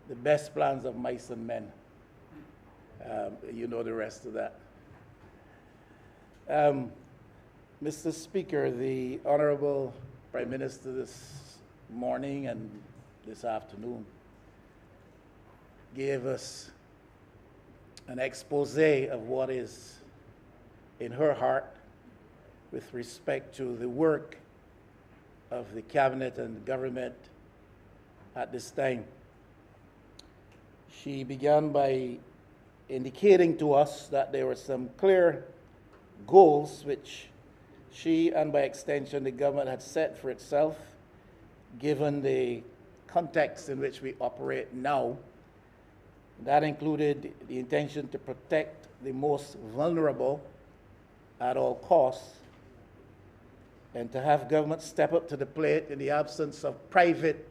the best plans of mice and men. You know the rest of that. Mr. Speaker, the Honorable Prime Minister this morning and this afternoon gave us an expose of what is in her heart with respect to the work of the Cabinet and government at this time. She began by indicating to us that there were some clear goals which she, and by extension the government, had set for itself, given the context in which we operate now. That included the intention to protect the most vulnerable at all costs, and to have government step up to the plate in the absence of private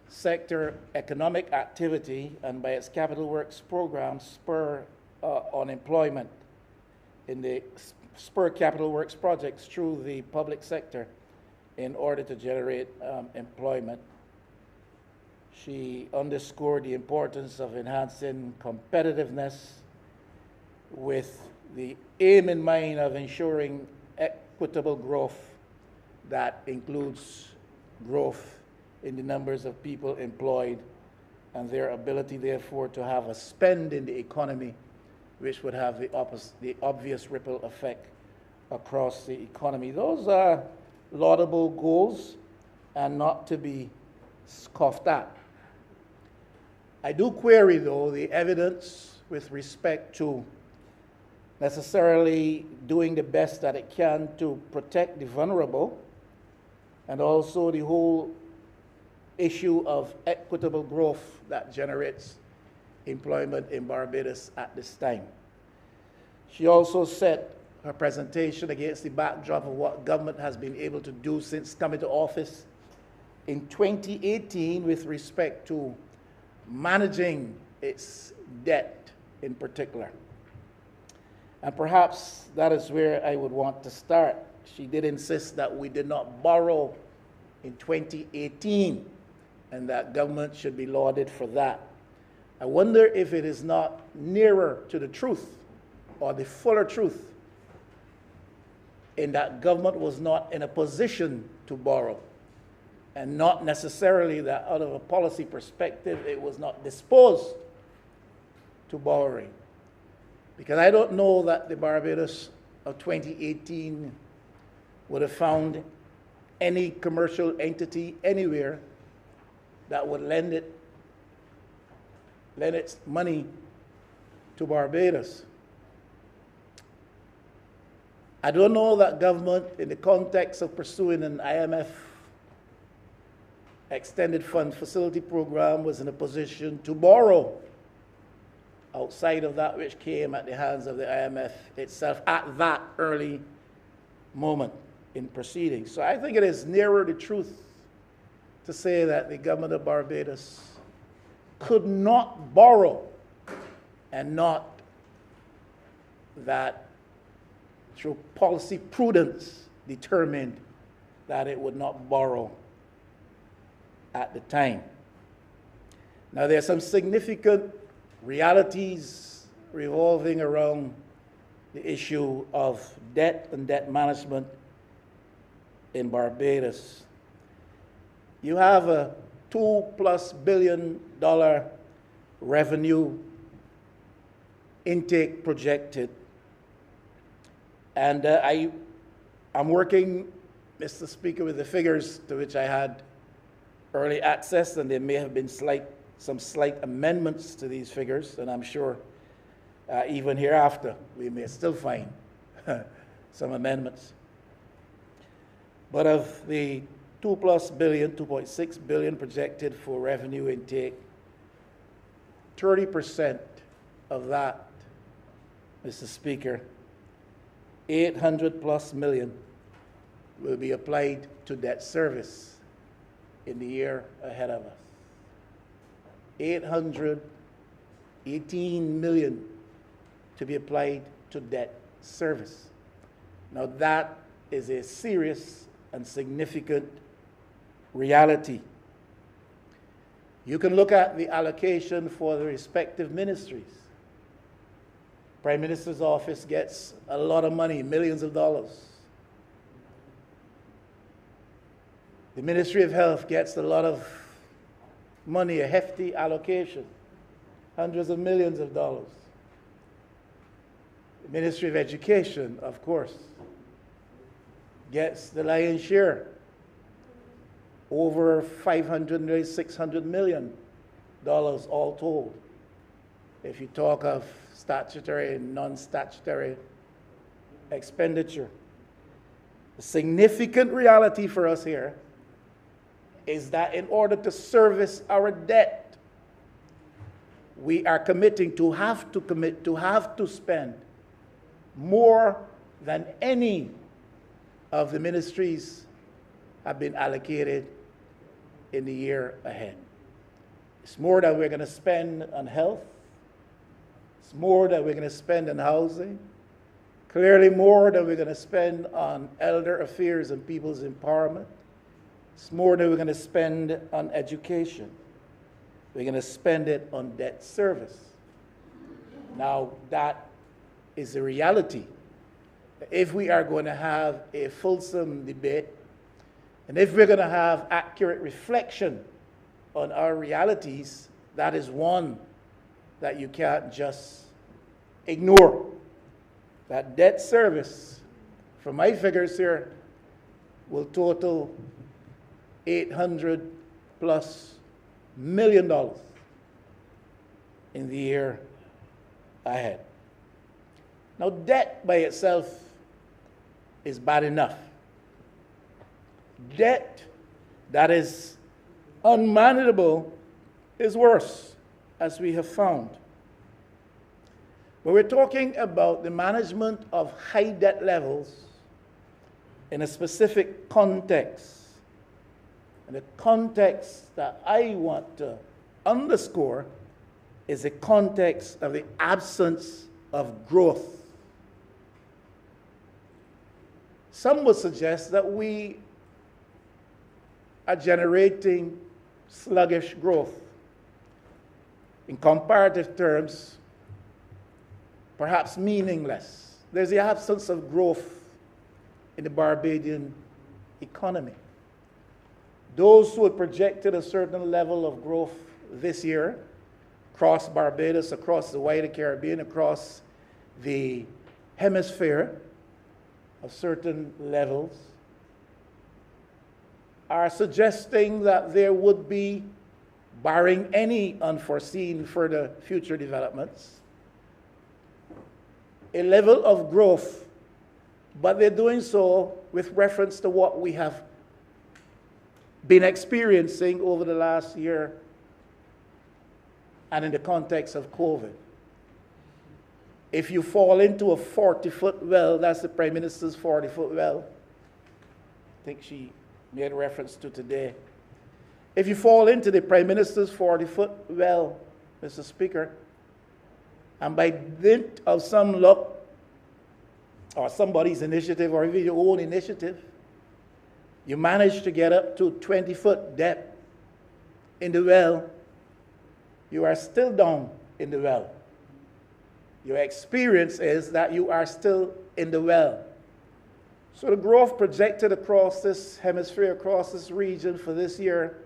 sector economic activity, and by its capital works program spur on employment in the spur capital works projects through the public sector in order to generate employment. She underscored the importance of enhancing competitiveness with the aim in mind of ensuring equitable growth that includes growth in the numbers of people employed and their ability, therefore, to have a spend in the economy which would have the obvious ripple effect across the economy. Those are laudable goals and not to be scoffed at. I do query, though, the evidence with respect to necessarily doing the best that it can to protect the vulnerable, and also the whole issue of equitable growth that generates employment in Barbados at this time. She also set her presentation against the backdrop of what government has been able to do since coming to office in 2018 with respect to managing its debt in particular. And perhaps that is where I would want to start. She did insist that we did not borrow in 2018 and that government should be lauded for that. I wonder if it is not nearer to the truth or the fuller truth in that government was not in a position to borrow, and not necessarily that out of a policy perspective it was not disposed to borrowing. Because I don't know that the Barbados of 2018 would have found any commercial entity anywhere that would lend its money to Barbados. I don't know that government, in the context of pursuing an IMF extended fund facility program, was in a position to borrow outside of that which came at the hands of the IMF itself at that early moment in proceedings. So I think it is nearer the truth to say that the government of Barbados could not borrow, and not that through policy prudence determined that it would not borrow at the time. Now, there are some significant realities revolving around the issue of debt and debt management in Barbados. You have a $2+ billion revenue intake projected. And I'm working, Mr. Speaker, with the figures to which I had early access, and there may have been some slight amendments to these figures, and I'm sure even hereafter we may still find some amendments. But of the $2+ billion, $2.6 billion projected for revenue intake, 30% of that, Mr. Speaker, $800+ million will be applied to debt service in the year ahead of us. $818 million to be applied to debt service. Now that is a serious and significant reality. You can look at the allocation for the respective ministries. Prime Minister's office gets a lot of money, millions of dollars. The Ministry of Health gets a lot of money, a hefty allocation, hundreds of millions of dollars. The Ministry of Education, of course, gets the lion's share, over $500, nearly $600 million all told. If you talk of statutory and non-statutory expenditure. The significant reality for us here is that in order to service our debt, we are committing to have to spend more than any of the ministries have been allocated in the year ahead. It's more that we're going to spend on health. It's more that we're going to spend on housing. Clearly more that we're going to spend on elder affairs and people's empowerment. It's more that we're going to spend on education. We're going to spend it on debt service. Now, that is the reality. If we are going to have a fulsome debate, and if we're going to have accurate reflection on our realities, that is one that you can't just ignore. That debt service, from my figures here, will total $800+ million in the year ahead. Now, debt by itself is bad enough. Debt that is unmanageable is worse, as we have found. But we're talking about the management of high debt levels in a specific context. And the context that I want to underscore is the context of the absence of growth. Some would suggest that we are generating sluggish growth. In comparative terms, perhaps meaningless. There's the absence of growth in the Barbadian economy. Those who had projected a certain level of growth this year, across Barbados, across the wider Caribbean, across the hemisphere, of certain levels, are suggesting that there would be, barring any unforeseen further future developments, a level of growth, but they're doing so with reference to what we have been experiencing over the last year and in the context of COVID. If you fall into a 40-foot well, that's the Prime Minister's 40-foot well, I think she made reference to today. If you fall into the Prime Minister's 40-foot well, Mr. Speaker, and by dint of some luck, or somebody's initiative, or even your own initiative, you manage to get up to 20-foot depth in the well, you are still down in the well. Your experience is that you are still in the well. So the growth projected across this hemisphere, across this region for this year,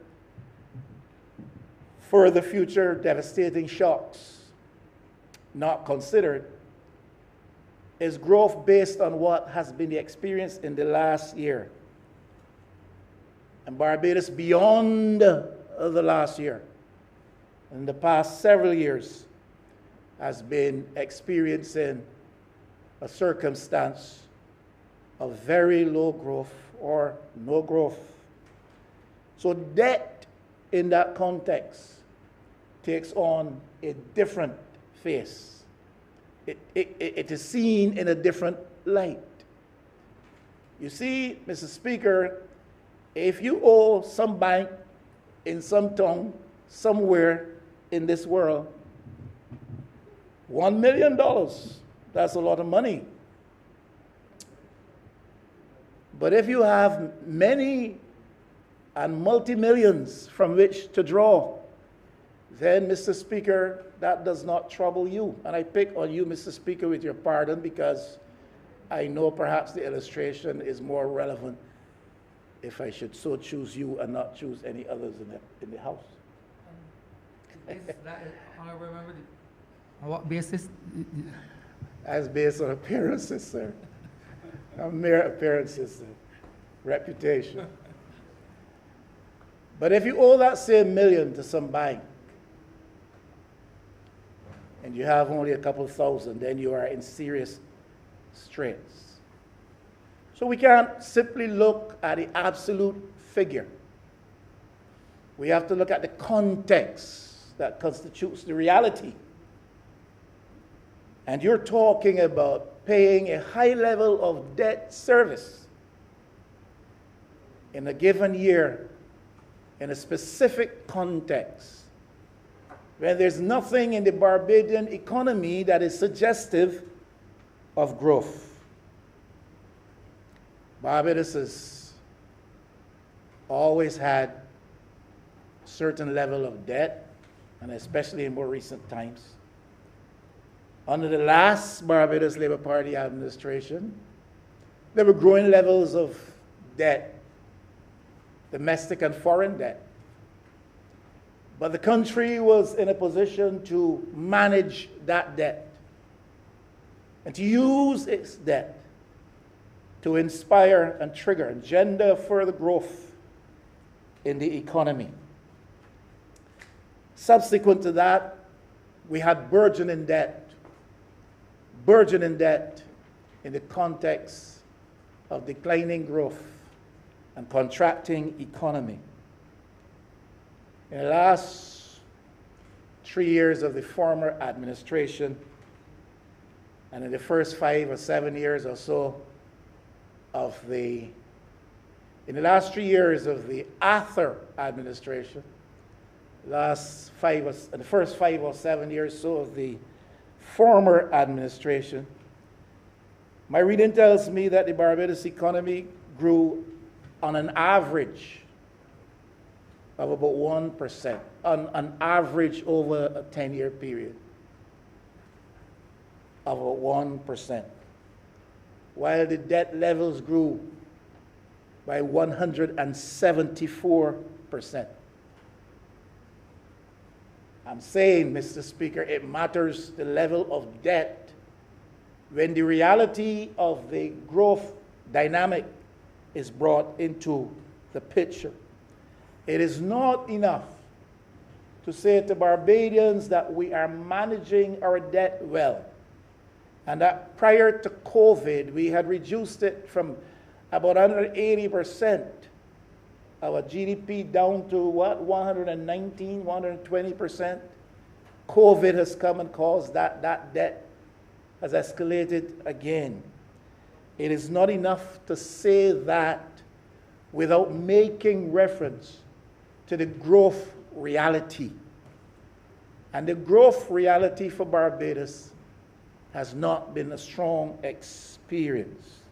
for the future devastating shocks not considered, is growth based on what has been the experience in the last year. And Barbados beyond the last year, in the past several years, has been experiencing a circumstance of very low growth or no growth. So debt in that context takes on a different face. It is seen in a different light. You see, Mr. Speaker, if you owe some bank in some town, somewhere in this world, $1 million, that's a lot of money. But if you have many and multi-millions from which to draw, then, Mr. Speaker, that does not trouble you. And I pick on you, Mr. Speaker, with your pardon, because I know perhaps the illustration is more relevant if I should so choose you and not choose any others in the House. I remember on what basis? As based on appearances, sir. Mere appearances, sir. Reputation. But if you owe that same million to some bank, and you have only a couple thousand, then you are in serious straits. So we can't simply look at the absolute figure. We have to look at the context that constitutes the reality. And you're talking about paying a high level of debt service in a given year in a specific context, where there's nothing in the Barbadian economy that is suggestive of growth. Barbados has always had a certain level of debt, and especially in more recent times. Under the last Barbados Labour Party administration, there were growing levels of debt, domestic and foreign debt. But the country was in a position to manage that debt and to use its debt to inspire and trigger and gender further growth in the economy. Subsequent to that, we had burgeoning debt in the context of declining growth and contracting economy. In the last 3 years of the former administration, and in the first 5 or 7 years or so in the last 3 years of the Arthur administration, the first 5 or 7 years or so of the former administration, my reading tells me that the Barbados economy grew on an average of about 1%, on an average over a 10-year period of about 1%, while the debt levels grew by 174%. I'm saying, Mr. Speaker, it matters the level of debt when the reality of the growth dynamic is brought into the picture. It is not enough to say to Barbadians that we are managing our debt well, and that prior to COVID, we had reduced it from about 180%, our GDP down to 119, 120%. COVID has come and caused that debt has escalated again. It is not enough to say that without making reference to the growth reality. And the growth reality for Barbados has not been a strong experience.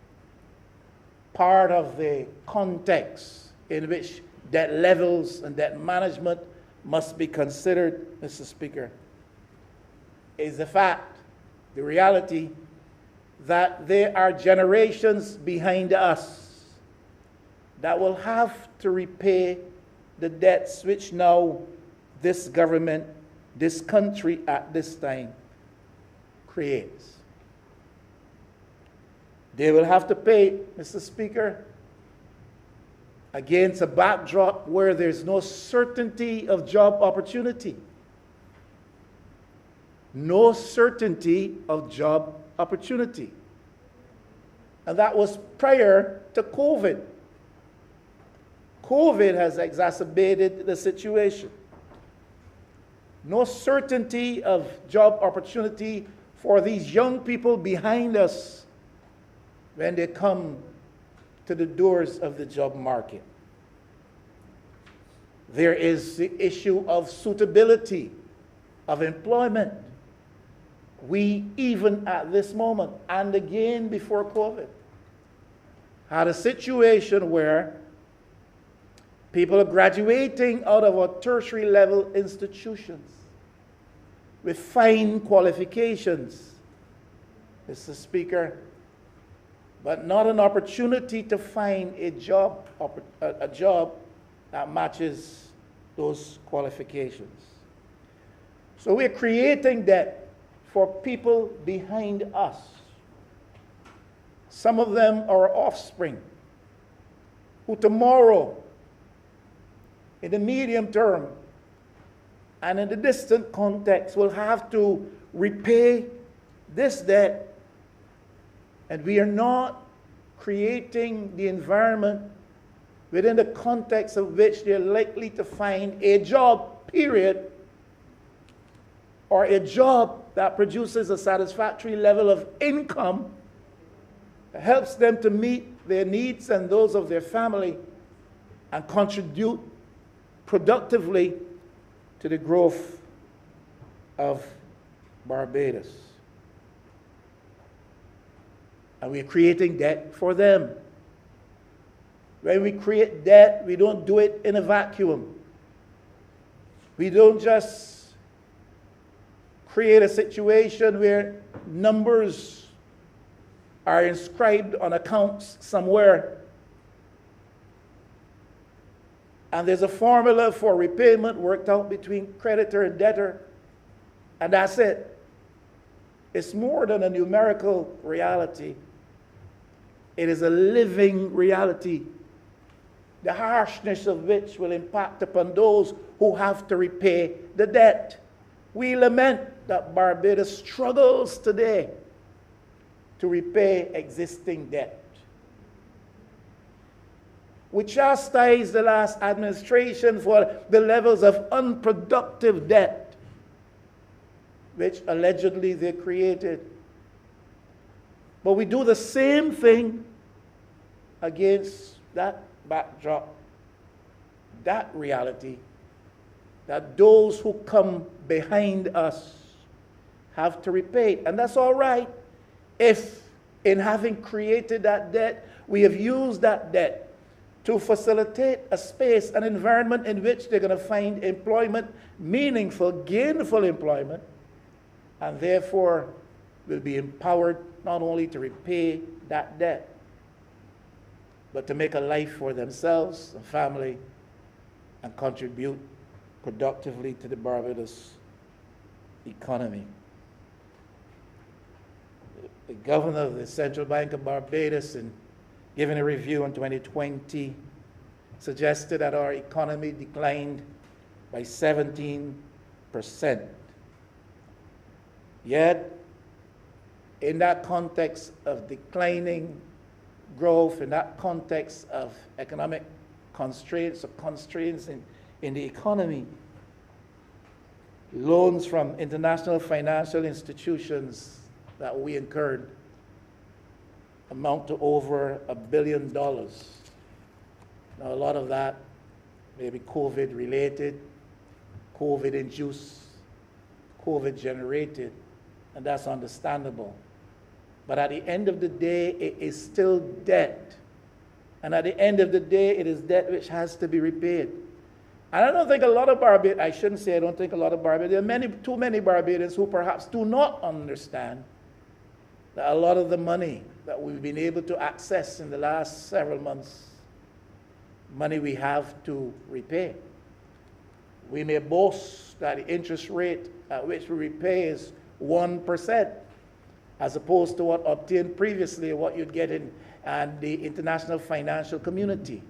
Part of the context in which debt levels and debt management must be considered, Mr. Speaker, is the fact, the reality, that there are generations behind us that will have to repay the debts which now this government, this country at this time creates. They will have to pay, Mr. Speaker, against a backdrop where there's no certainty of job opportunity. No certainty of job opportunity. And that was prior to COVID. COVID has exacerbated the situation. No certainty of job opportunity for these young people behind us when they come to the doors of the job market. There is the issue of suitability of employment. We, even at this moment, and again before COVID, had a situation where People are graduating out of our tertiary level institutions with fine qualifications, Mr. Speaker, but not an opportunity to find a job that matches those qualifications. So we're creating debt for people behind us. Some of them are offspring who tomorrow, in the medium term and in the distant context, will have to repay this debt. And we are not creating the environment within the context of which they're likely to find a job, period, or a job that produces a satisfactory level of income that helps them to meet their needs and those of their family and contribute productively to the growth of Barbados. And we're creating debt for them. When we create debt, we don't do it in a vacuum. We don't just create a situation where numbers are inscribed on accounts somewhere, and there's a formula for repayment worked out between creditor and debtor, and that's it. It's more than a numerical reality. It is a living reality, the harshness of which will impact upon those who have to repay the debt. We lament that Barbados struggles today to repay existing debt. We chastise the last administration for the levels of unproductive debt which allegedly they created. But we do the same thing against that backdrop, that reality, that those who come behind us have to repay. And that's all right if, in having created that debt, we have used that debt to facilitate a space, an environment in which they're going to find employment, meaningful, gainful employment, and therefore will be empowered not only to repay that debt, but to make a life for themselves and family and contribute productively to the Barbados economy. The governor of the Central Bank of Barbados, in giving a review in 2020, suggested that our economy declined by 17%. Yet, in that context of declining growth, in that context of economic constraints or constraints in the economy, loans from international financial institutions that we incurred amount to over $1 billion. Now, a lot of that may be COVID related, COVID induced, COVID generated, and that's understandable. But at the end of the day, it is still debt. And at the end of the day, it is debt which has to be repaid. And I don't think a lot of Barbadians, I shouldn't say I don't think a lot of Barbadians, there are too many Barbadians who perhaps do not understand that a lot of the money that we've been able to access in the last several months, money we have to repay. We may boast that the interest rate at which we repay is 1%, as opposed to what obtained previously, what you'd get in the international financial community.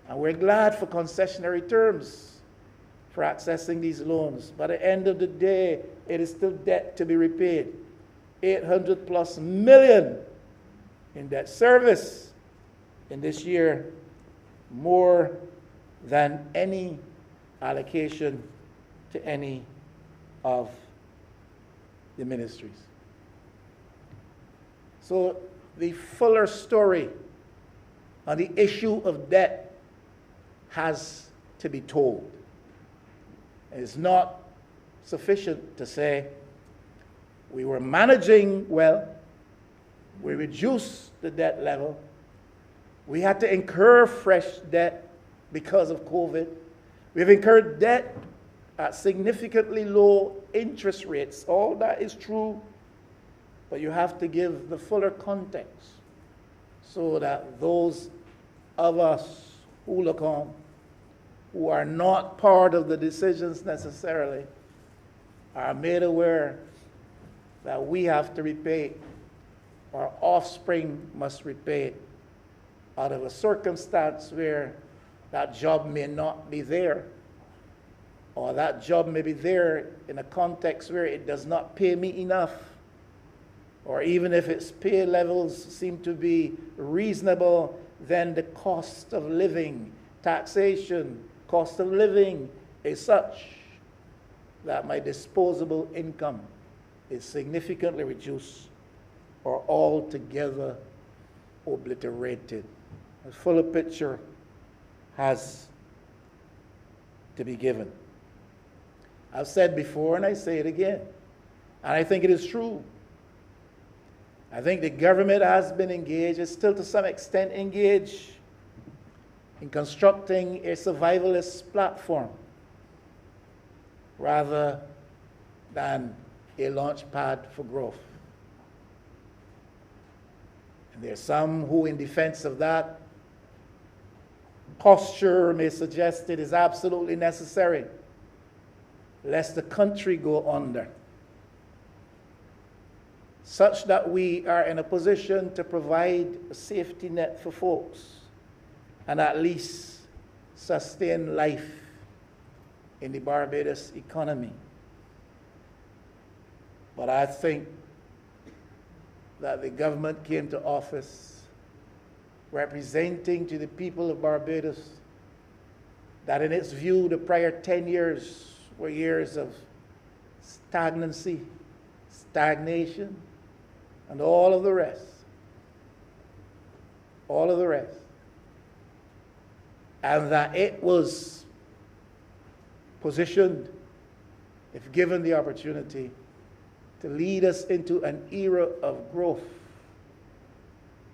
And we're glad for concessionary terms for accessing these loans. But at the end of the day, it is still debt to be repaid. 800 plus million in debt service in this year, more than any allocation to any of the ministries. So the fuller story on the issue of debt has to be told. It's not sufficient to say we were managing well, we reduced the debt level, we had to incur fresh debt because of COVID. We've incurred debt at significantly low interest rates. All that is true, but you have to give the fuller context so that those of us who look on, who are not part of the decisions necessarily, are made aware that we have to repay, our offspring must repay it out of a circumstance where that job may not be there, or that job may be there in a context where it does not pay me enough, or even if its pay levels seem to be reasonable, then the cost of living, taxation, cost of living is such that my disposable income is significantly reduced or altogether obliterated. A fuller picture has to be given. I've said before and I say it again, and I think it is true. I think the government has been engaged, is still to some extent engaged, in constructing a survivalist platform rather than a launch pad for growth. And there are some who, in defense of that posture, may suggest it is absolutely necessary lest the country go under, such that we are in a position to provide a safety net for folks and at least sustain life in the Barbados economy. But I think that the government came to office representing to the people of Barbados that in its view the prior 10 years were years of stagnancy, stagnation, and all of the rest. All of the rest. And that it was positioned, if given the opportunity, to lead us into an era of growth.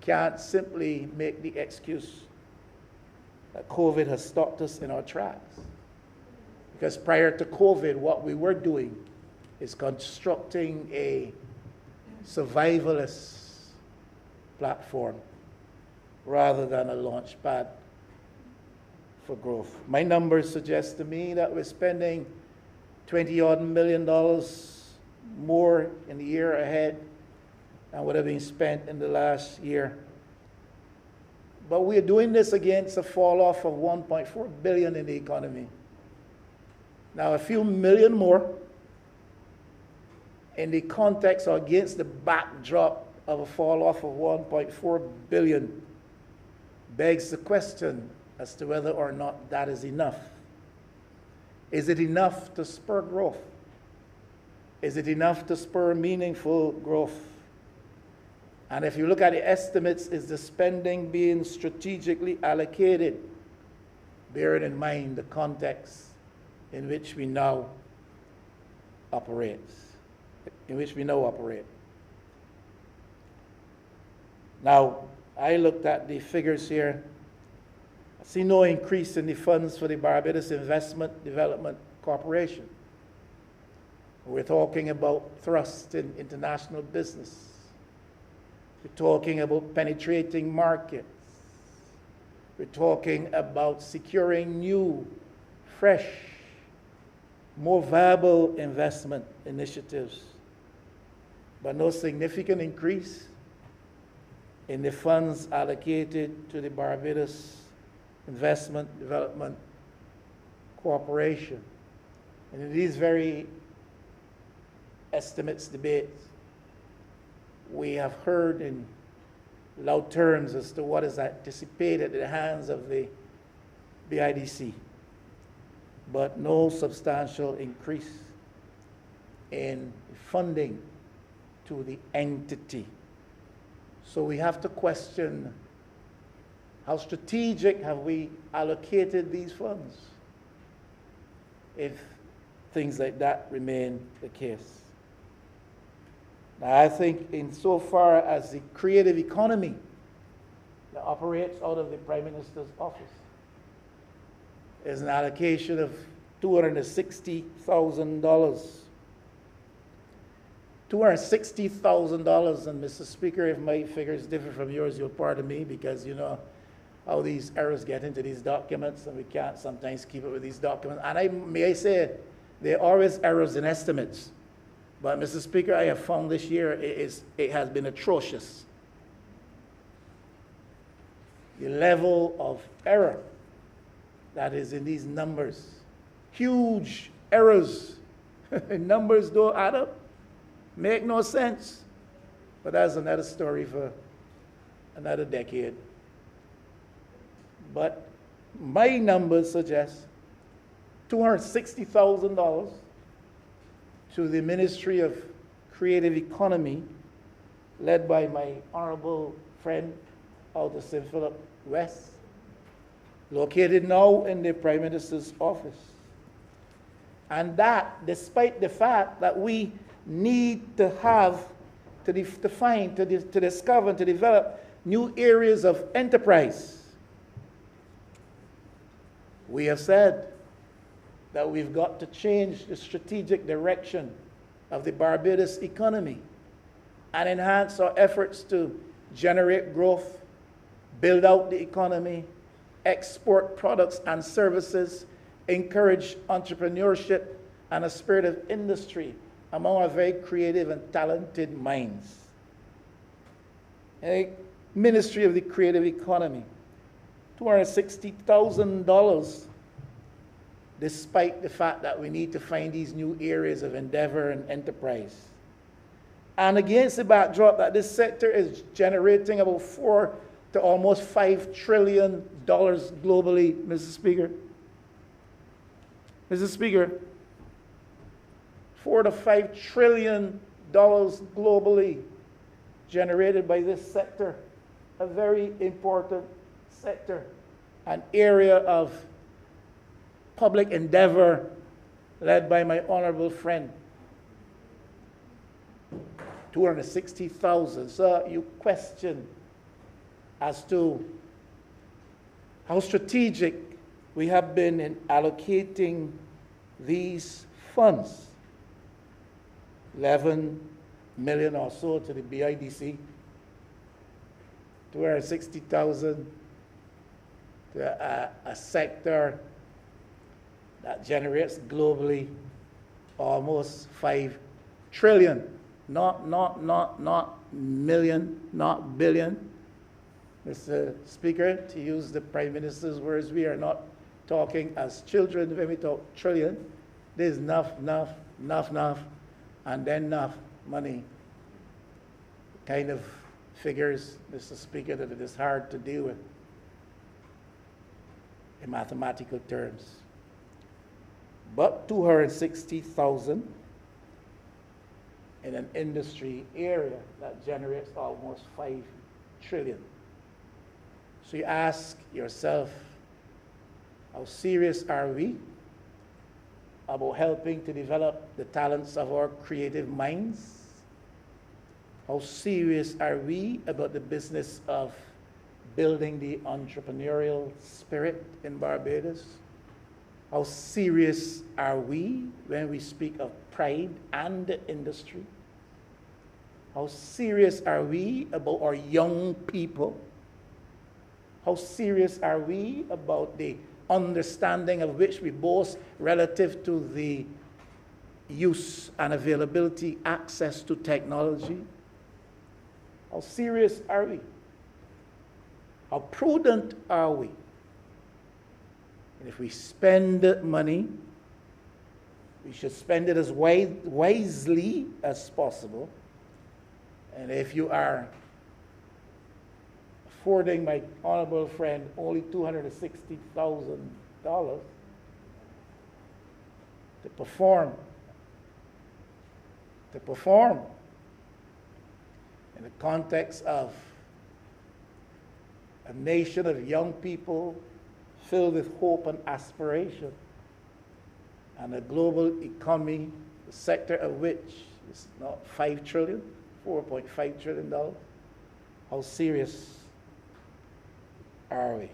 Can't simply make the excuse that COVID has stopped us in our tracks. Because prior to COVID, what we were doing is constructing a survivalist platform rather than a launch pad for growth. My numbers suggest to me that we're spending $20-odd million more in the year ahead than would have been spent in the last year. But we're doing this against a fall off of $1.4 billion in the economy. Now, a few million more in the context or against the backdrop of a fall off of $1.4 billion begs the question as to whether or not that is enough. Is it enough to spur growth? Is it enough to spur meaningful growth? And if you look at the estimates, is the spending being strategically allocated, bearing in mind the context in which we now operate? Now, I looked at the figures here. I see no increase in the funds for the Barbados Investment Development Corporation. We're talking about thrust in international business. We're talking about penetrating markets. We're talking about securing new, fresh, more viable investment initiatives, but no significant increase in the funds allocated to the Barbados Investment Development Corporation. And in these very estimates debates, we have heard in loud terms as to what is anticipated at the hands of the BIDC, but no substantial increase in funding to the entity. So we have to question how strategic have we allocated these funds if things like that remain the case. Now, I think insofar as the creative economy that operates out of the Prime Minister's office is an allocation of $260,000. $260,000, and Mr. Speaker, if my figures differ from yours, you'll pardon me, because you know how these errors get into these documents, and we can't sometimes keep it with these documents. And may I say, there are always errors in estimates. But Mr. Speaker, I have found this year it has been atrocious. The level of error that is in these numbers. Huge errors. Numbers don't add up. Make no sense. But that's another story for another decade. But my numbers suggest $260,000 to the Ministry of Creative Economy, led by my honorable friend out of St. Philip West, located now in the Prime Minister's office. And that, despite the fact that we need to have, to define, to discover, to develop new areas of enterprise. We have said that we've got to change the strategic direction of the Barbados economy and enhance our efforts to generate growth, build out the economy, export products and services, encourage entrepreneurship and a spirit of industry among our very creative and talented minds. A Ministry of the Creative Economy, $260,000, despite the fact that we need to find these new areas of endeavor and enterprise. And against the backdrop that this sector is generating about $4 to almost $5 trillion globally, Mr. Speaker. Mr. Speaker, $4 to $5 trillion globally generated by this sector, a very important sector, an area of public endeavor led by my honorable friend. 260,000. So you question as to how strategic we have been in allocating these funds. 11 million or so to the BIDC, 260,000 to a sector that generates globally almost 5 trillion, not million, not billion. Mr. Speaker, to use the Prime Minister's words, we are not talking as children when we talk trillion. There's enough, and then enough money. Kind of figures, Mr. Speaker, that it is hard to deal with in mathematical terms. But 260,000 in an industry area that generates almost 5 trillion. So you ask yourself, how serious are we about helping to develop the talents of our creative minds? How serious are we about the business of building the entrepreneurial spirit in Barbados? How serious are we when we speak of pride and industry? How serious are we about our young people? How serious are we about the understanding of which we boast relative to the use and availability, access to technology? How serious are we? How prudent are we? And if we spend money, we should spend it as wisely as possible. And if you are affording my honorable friend only $260,000 to perform in the context of a nation of young people filled with hope and aspiration, and a global economy, the sector of which is not 5 trillion, $4.5 trillion. How serious are we?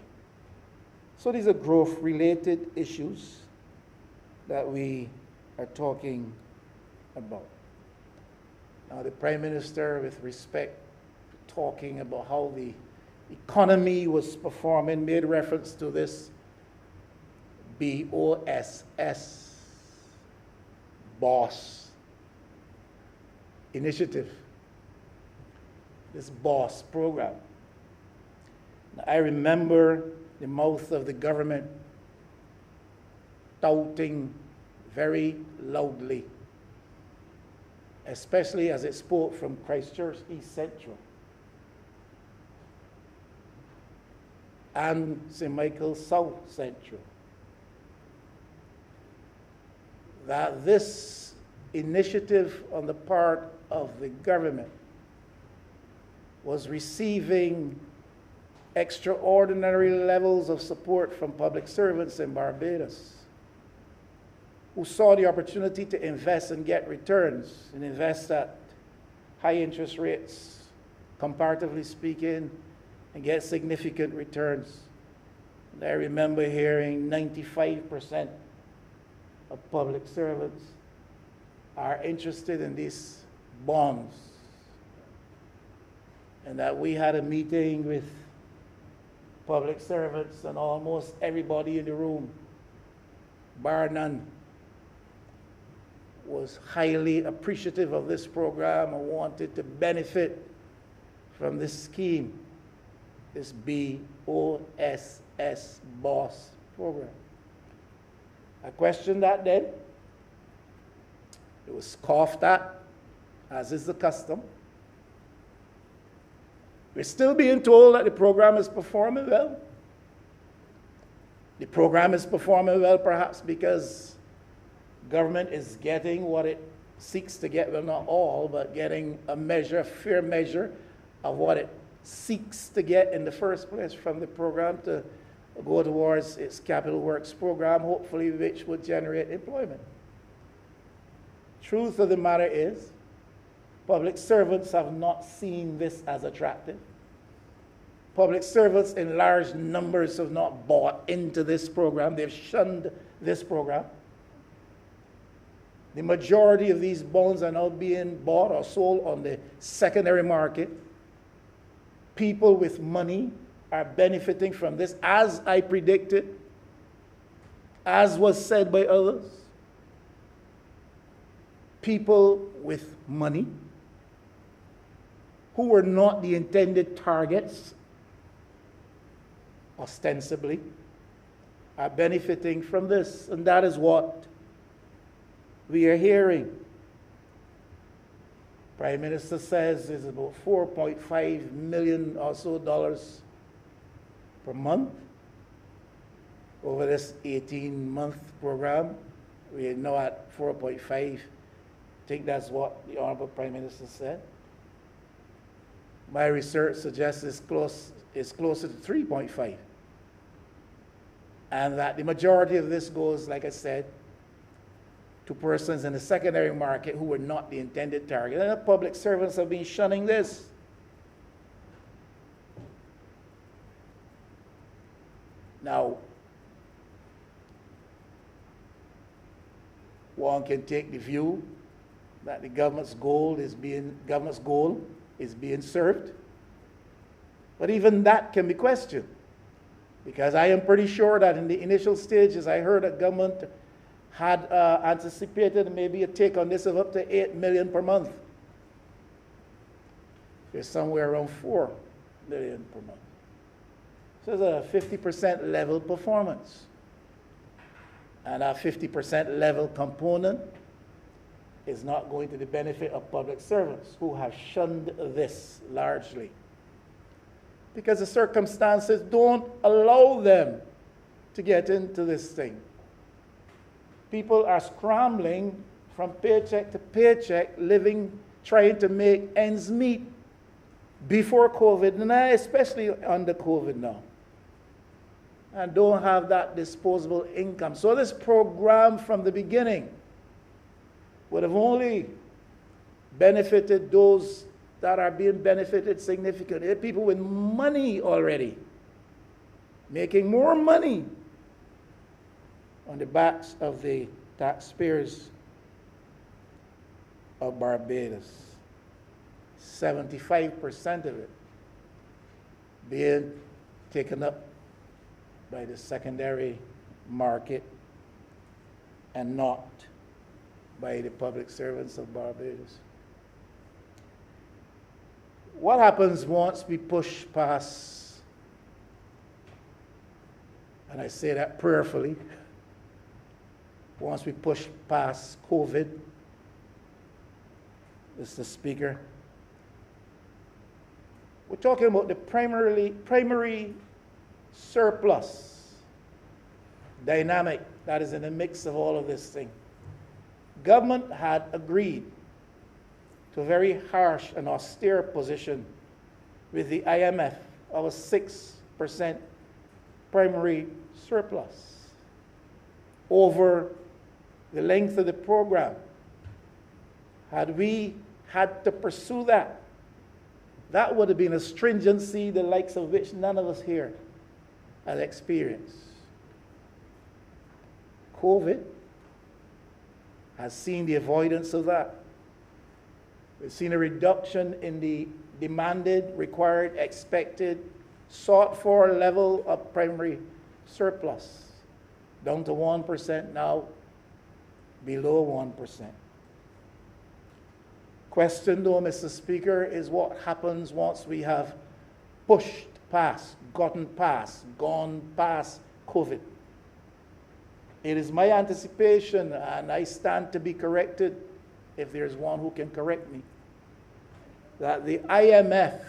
So these are growth-related issues that we are talking about. Now, the Prime Minister, with respect to talking about how the economy was performing, made reference to this BOSS, BOSS initiative, this BOSS program. Now, I remember the mouth of the government touting very loudly, especially as it spoke from Christchurch East Central and St. Michael South Central, that this initiative on the part of the government was receiving extraordinary levels of support from public servants in Barbados, who saw the opportunity to invest and get returns, and invest at high interest rates, comparatively speaking, and get significant returns. And I remember hearing 95% of public servants are interested in these bonds. And that we had a meeting with public servants, and almost everybody in the room, bar none, was highly appreciative of this program and wanted to benefit from this scheme, this BOSS, BOSS program. I questioned that then. It was scoffed at, as is the custom. We're still being told that the program is performing well. The program is performing well perhaps because government is getting what it seeks to get, well, not all, but getting a measure, a fair measure of what it seeks to get in the first place from the program to go towards its capital works program, hopefully, which would generate employment. Truth of the matter is, public servants have not seen this as attractive. Public servants in large numbers have not bought into this program. They've shunned this program. The majority of these bonds are now being bought or sold on the secondary market. People with money are benefiting from this, as I predicted, as was said by others. People with money who were not the intended targets, ostensibly, are benefiting from this. And that is what we are hearing. Prime Minister says it's about $4.5 million or so dollars per month over this 18-month program. We are now at 4.5. I think that's what the Honorable Prime Minister said. My research suggests it's closer to 3.5. And that the majority of this goes, like I said, to persons in the secondary market who were not the intended target. And the public servants have been shunning this. Now, one can take the view that the government's goal is being served. But even that can be questioned. Because I am pretty sure that in the initial stages, I heard that government had anticipated maybe a take on this of up to $8 million per month. There's somewhere around $4 million per month. So it's a 50% level performance. And that 50% level component is not going to the benefit of public servants who have shunned this largely. Because the circumstances don't allow them to get into this thing. People are scrambling from paycheck to paycheck, living, trying to make ends meet before COVID, and especially under COVID now, and don't have that disposable income. So this program from the beginning would have only benefited those that are being benefited significantly, people with money already. making more money on the backs of the taxpayers of Barbados. 75% of it being taken up by the secondary market and not by the public servants of Barbados. What happens once we push past, and I say that prayerfully, once we push past COVID, Mr. Speaker, we're talking about the primary surplus dynamic that is in the mix of all of this thing. Government had agreed to a very harsh and austere position with the IMF of a 6% primary surplus over the length of the program. Had we had to pursue that, that would have been a stringency the likes of which none of us here had experienced. COVID has seen the avoidance of that. We've seen a reduction in the demanded, required, expected, sought for level of primary surplus, down to 1%, now below 1%. Question though, Mr. Speaker, is what happens once we have pushed past, gone past COVID. It is my anticipation, and I stand to be corrected if there's one who can correct me, that the IMF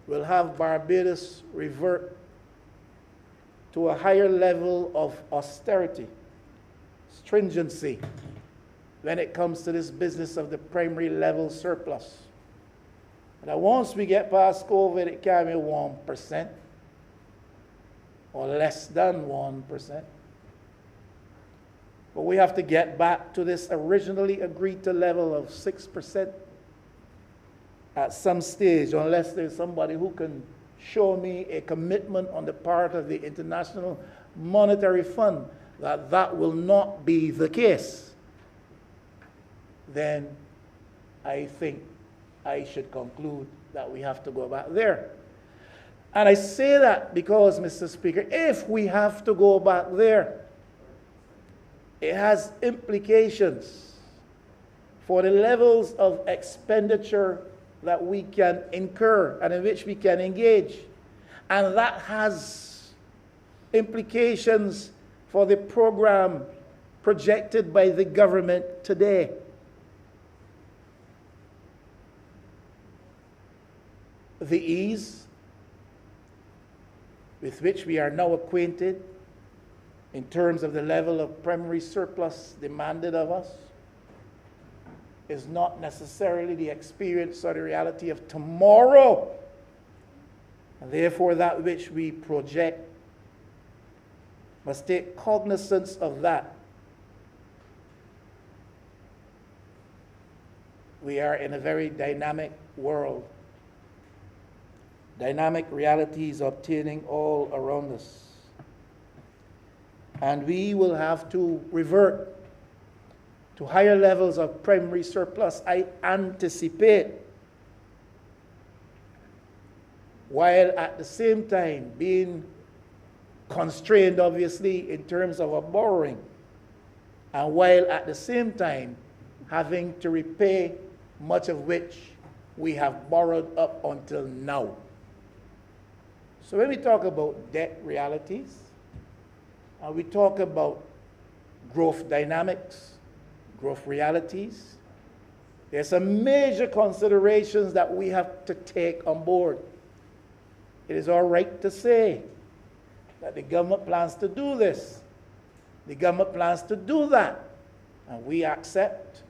will have Barbados revert to a higher level of austerity, stringency, when it comes to this business of the primary level surplus. Now, once we get past COVID, it can be 1% or less than 1%. But we have to get back to this originally agreed to level of 6% at some stage, unless there's somebody who can show me a commitment on the part of the International Monetary Fund that that will not be the case. Then I think I should conclude that we have to go back there. And I say that because, Mr. Speaker, if we have to go back there, it has implications for the levels of expenditure that we can incur and in which we can engage. And that has implications for the program projected by the government today. The ease with which we are now acquainted in terms of the level of primary surplus demanded of us is not necessarily the experience or the reality of tomorrow. And therefore, that which we project must take cognizance of that. We are in a very dynamic world. Dynamic realities obtaining all around us. And we will have to revert to higher levels of primary surplus, I anticipate, while at the same time being constrained, obviously, in terms of our borrowing, and while at the same time having to repay much of which we have borrowed up until now. So when we talk about debt realities, and we talk about growth dynamics, growth realities, there's some major considerations that we have to take on board. It is all right to say that the government plans to do this, the government plans to do that, and we accept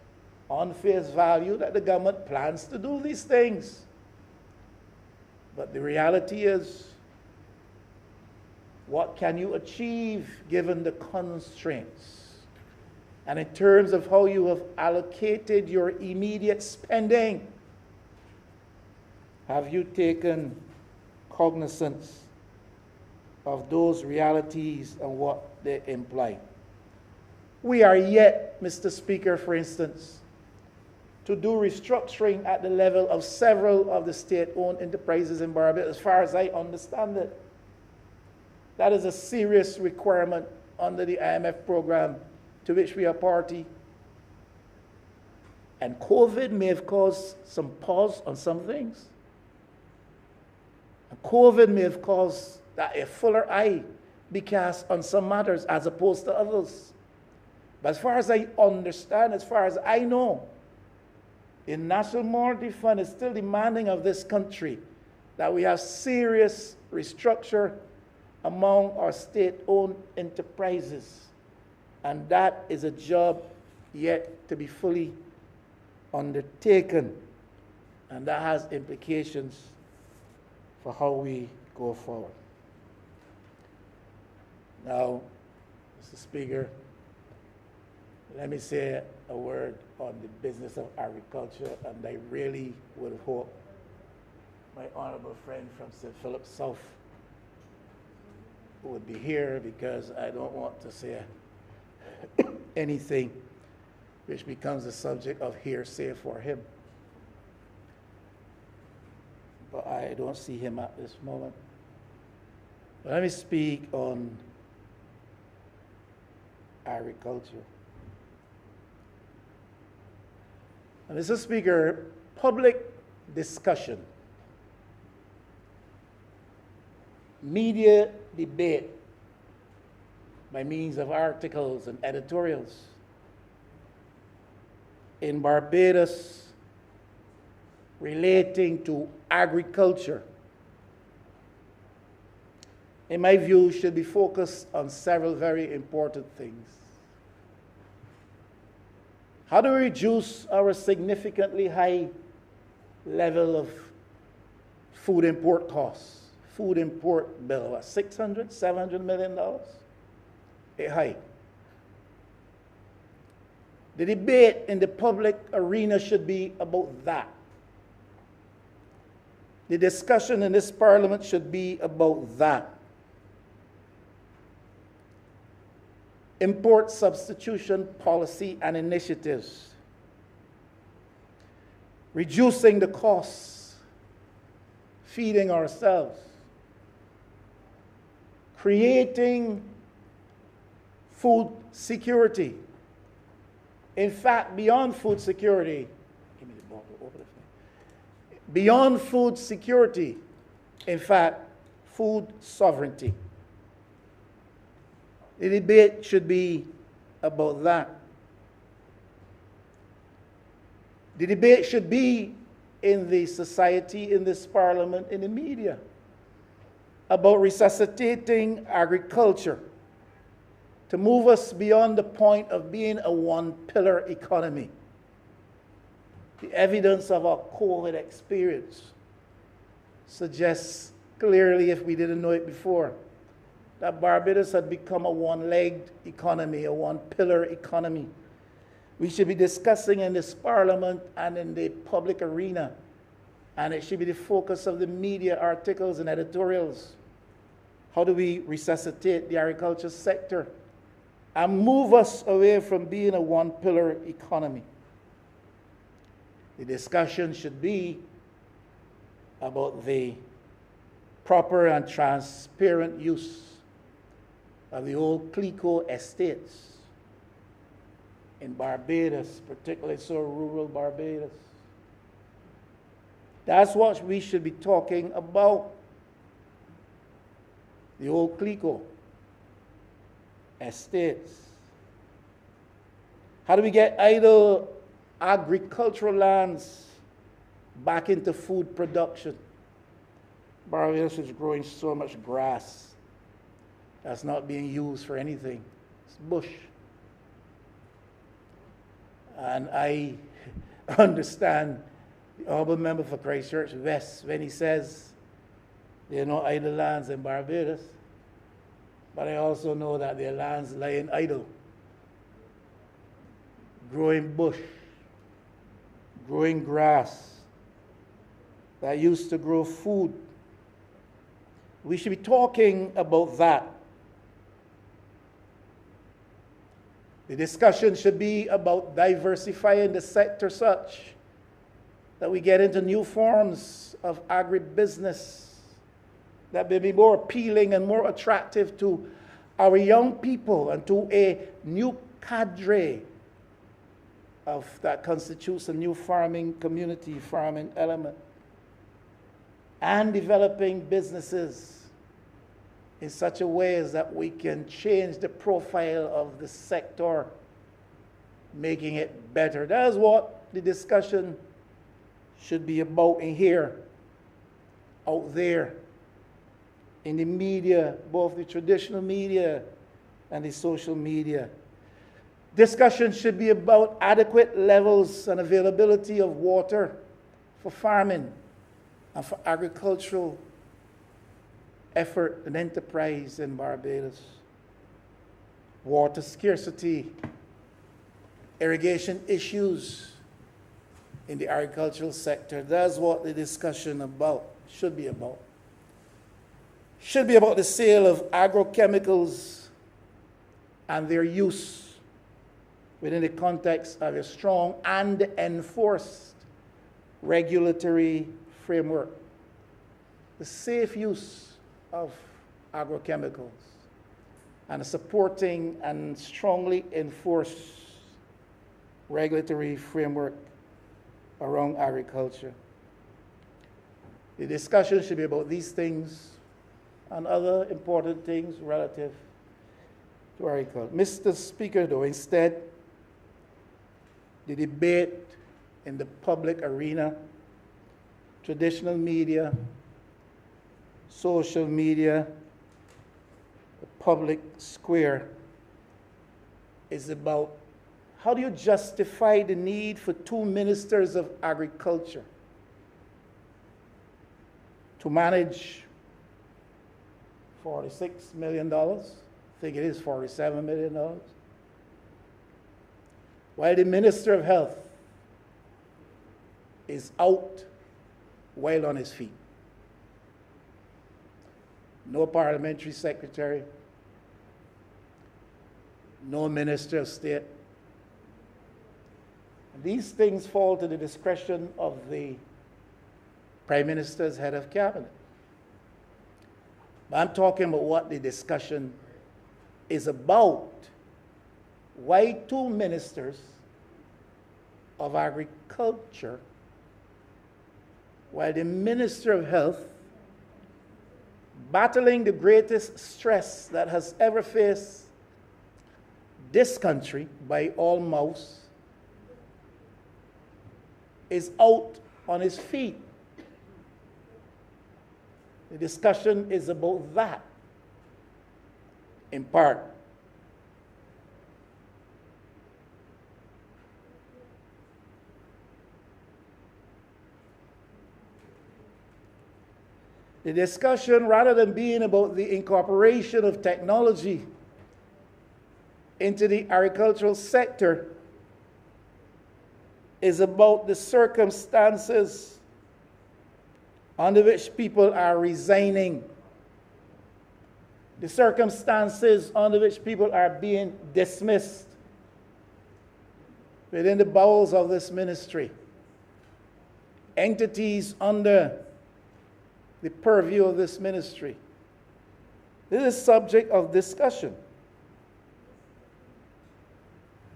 on face value that the government plans to do these things. But the reality is, what can you achieve given the constraints? And in terms of how you have allocated your immediate spending, have you taken cognizance of those realities and what they imply. We are yet, Mr. Speaker, for instance, to do restructuring at the level of several of the state-owned enterprises in Barbados, as far as I understand it. That is a serious requirement under the IMF program to which we are party. And COVID may have caused some pause on some things. And COVID may have caused that a fuller eye be cast on some matters as opposed to others. But as far as I understand, as far as I know, the National Monetary Fund is still demanding of this country that we have serious restructure among our state-owned enterprises. And that is a job yet to be fully undertaken. And that has implications for how we go forward. Now, Mr. Speaker, let me say a word on the business of agriculture, and I really would hope my honorable friend from St. Philip South would be here, because I don't want to say anything which becomes the subject of hearsay for him. But I don't see him at this moment. But let me speak on agriculture. And Mr. Speaker, public discussion, media debate by means of articles and editorials in Barbados relating to agriculture, in my view, should be focused on several very important things. How do we reduce our significantly high level of food import costs? Food import bill, what, $600, $700 million? A high. The debate in the public arena should be about that. The discussion in this parliament should be about that. Import substitution policy and initiatives. Reducing the costs, feeding ourselves. Creating food security. In fact, beyond food security, give me the bottle over there. Beyond food security, in fact, food sovereignty. The debate should be about that. The debate should be in the society, in this parliament, in the media, about resuscitating agriculture to move us beyond the point of being a one-pillar economy. The evidence of our COVID experience suggests clearly, if we didn't know it before, that Barbados had become a one-legged economy, a one-pillar economy. We should be discussing in this parliament and in the public arena, and it should be the focus of the media articles and editorials. How do we resuscitate the agriculture sector and move us away from being a one-pillar economy? The discussion should be about the proper and transparent use of the old Clico estates in Barbados, particularly so rural Barbados. That's what we should be talking about. The old Clico estates. How do we get idle agricultural lands back into food production? Barbados is growing so much grass that's not being used for anything. It's bush. And I understand the honorable member for Christchurch West when he says there are no idle lands in Barbados. But I also know that there are lands lying idle, growing bush, growing grass, that used to grow food We should be talking about that. The discussion should be about diversifying the sector such that we get into new forms of agribusiness that may be more appealing and more attractive to our young people and to a new cadre of that constitutes a new farming community, farming element, and developing businesses in such a way as that we can change the profile of the sector, making it better. That's what the discussion should be about in here, out there, in the media, both the traditional media and the social media. Discussion should be about adequate levels and availability of water for farming and for agricultural effort and enterprise in Barbados. Water scarcity, irrigation issues in the agricultural sector. That's what the discussion should be about. Should be about the sale of agrochemicals and their use within the context of a strong and enforced regulatory framework. The safe use of agrochemicals and a supporting and strongly enforced regulatory framework around agriculture. The discussion should be about these things and other important things relative to agriculture. Mr. Speaker, though, instead, the debate in the public arena, traditional media, social media, the public square, is about how do you justify the need for 2 ministers of agriculture to manage $46 million, I think it is $47 million, while the Minister of Health is out while on his feet. No parliamentary secretary, no Minister of State. These things fall to the discretion of the Prime Minister's head of cabinet. But I'm talking about what the discussion is about. Why 2 ministers of agriculture, while the Minister of Health, battling the greatest stress that has ever faced this country by all mouths, is out on his feet. The discussion is about that, in part. The discussion, rather than being about the incorporation of technology into the agricultural sector, is about the circumstances under which people are resigning, the circumstances under which people are being dismissed within the bowels of this ministry, entities under the purview of this ministry. This is subject of discussion.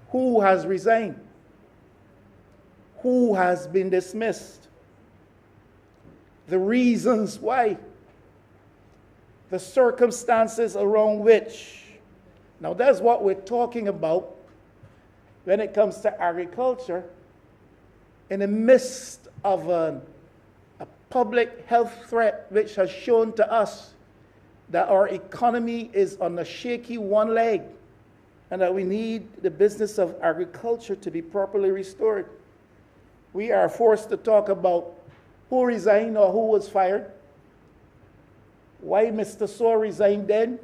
Who has resigned? Who has been dismissed? The reasons why, the circumstances around which. Now that's what we're talking about when it comes to agriculture in the midst of a public health threat which has shown to us that our economy is on a shaky one leg and that we need the business of agriculture to be properly restored. We are forced to talk about who resigned or who was fired. Why Mr. So resigned then?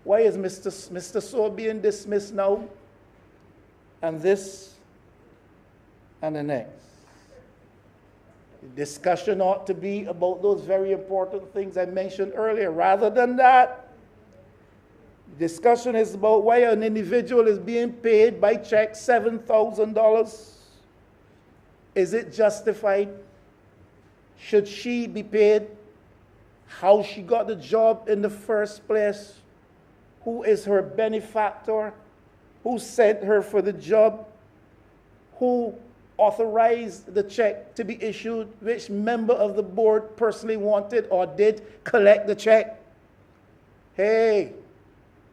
Why is Mr. So being dismissed now? And this and the next. The discussion ought to be about those very important things I mentioned earlier. Rather than that, the discussion is about why an individual is being paid by check $7,000. Is it justified? Should she be paid? How she got the job in the first place? Who is her benefactor? Who sent her for the job? Who authorized the check to be issued? Which member of the board personally wanted or did collect the check? Hey,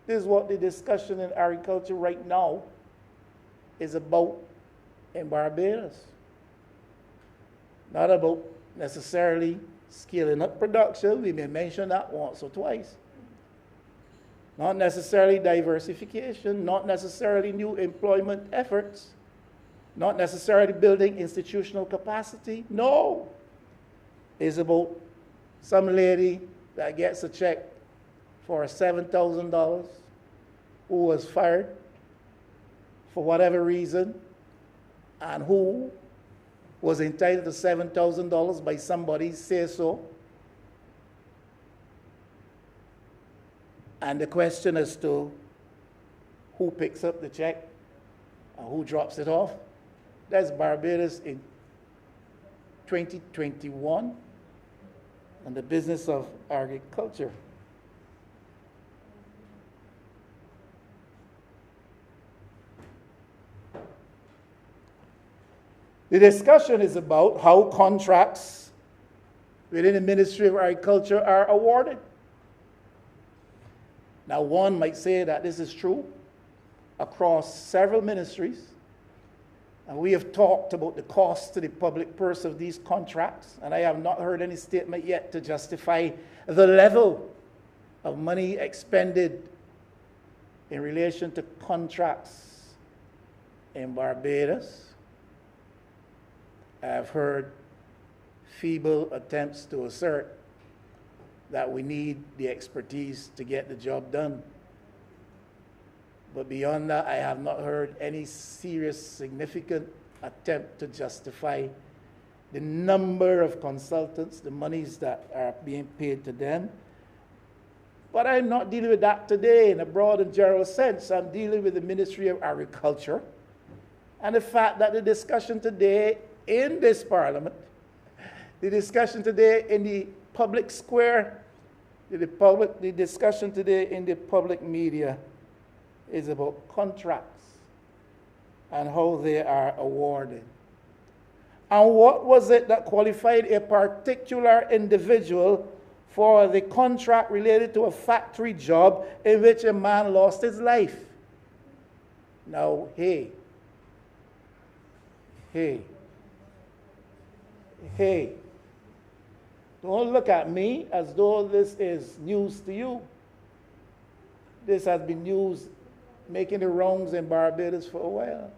this is what the discussion in agriculture right now is about in Barbados. Not about necessarily scaling up production. We may mention that once or twice. Not necessarily diversification, not necessarily new employment efforts, not necessarily building institutional capacity. No. It's about some lady that gets a check for $7,000 who was fired for whatever reason and who was entitled to $7,000 by somebody say so. And the question as to who picks up the check and who drops it off, that's Barbados in 2021 and the business of agriculture. The discussion is about how contracts within the Ministry of Agriculture are awarded. Now, one might say that this is true across several ministries, and we have talked about the cost to the public purse of these contracts, and I have not heard any statement yet to justify the level of money expended in relation to contracts in Barbados. I have heard feeble attempts to assert that we need the expertise to get the job done. But beyond that, I have not heard any serious, significant attempt to justify the number of consultants, the monies that are being paid to them. But I'm not dealing with that today in a broad and general sense. I'm dealing with the Ministry of Agriculture and the fact that the discussion today in this Parliament, the discussion today in the public square, the discussion today in the public media is about contracts and how they are awarded. And what was it that qualified a particular individual for the contract related to a factory job in which a man lost his life? Now, hey, don't look at me as though this is news to you. This has been news making the rounds in Barbados for a while.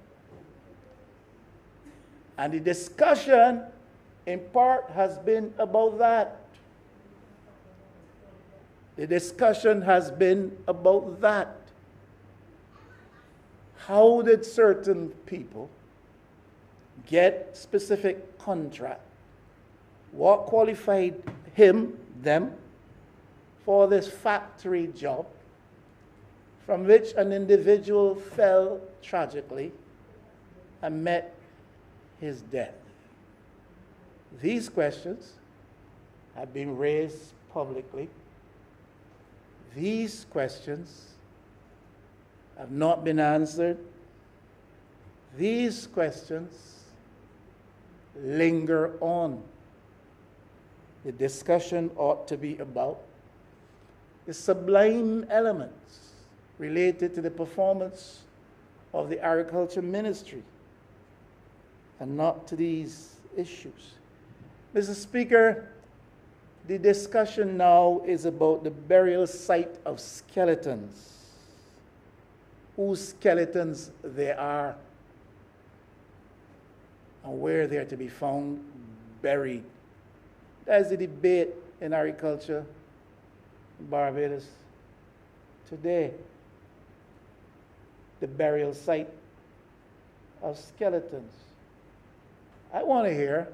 And the discussion, in part, has been about that. The discussion has been about that. How did certain people get specific contract? What qualified them, for this factory job from which an individual fell tragically and met his death? These questions have been raised publicly. These questions have not been answered. These questions linger on. The discussion ought to be about the sublime elements related to the performance of the agriculture ministry and not to these issues. Mr. Speaker, the discussion now is about the burial site of skeletons, whose skeletons they are and where they are to be found buried. That's the debate in agriculture in Barbados today. The burial site of skeletons. I want to hear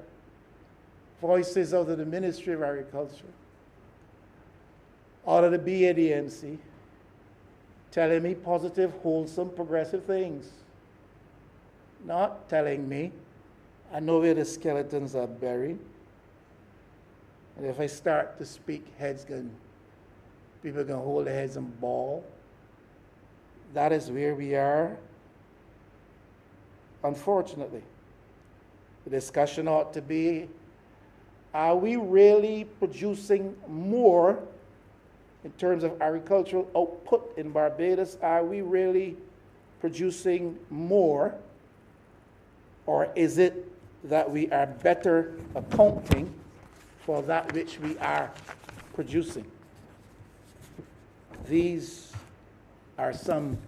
voices out of the Ministry of Agriculture, out of the BADMC, telling me positive, wholesome, progressive things. Not telling me, I know where the skeletons are buried. And if I start to speak, people are going to hold their heads and bawl. That is where we are, unfortunately. The discussion ought to be, are we really producing more in terms of agricultural output in Barbados? Are we really producing more? Or is it that we are better accounting for that which we are producing? These are some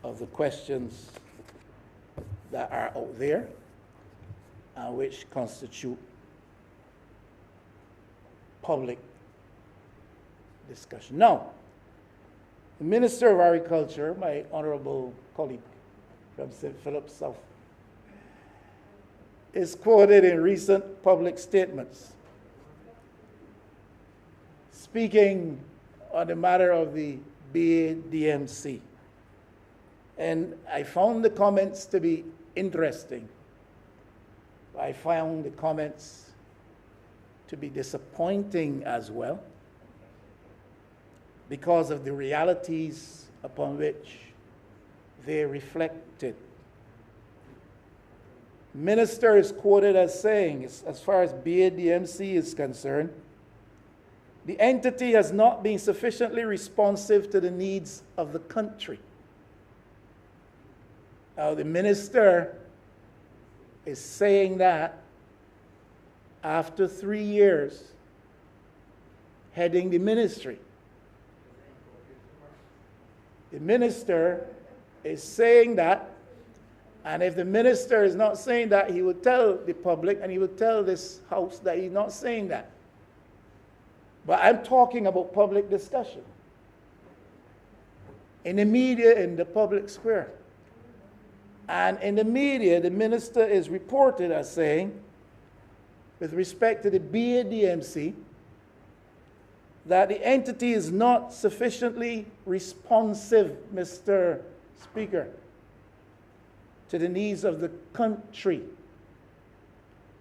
of the questions that are out there and which constitute public discussion. Now, the Minister of Agriculture, my honorable colleague from St. Philip South, is quoted in recent public statements speaking on the matter of the BADMC. And I found the comments to be interesting. I found the comments to be disappointing as well because of the realities upon which they reflected. Minister is quoted as saying, as far as BADMC is concerned, the entity has not been sufficiently responsive to the needs of the country. Now, the minister is saying that after 3 years heading the ministry. The minister is saying that, and if the minister is not saying that, he would tell the public and he would tell this house that he's not saying that. But I'm talking about public discussion. In the media, in the public square. And in the media, the minister is reported as saying, with respect to the BADMC, that the entity is not sufficiently responsive, Mr. Speaker, to the needs of the country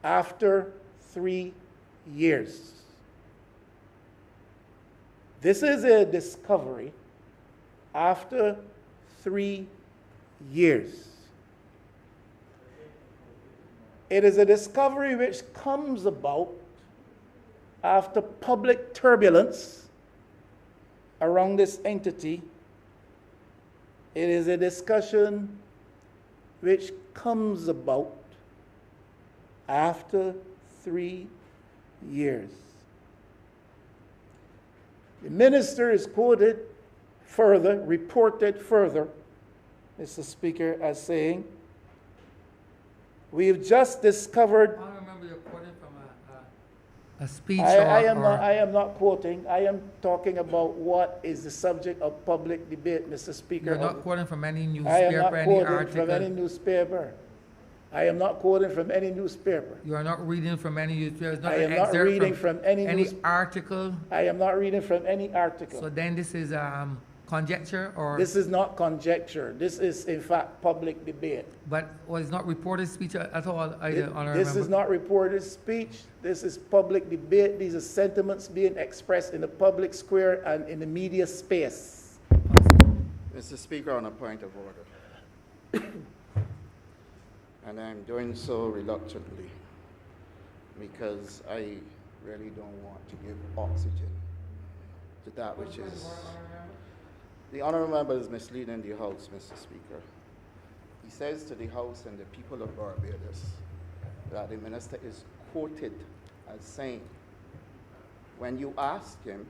after 3 years. This is a discovery after 3 years. It is a discovery which comes about after public turbulence around this entity. It is a discussion which comes about after 3 years. The minister is quoted further, reported further, Mr. Speaker, as saying, "We have just discovered..." I remember you quoting from a speech. I am not quoting. I am talking about what is the subject of public debate, Mr. Speaker. You're not quoting from any I am newspaper, not any quoting article. from any newspaper. I am not quoting from any newspaper. You are not reading from any newspaper. It's not I an am not excerpt reading from from any any news. article. I am not reading from any article. So then this is conjecture, or This is not conjecture. This is, in fact, public debate. but was not reported speech at all either. This is not reported speech. This is public debate. These are sentiments being expressed in the public square and in the media space. Mr. Speaker, on a point of order. And I'm doing so reluctantly because I really don't want to give oxygen to that which is... The honourable member is misleading the House, Mr. Speaker. He says to the House and the people of Barbados that the minister is quoted as saying, when you ask him,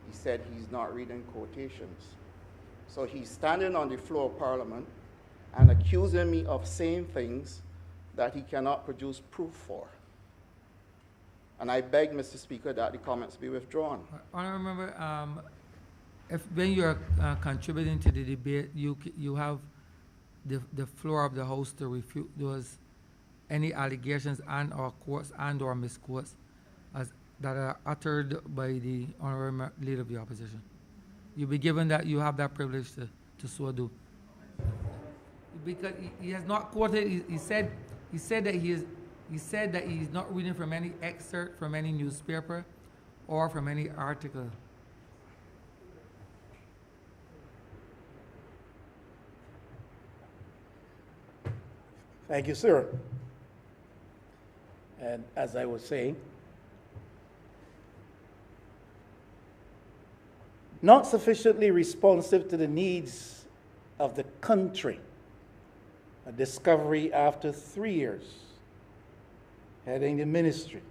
he said he's not reading quotations. So he's standing on the floor of Parliament and accusing me of saying things that he cannot produce proof for. And I beg, Mr. Speaker, that the comments be withdrawn. I remember if when you're contributing to the debate, you have the floor of the House to refute those any allegations and or quotes and or misquotes as that are uttered by the honorable leader of the opposition. You'll be given that, you have that privilege to so do. Because he has not quoted, he said that he's not reading from any excerpt from any newspaper or from any article. Thank you, sir. And as I was saying, not sufficiently responsive to the needs of the country. A discovery after 3 years heading the ministry.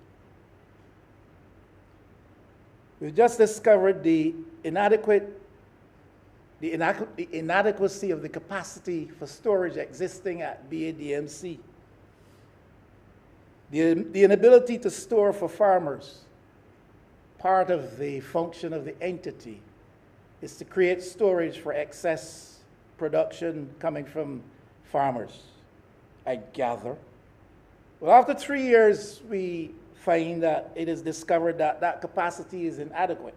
We've just discovered the inadequacy of the capacity for storage existing at BADMC. The inability to store for farmers. Part of the function of the entity is to create storage for excess production coming from farmers, I gather. Well, after 3 years, we find that it is discovered that that capacity is inadequate.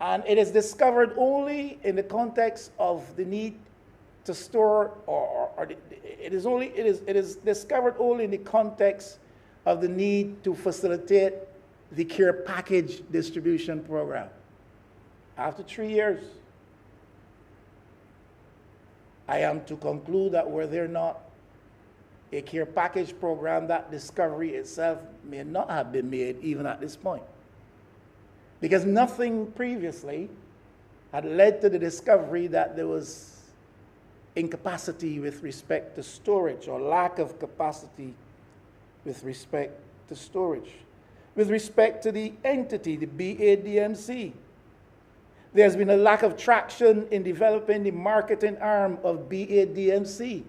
And it is discovered only in the context of the need to store, it is discovered only in the context of the need to facilitate the care package distribution program. After 3 years, I am to conclude that were there not a care package program, that discovery itself may not have been made even at this point. Because nothing previously had led to the discovery that there was incapacity with respect to storage or lack of capacity with respect to storage. With respect to the entity, the BADMC, there's been a lack of traction in developing the marketing arm of BADMC.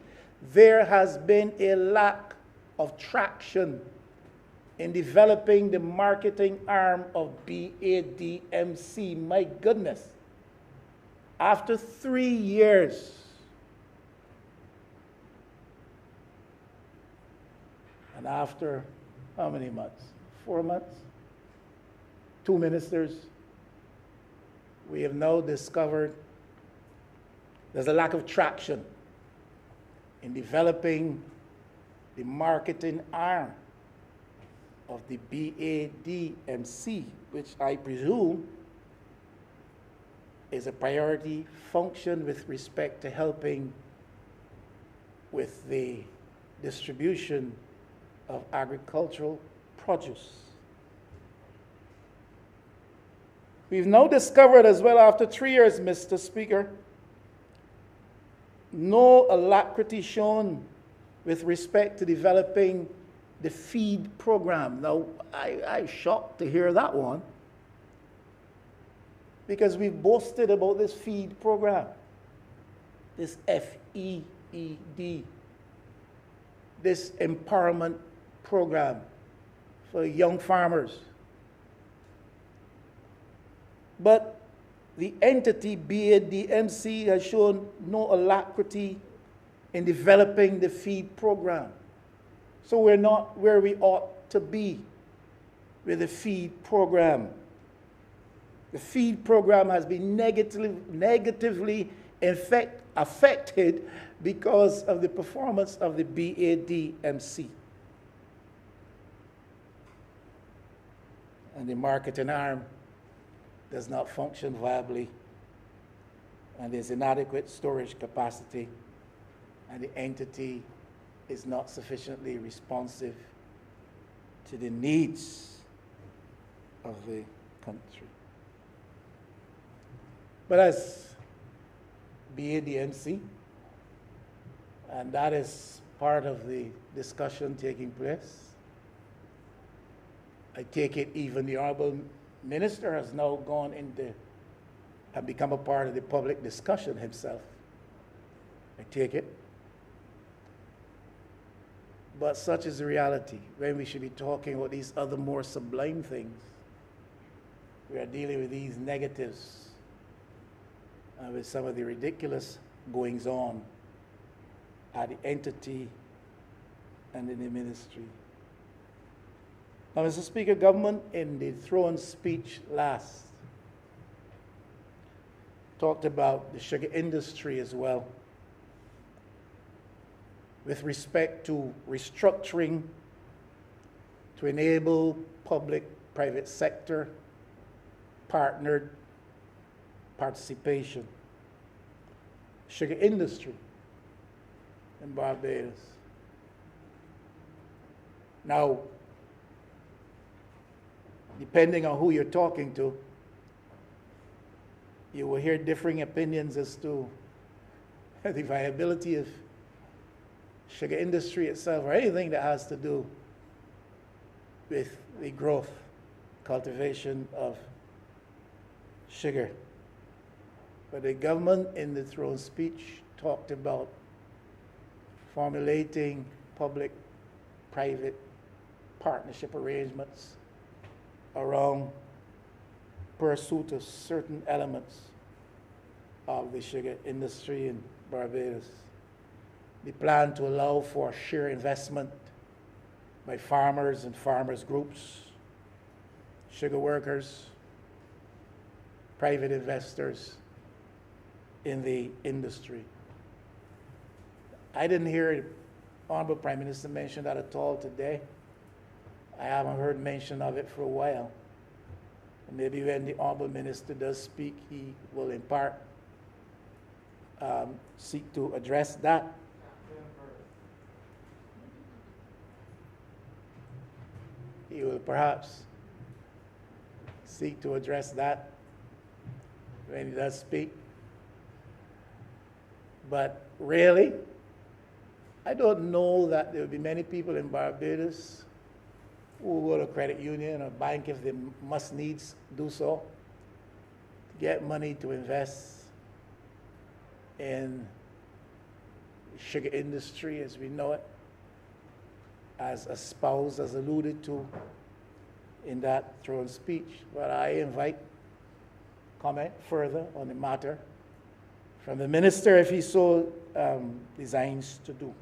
There has been a lack of traction in developing the marketing arm of BADMC. My goodness. After 3 years, and after how many months? 4 months? 2 ministers? We have now discovered there's a lack of traction in developing the marketing arm of the BADMC, which I presume is a priority function with respect to helping with the distribution of agricultural produce. We've now discovered as well, after 3 years, Mr. Speaker, no alacrity shown with respect to developing the feed program. Now, I'm shocked to hear that one, because we've boasted about this feed program, this FEED, this empowerment program for young farmers. But the entity, BADMC, has shown no alacrity in developing the feed program. So we're not where we ought to be with the feed program. The feed program has been negatively affected because of the performance of the BADMC. And the marketing arm does not function viably, and there's inadequate storage capacity, and the entity is not sufficiently responsive to the needs of the country. But as BADMC, and that is part of the discussion taking place, I take it even the Honorable Minister has now gone into and become a part of the public discussion himself. I take it. But such is the reality. When we should be talking about these other more sublime things, we are dealing with these negatives and with some of the ridiculous goings on at the entity and in the ministry. Now, Mr. Speaker, government in the throne speech last talked about the sugar industry as well, with respect to restructuring to enable public-private sector partnered participation. Sugar industry in Barbados. Now, depending on who you're talking to, you will hear differing opinions as to the viability of sugar industry itself or anything that has to do with the growth, cultivation of sugar. But the government in the throne speech talked about formulating public-private partnership arrangements around pursuit of certain elements of the sugar industry in Barbados. The plan to allow for share investment by farmers and farmers groups, sugar workers, private investors in the industry. I didn't hear the Honorable Prime Minister mention that at all today. I haven't heard mention of it for a while. And maybe when the Honorable Minister does speak, he will in part seek to address that. He will perhaps seek to address that when he does speak. But really, I don't know that there will be many people in Barbados who will go to a credit union or bank if they must needs do so to get money to invest in the sugar industry as we know it, as espoused, as alluded to in that throne speech. But I invite comment further on the matter from the minister if he so designs to do.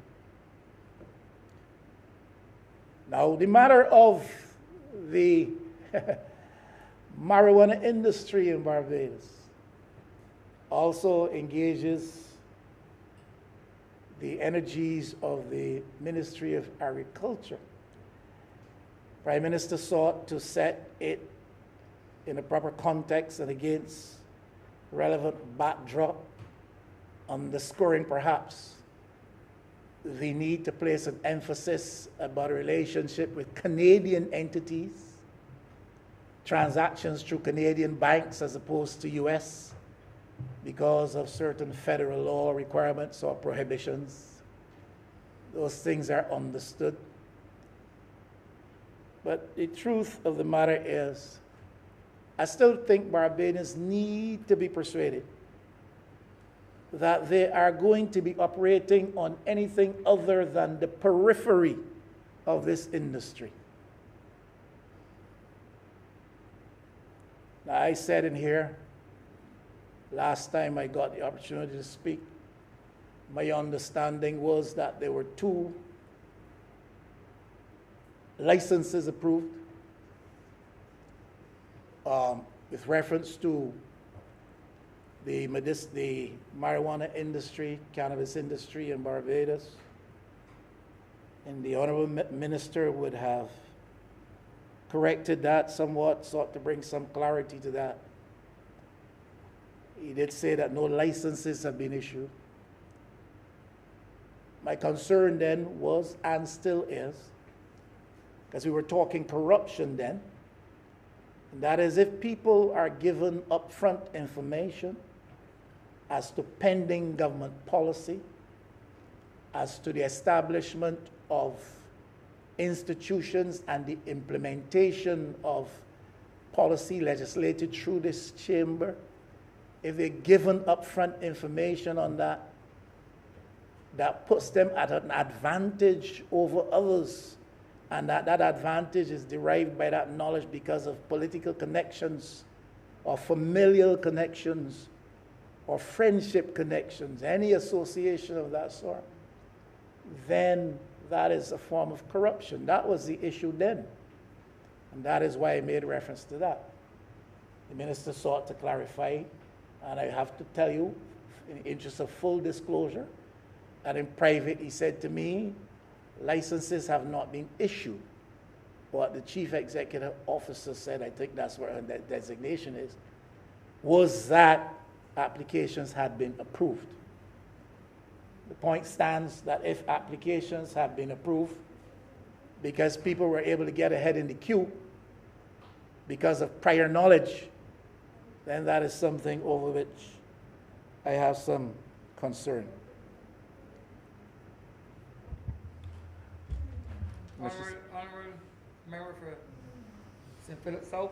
Now, the matter of the marijuana industry in Barbados also engages the energies of the Ministry of Agriculture. Prime Minister sought to set it in a proper context and against relevant backdrop, underscoring perhaps the need to place an emphasis about a relationship with Canadian entities, transactions through Canadian banks as opposed to US because of certain federal law requirements or prohibitions. Those things are understood. But the truth of the matter is, I still think Barbadians need to be persuaded that they are going to be operating on anything other than the periphery of this industry. Now, I said in here, last time I got the opportunity to speak, my understanding was that there were 2 licenses approved with reference to the marijuana industry, cannabis industry in Barbados. And the Honorable Minister would have corrected that somewhat, sought to bring some clarity to that. He did say that no licenses have been issued. My concern then was, and still is, because we were talking corruption then, and that is if people are given upfront information as to pending government policy, as to the establishment of institutions and the implementation of policy legislated through this chamber, if they're given upfront information on that, that puts them at an advantage over others, and that advantage is derived by that knowledge because of political connections or familial connections or friendship connections, any association of that sort, then that is a form of corruption. That was the issue then. And that is why I made reference to that. The minister sought to clarify, and I have to tell you, in the interest of full disclosure, that in private he said to me, licenses have not been issued. What the chief executive officer said, I think that's where her designation is, was that applications had been approved. The point stands that if applications have been approved because people were able to get ahead in the queue because of prior knowledge, then that is something over which I have some concern. Honorable Member for St. Philip South.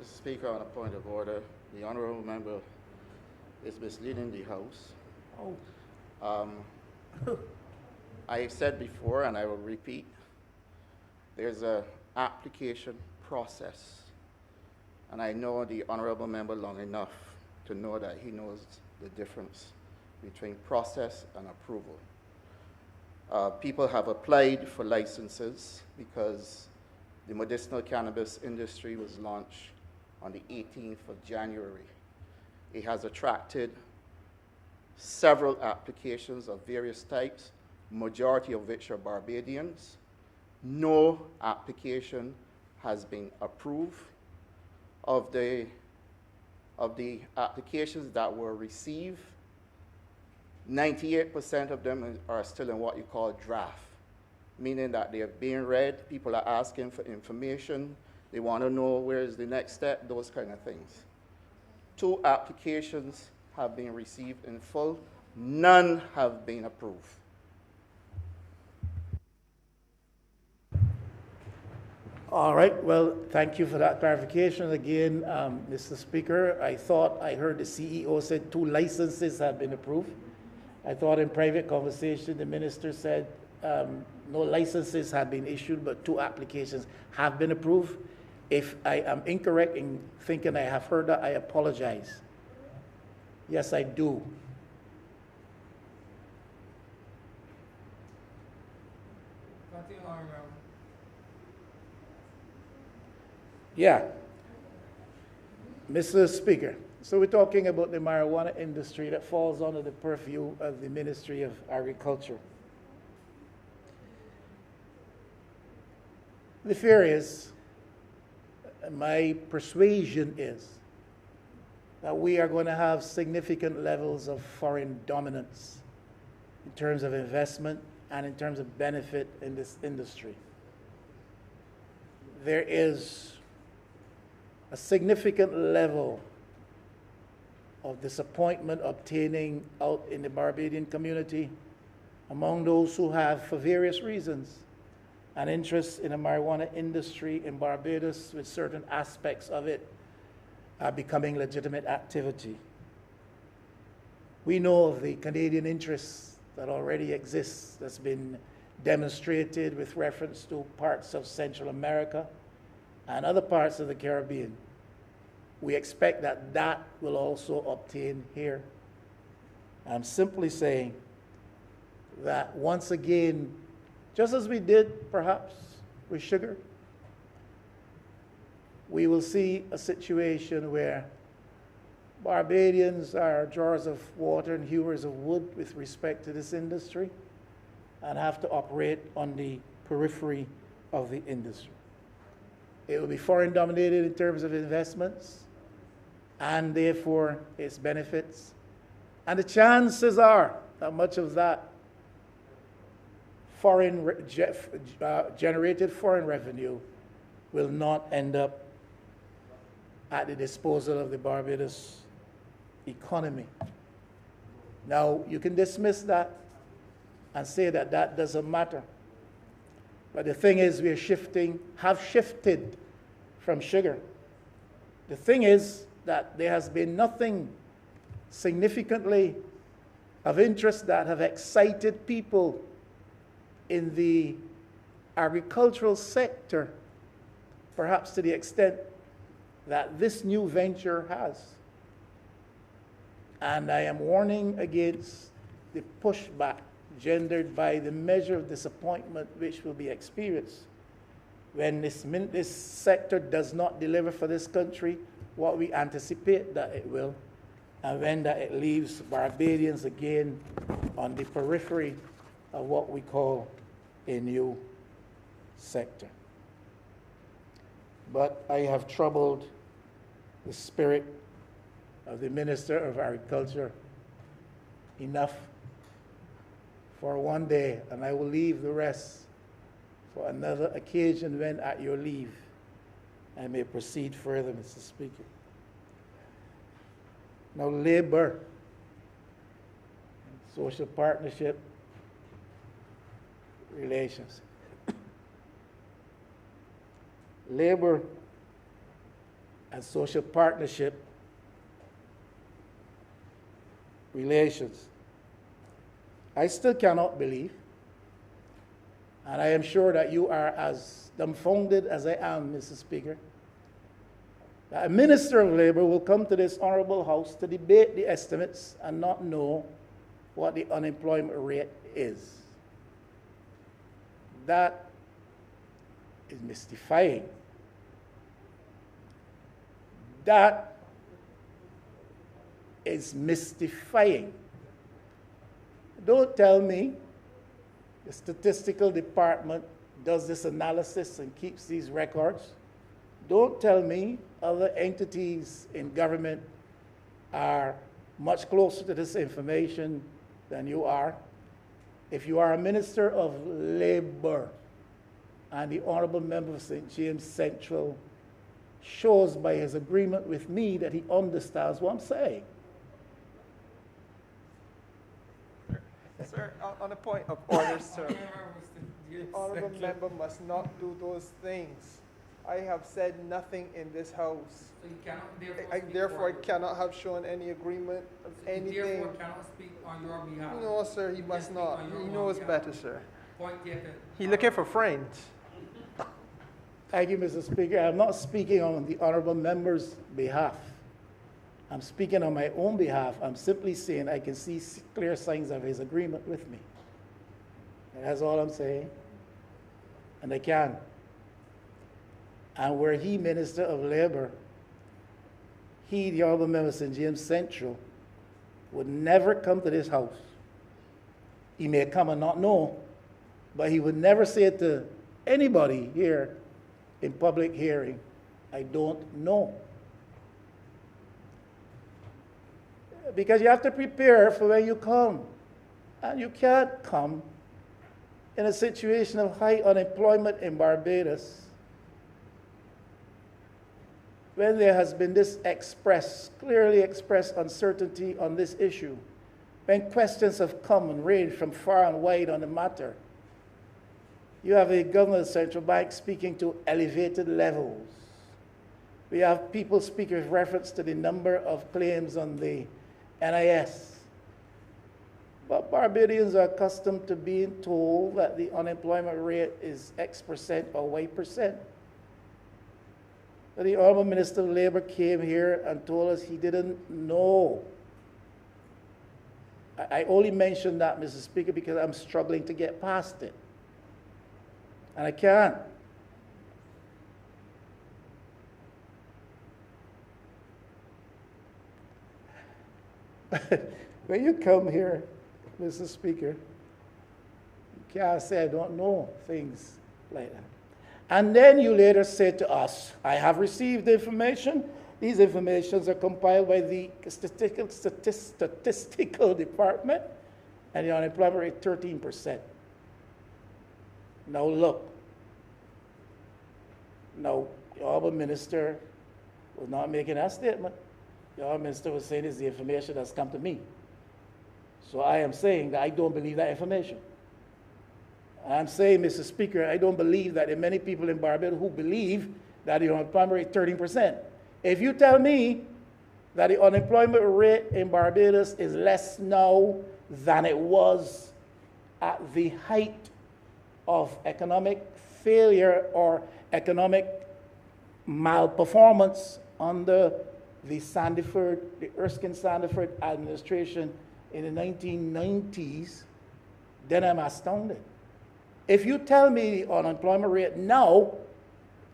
Mr. Speaker, on a point of order, the honorable member is misleading the House. I said before, and I will repeat, there's an application process. And I know the honorable member long enough to know that he knows the difference between process and approval. People have applied for licenses because the medicinal cannabis industry was launched on the 18th of January. It has attracted several applications of various types, majority of which are Barbadians. No application has been approved. Of the applications that were received, 98% of them are still in what you call draft, meaning that they are being read, people are asking for information, they want to know where is the next step, those kind of things. 2 applications have been received in full, none have been approved. All right, well, thank you for that clarification. Again, Mr. Speaker, I thought I heard the CEO said 2 licenses have been approved. I thought in private conversation, the minister said no licenses have been issued, but 2 applications have been approved. If I am incorrect in thinking I have heard that, I apologize. Yes, I do. Continue, Honorable Member. Yeah. Mr. Speaker, so we're talking about the marijuana industry that falls under the purview of the Ministry of Agriculture. The fear is, my persuasion is, that we are going to have significant levels of foreign dominance in terms of investment and in terms of benefit in this industry. There is a significant level of disappointment obtaining out in the Barbadian community among those who have, for various reasons, an interest in the marijuana industry in Barbados, with certain aspects of it becoming legitimate activity. We know of the Canadian interests that already exists, that's been demonstrated with reference to parts of Central America and other parts of the Caribbean. We expect that that will also obtain here. I'm simply saying that once again, just as we did perhaps with sugar, we will see a situation where Barbadians are drawers of water and hewers of wood with respect to this industry and have to operate on the periphery of the industry. It will be foreign dominated in terms of investments and therefore its benefits. And the chances are that much of that generated foreign revenue will not end up at the disposal of the Barbados economy. Now, you can dismiss that and say that that doesn't matter. But the thing is, we are have shifted from sugar. The thing is that there has been nothing significantly of interest that have excited people in the agricultural sector, perhaps to the extent that this new venture has. And I am warning against the pushback gendered by the measure of disappointment which will be experienced when this sector does not deliver for this country what we anticipate that it will, and when that it leaves Barbadians again on the periphery of what we call a new sector. But I have troubled the spirit of the Minister of Agriculture enough for one day, and I will leave the rest for another occasion when at your leave I may proceed further, Mr. Speaker. Now, labor, social partnership relations. Labor and social partnership relations. I still cannot believe, and I am sure that you are as dumbfounded as I am, Mr. Speaker, that a Minister of Labor will come to this honorable House to debate the estimates and not know what the unemployment rate is. That is mystifying. That is mystifying. Don't tell me the statistical department does this analysis and keeps these records. Don't tell me other entities in government are much closer to this information than you are. If you are a Minister of Labor and the Honorable Member of St. James Central shows by his agreement with me that he understands what I'm saying. Sir, on a point of order, sir, the honorable member must not do those things. I have said nothing in this house. So you cannot therefore I speak therefore for- cannot have shown any agreement of So you anything. therefore cannot speak on your behalf. No, sir, he You must can not. speak on your He own knows behalf. better, sir. Point taken. He looking for friends. Thank you, Mr. Speaker. I'm not speaking on the honorable member's behalf. I'm speaking on my own behalf. I'm simply saying I can see clear signs of his agreement with me. And that's all I'm saying. And I can. And were he Minister of Labor, he, the honorable member of St. James Central, would never come to this house. He may come and not know, but he would never say to anybody here in public hearing, I don't know. Because you have to prepare for when you come. And you can't come in a situation of high unemployment in Barbados when there has been this clearly expressed uncertainty on this issue, when questions have come and ranged from far and wide on the matter. You have a governor of the central bank speaking to elevated levels. We have people speaking with reference to the number of claims on the NIS. But Barbadians are accustomed to being told that the unemployment rate is X percent or Y percent. The Honorable Minister of Labor came here and told us he didn't know. I only mention that, Mr. Speaker, because I'm struggling to get past it. And I can't. When you come here, Mr. Speaker, you can't say I don't know things like that. And then you later said to us, I have received information. These informations are compiled by the statistical department, and the unemployment rate 13%. Now look, now the Honorable Minister was not making that statement. The Honorable Minister was saying it's the information that's come to me. So I am saying that I don't believe that information. I'm saying, Mr. Speaker, I don't believe that there are many people in Barbados who believe that the unemployment rate is 13%. If you tell me that the unemployment rate in Barbados is less now than it was at the height of economic failure or economic malperformance under the Erskine Sandiford administration in the 1990s, then I'm astounded. If you tell me the unemployment rate now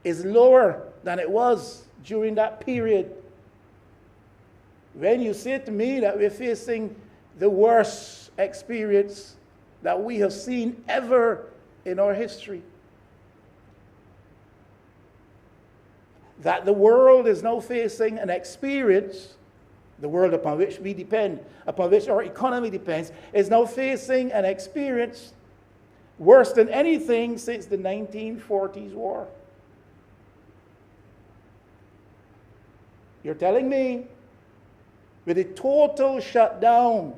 is lower than it was during that period, when you say to me that we're facing the worst experience that we have seen ever in our history, that the world is now facing an experience, the world upon which we depend, upon which our economy depends, is now facing an experience worse than anything since the 1940s war. You're telling me, with the total shutdown,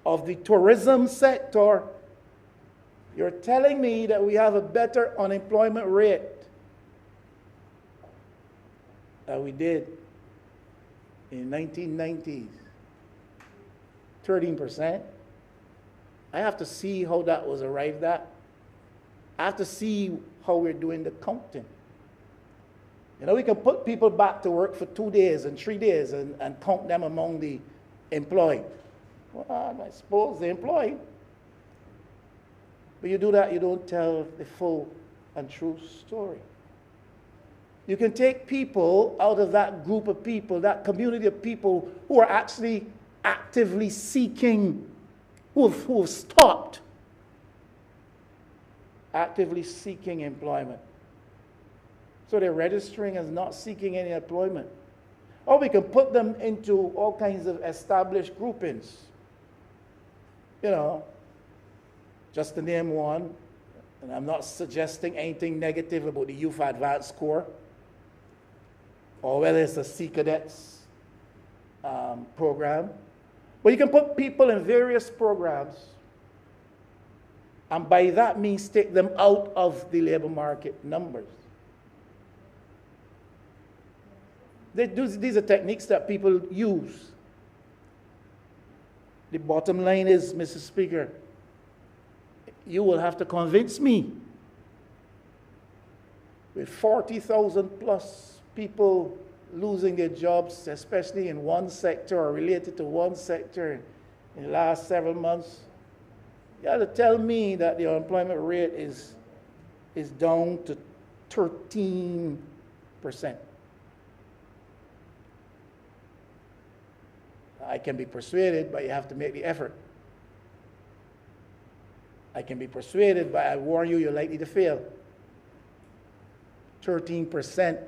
of the tourism sector, you're telling me that we have a better unemployment rate than we did in the 1990s? 13%. I have to see how that was arrived at. I have to see how we're doing the counting. You know, we can put people back to work for 2 days and 3 days and count them among the employed. Well, I suppose they're employed. But you do that, you don't tell the full and true story. You can take people out of that group of people, that community of people who are actually actively seeking, who have stopped actively seeking employment. So they're registering as not seeking any employment. Or we can put them into all kinds of established groupings. You know, just to name one, and I'm not suggesting anything negative about the Youth Advanced Corps, or whether it's the Sea Cadets program. But you can put people in various programs, and by that means take them out of the labor market numbers. These are techniques that people use. The bottom line is, Mr. Speaker, you will have to convince me, with 40,000 plus people losing their jobs, especially in one sector or related to one sector in the last several months, you have to tell me that the unemployment rate is down to 13%. I can be persuaded, but you have to make the effort. I can be persuaded, but I warn you, you're likely to fail. 13%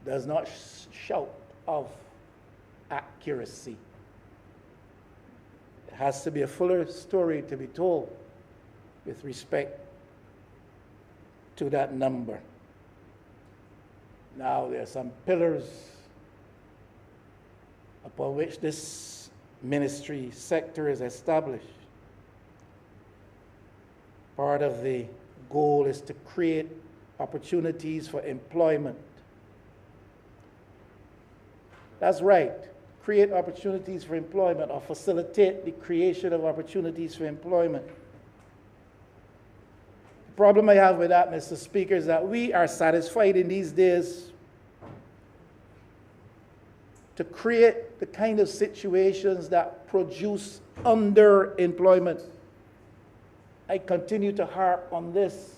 does not shout of accuracy. It has to be a fuller story to be told with respect to that number. Now, there are some pillars upon which this ministry sector is established. Part of the goal is to create opportunities for employment. That's right. Create opportunities for employment, or facilitate the creation of opportunities for employment. The problem I have with that, Mr. Speaker, is that we are satisfied in these days to create the kind of situations that produce underemployment. I continue to harp on this.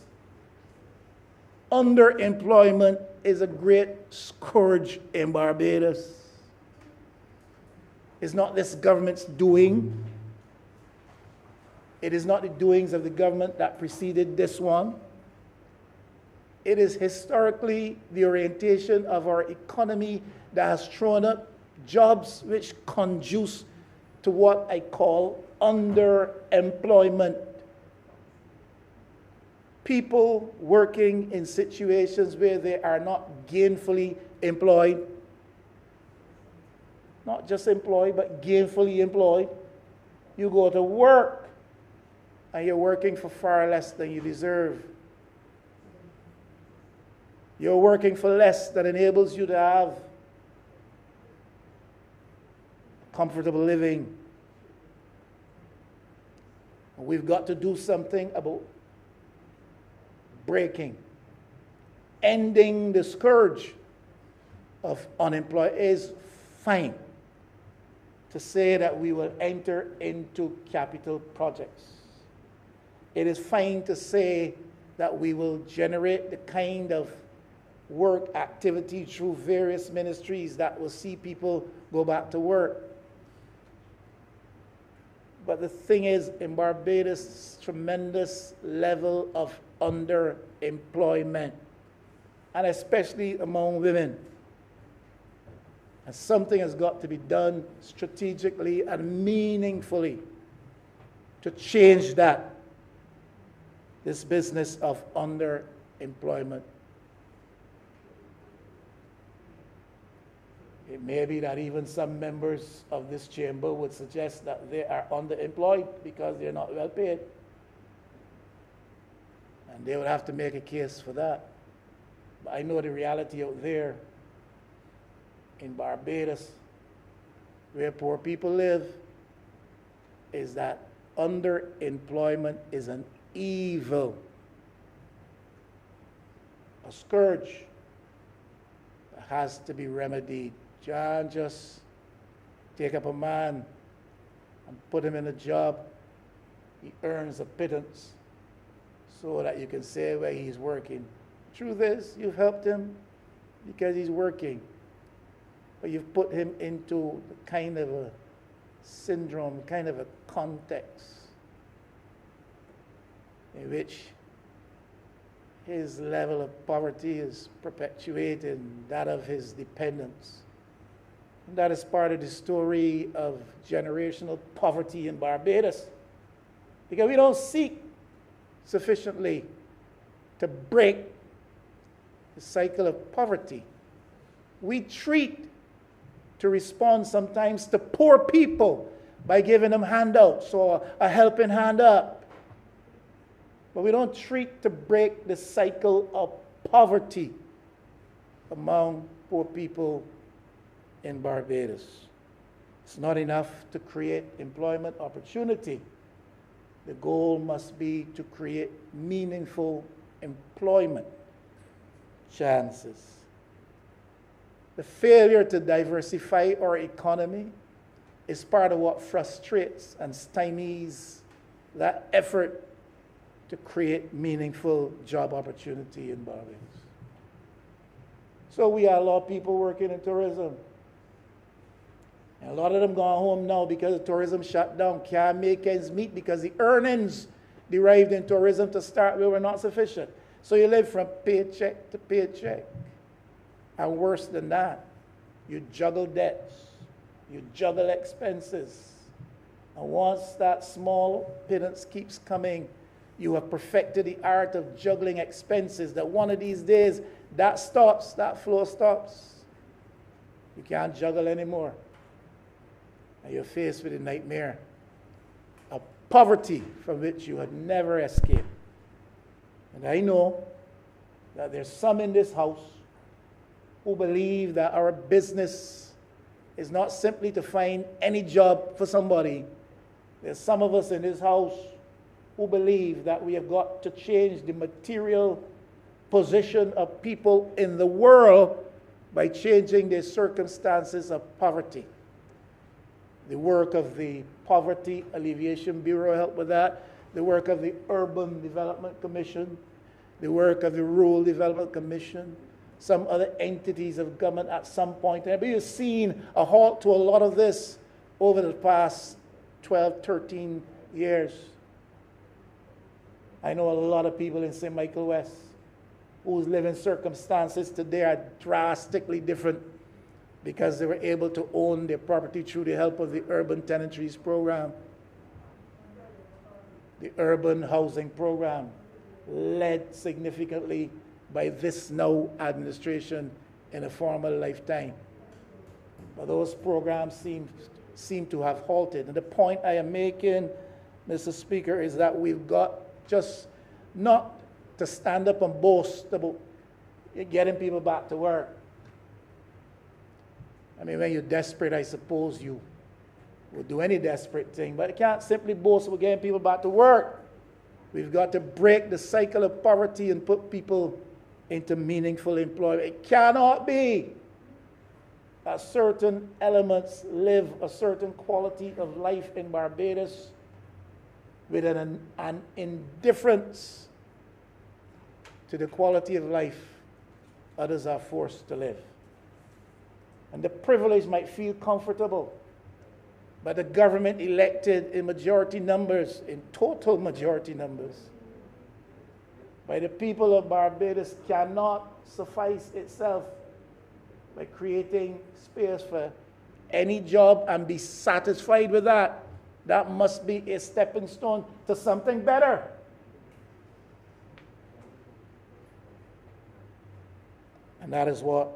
Underemployment is a great scourge in Barbados. It's not this government's doing. It is not the doings of the government that preceded this one. It is historically the orientation of our economy that has thrown up jobs which conduce to what I call underemployment. People working in situations where they are not gainfully employed. Not just employed, but gainfully employed. You go to work and you're working for far less than you deserve. You're working for less that enables you to have comfortable living. We've got to do something about ending the scourge of unemployment. Is fine. to say that we will enter into capital projects. It is fine to say that we will generate the kind of work activity through various ministries that will see people go back to work. But the thing is, in Barbados, tremendous level of underemployment, and especially among women. And something has got to be done strategically and meaningfully to change that, this business of underemployment. It may be that even some members of this chamber would suggest that they are underemployed because they're not well paid. And they would have to make a case for that. But I know the reality out there in Barbados, where poor people live, is that underemployment is an evil, a scourge that has to be remedied. John, just take up a man and put him in a job. He earns a pittance so that you can say where he's working. Truth is, you've helped him because he's working. But you've put him into the kind of a syndrome, kind of a context in which his level of poverty is perpetuating that of his dependents. And that is part of the story of generational poverty in Barbados. Because we don't seek sufficiently to break the cycle of poverty. We treat to respond sometimes to poor people by giving them handouts or a helping hand up. But we don't treat to break the cycle of poverty among poor people in Barbados. It's not enough to create employment opportunity. The goal must be to create meaningful employment chances. The failure to diversify our economy is part of what frustrates and stymies that effort to create meaningful job opportunity in Barbados. So we have a lot of people working in tourism. And a lot of them gone home now because the tourism shut down, can't make ends meet because the earnings derived in tourism to start with were not sufficient. So you live from paycheck to paycheck. And worse than that, you juggle debts, you juggle expenses. And once that small pittance keeps coming, you have perfected the art of juggling expenses that one of these days, that stops, that flow stops. You can't juggle anymore. And you're faced with a nightmare of poverty from which you had never escaped. And I know that there's some in this house who believe that our business is not simply to find any job for somebody. There's some of us in this house who believe that we have got to change the material position of people in the world by changing their circumstances of poverty. The work of the Poverty Alleviation Bureau helped with that. The work of the Urban Development Commission. The work of the Rural Development Commission. Some other entities of government at some point. And we've seen a halt to a lot of this over the past 12, 13 years. I know a lot of people in St. Michael West whose living circumstances today are drastically different because they were able to own their property through the help of the Urban Tenantries Program. The Urban Housing Program, led significantly by this now administration in a former lifetime. But those programs seem to have halted. And the point I am making, Mr. Speaker, is that we've got just not to stand up and boast about getting people back to work. I mean, when you're desperate, I suppose you would do any desperate thing, but you can't simply boast about getting people back to work. We've got to break the cycle of poverty and put people into meaningful employment. It cannot be that certain elements live a certain quality of life in Barbados with an indifference to the quality of life others are forced to live. And the privileged might feel comfortable, but the government elected in majority numbers, in total majority numbers, by the people of Barbados cannot suffice itself by creating space for any job and be satisfied with that. That must be a stepping stone to something better. And that is what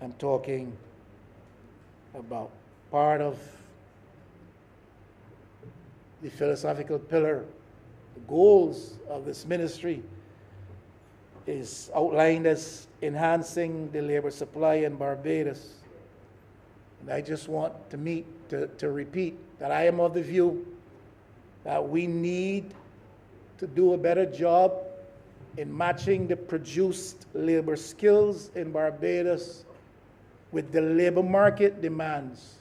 I'm talking about. Part of the philosophical pillar, the goals of this ministry is outlined as enhancing the labor supply in Barbados. And I just want to repeat that I am of the view that we need to do a better job in matching the produced labor skills in Barbados with the labor market demands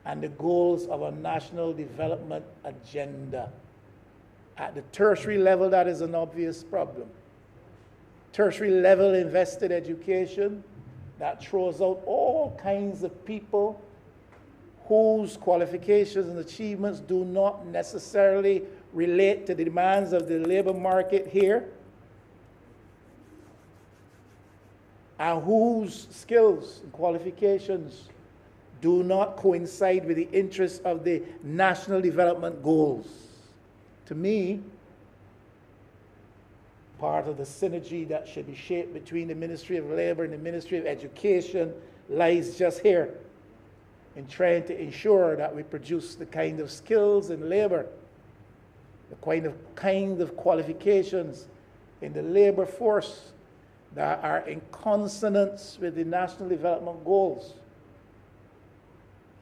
and the goals of a national development agenda. At the tertiary level, that is an obvious problem. Tertiary level invested education that throws out all kinds of people whose qualifications and achievements do not necessarily relate to the demands of the labor market here, and whose skills and qualifications do not coincide with the interests of the national development goals. To me, part of the synergy that should be shaped between the Ministry of Labor and the Ministry of Education lies just here, in trying to ensure that we produce the kind of skills in labor, the kind of qualifications in the labor force that are in consonance with the national development goals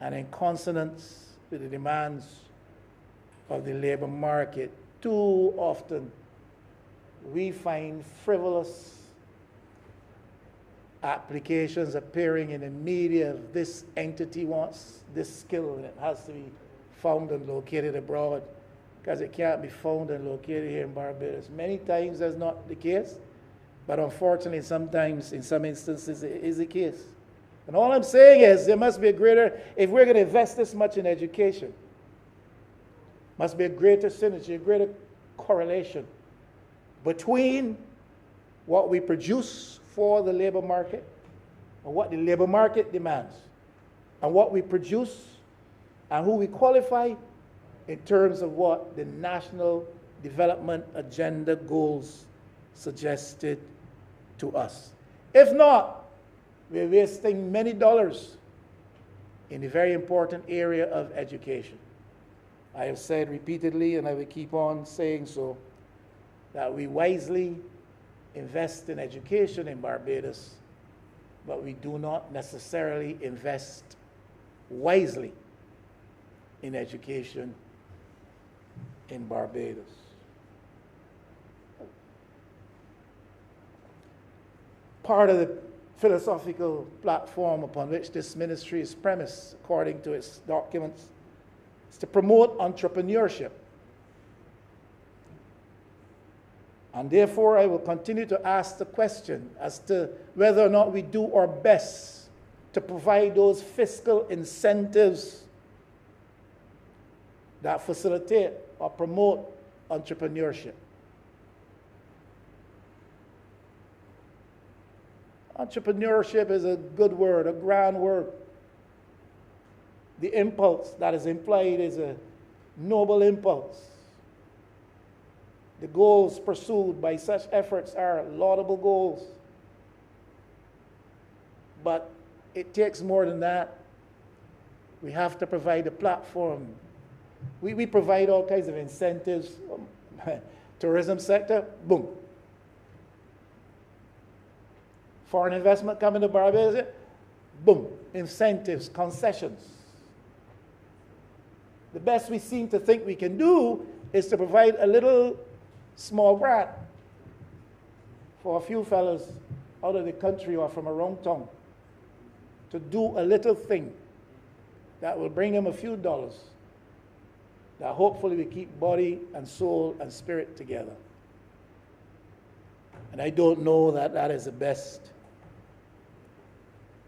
and in consonance with the demands of the labor market. Too often, we find frivolous applications appearing in the media. This entity wants this skill and it has to be found and located abroad, because it can't be found and located here in Barbados. Many times that's not the case, but unfortunately sometimes, in some instances, it is the case. And all I'm saying is there must be a greater, if we're going to invest this much in education, must be a greater synergy, a greater correlation between what we produce for the labor market and what the labor market demands, and what we produce and who we qualify in terms of what the national development agenda goals suggested to us. If not, we're wasting many dollars in the very important area of education. I have said repeatedly, and I will keep on saying so, that we wisely invest in education in Barbados, but we do not necessarily invest wisely in education in Barbados. Part of the philosophical platform upon which this ministry is premised, according to its documents, is to promote entrepreneurship. And therefore, I will continue to ask the question as to whether or not we do our best to provide those fiscal incentives that facilitate or promote entrepreneurship. Entrepreneurship is a good word, a grand word. The impulse that is implied is a noble impulse. The goals pursued by such efforts are laudable goals. But it takes more than that. We have to provide a platform. We provide all kinds of incentives. Tourism sector, boom. Foreign investment coming to Barbados, boom. Incentives, concessions. The best we seem to think we can do is to provide a little small grant for a few fellows out of the country or from around town to do a little thing that will bring him a few dollars, that hopefully will keep body and soul and spirit together. And I don't know that that is the best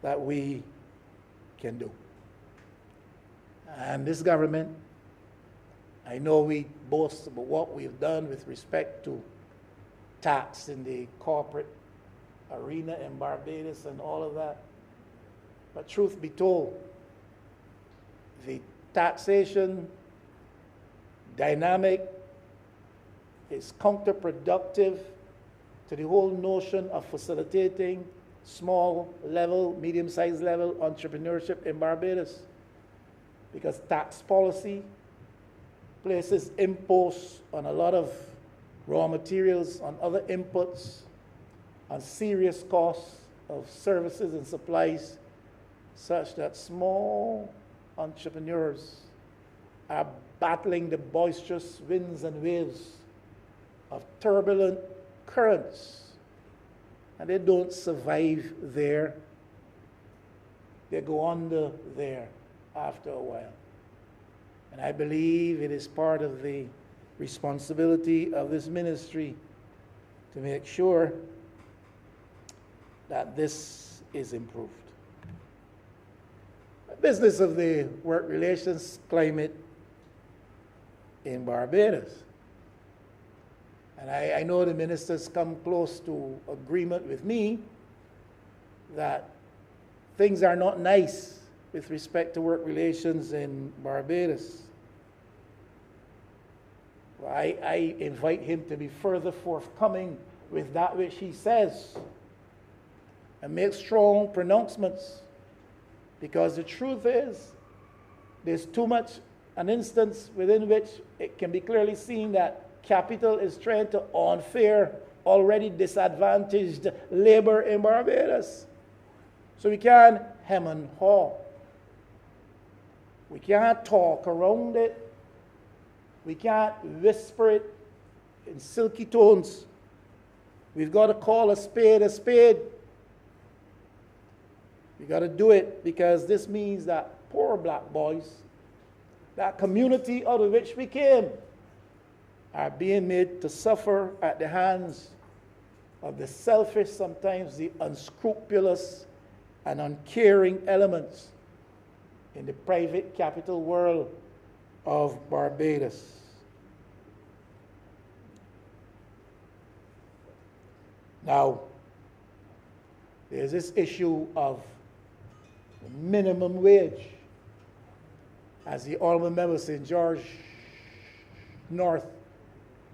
that we can do. And this government, I know we boast about what we've done with respect to tax in the corporate arena in Barbados and all of that. But truth be told, the taxation dynamic is counterproductive to the whole notion of facilitating small level, medium-sized level entrepreneurship in Barbados. Because tax policy places imposts on a lot of raw materials, on other inputs, on serious costs of services and supplies, such that small entrepreneurs are battling the boisterous winds and waves of turbulent currents. And they don't survive there. They go under there after a while. And I believe it is part of the responsibility of this ministry to make sure that this is improved. The business of the work relations climate in Barbados. And I know the ministers come close to agreement with me that things are not nice with respect to work relations in Barbados. I invite him to be further forthcoming with that which he says and make strong pronouncements, because the truth is there's too much an instance within which it can be clearly seen that capital is trying to unfair already disadvantaged labor in Barbados. So we can't hem and haw. We can't talk around it. We can't whisper it in silky tones. We've got to call a spade a spade. We got to do it, because this means that poor black boys, that community out of which we came, are being made to suffer at the hands of the selfish, sometimes the unscrupulous and uncaring elements in the private capital world of Barbados. Now, there's this issue of minimum wage. As the Honorable Member St. George North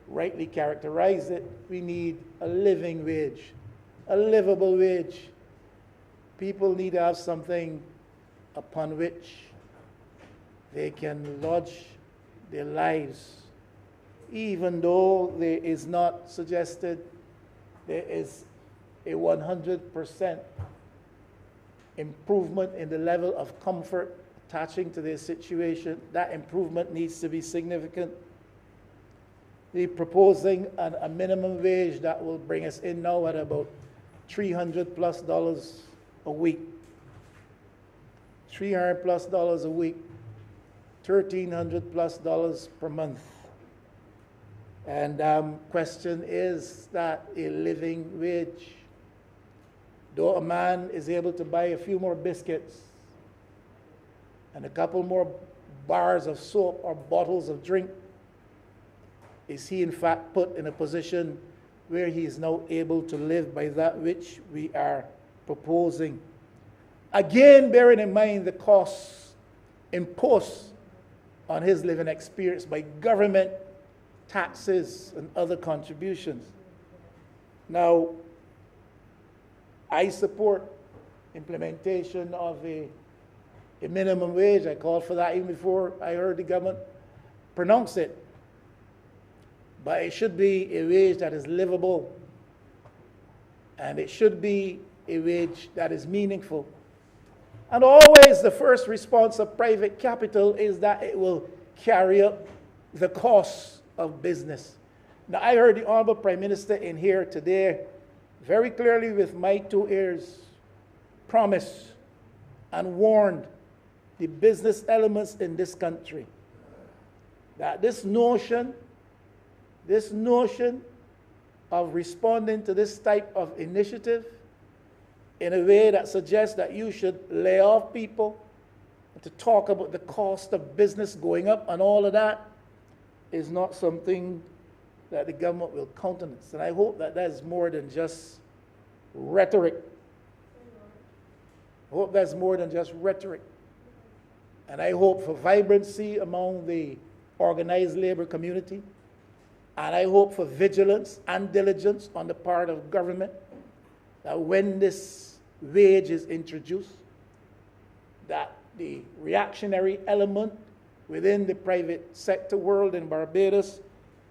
rightly characterized it, we need a living wage, a livable wage. People need to have something upon which they can lodge their lives, even though there is not suggested there is a 100% improvement in the level of comfort attaching to their situation. That improvement needs to be significant. They're proposing a minimum wage that will bring us in now at about $300+ a week. $300+ a week, $1,300+ per month. And question is that a living wage? Though a man is able to buy a few more biscuits and a couple more bars of soap or bottles of drink, is he in fact put in a position where he is now able to live by that which we are proposing? Again, bearing in mind the costs imposed on his living experience by government, taxes, and other contributions. Now, I support implementation of a minimum wage. I called for that even before I heard the government pronounce it. But it should be a wage that is livable, and it should be a wage that is meaningful. And always the first response of private capital is that it will carry up the costs of business. Now, I heard the Honorable Prime Minister in here today very clearly with my two ears promise and warned the business elements in this country that this notion of responding to this type of initiative in a way that suggests that you should lay off people, and to talk about the cost of business going up and all of that is not something that the government will countenance. And I hope that that is more than just rhetoric. I hope that's more than just rhetoric. And I hope for vibrancy among the organized labor community. And I hope for vigilance and diligence on the part of government that when this wage is introduced, that the reactionary element within the private sector world in Barbados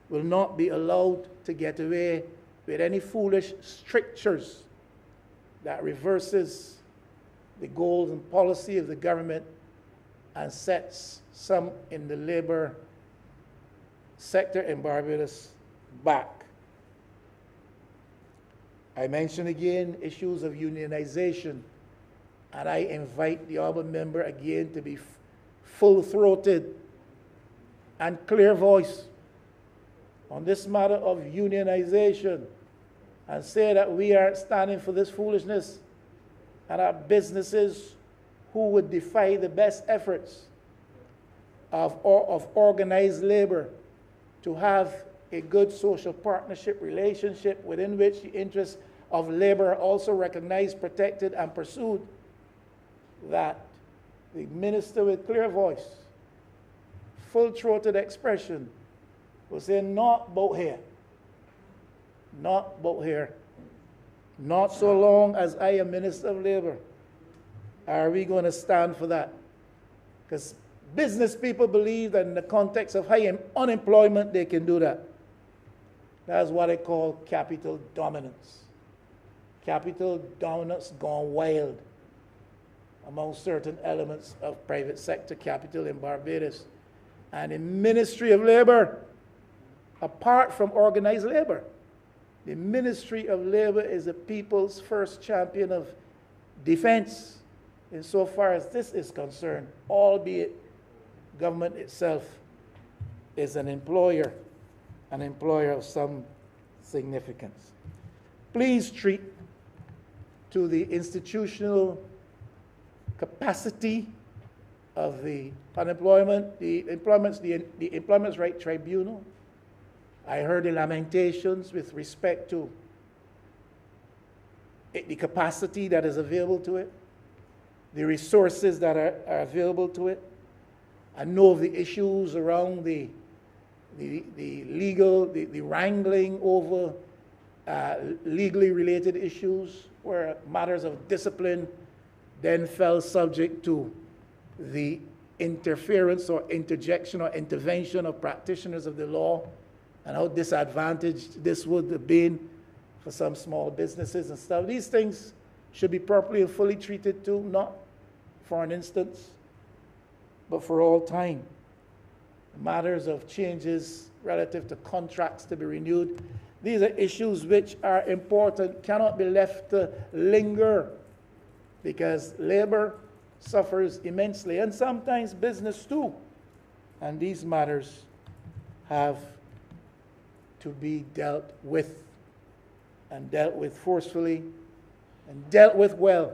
will not be allowed to get away with any foolish strictures that reverses the goals and policy of the government and sets some in the labor sector in Barbados back. I mention again issues of unionization, and I invite the honourable member again to be full-throated and clear-voiced on this matter of unionization and say that we are standing for this foolishness and our businesses who would defy the best efforts of organized labor to have a good social partnership relationship within which the interests of labor are also recognized, protected, and pursued, that the minister with clear voice, full-throated expression, will say, not both here. Not both here. Not so long as I am Minister of Labor are we going to stand for that. Because business people believe that in the context of high unemployment, they can do that. That's what I call capital dominance. Capital dominance gone wild among certain elements of private sector capital in Barbados. And the Ministry of Labor, apart from organized labor, the Ministry of Labor is the people's first champion of defense insofar as this is concerned, albeit government itself is an employer of some significance. Please treat to the institutional capacity of the Employment's Right Tribunal. I heard the lamentations with respect to the capacity that is available to it, the resources that are available to it. I know of the issues around the wrangling over legally related issues where matters of discipline then fell subject to the interference or interjection or intervention of practitioners of the law, and how disadvantaged this would have been for some small businesses and stuff. These things should be properly and fully treated too, not for an instance, but for all time. Matters of changes relative to contracts to be renewed. These are issues which are important, cannot be left to linger, because labor suffers immensely, and sometimes business too. And these matters have to be dealt with, and dealt with forcefully, and dealt with well,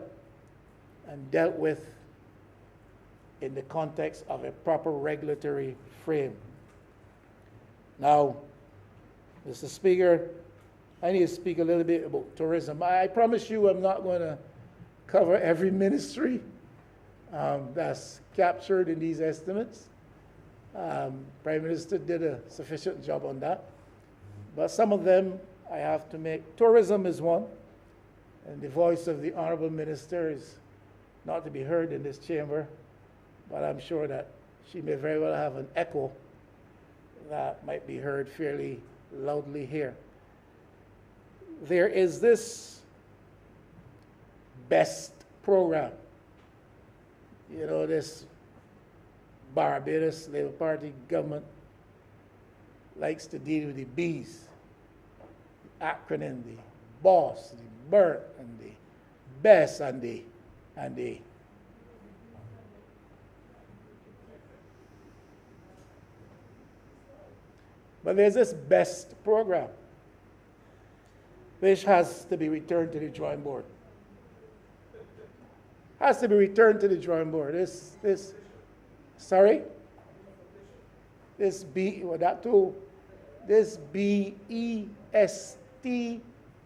and dealt with in the context of a proper regulatory frame. Now, Mr. Speaker, I need to speak a little bit about tourism. I promise you I'm not going to cover every ministry that's captured in these estimates. Prime Minister did a sufficient job on that. But some of them I have to make. Tourism is one, and the voice of the Honorable Minister is not to be heard in this chamber, but I'm sure that she may very well have an echo that might be heard fairly loudly here. There is this BEST program. You know, this Barbados Labour Party government likes to deal with the B's, the acronym, the BOSS, the BERT, and the BEST, and the But there's this BEST program, which has to be returned to the drawing board. Has to be returned to the drawing board. Sorry? This BEST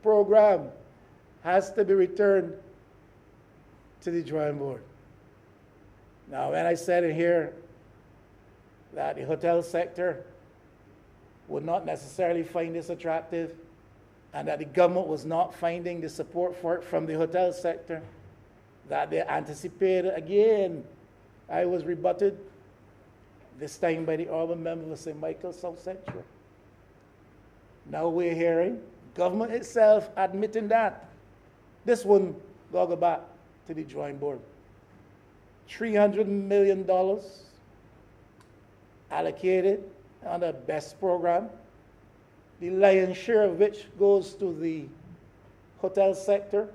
program has to be returned to the drawing board. Now, when I said in here that the hotel sector would not necessarily find this attractive, and that the government was not finding the support for it from the hotel sector, that they anticipated, again, I was rebutted, this time by the urban member of St. Michael South Central. Now we're hearing government itself admitting that this one go back to the drawing board. $300 million allocated on the BEST program, the lion's share of which goes to the hotel sector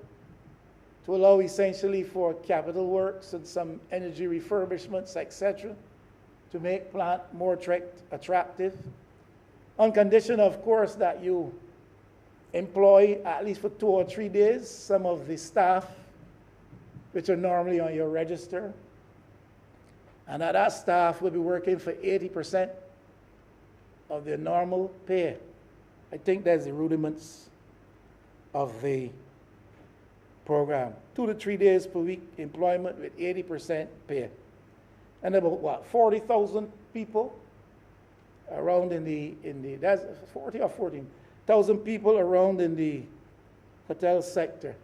to allow essentially for capital works and some energy refurbishments, etc., to make plant more attractive, on condition, of course, that you employ at least for 2 or 3 days some of the staff which are normally on your register, and that staff will be working for 80% of their normal pay. I think that's the rudiments of the program. 2 to 3 days per week employment with 80% pay. And about 40,000 people around that's 40 or 14,000 people around in the hotel sector.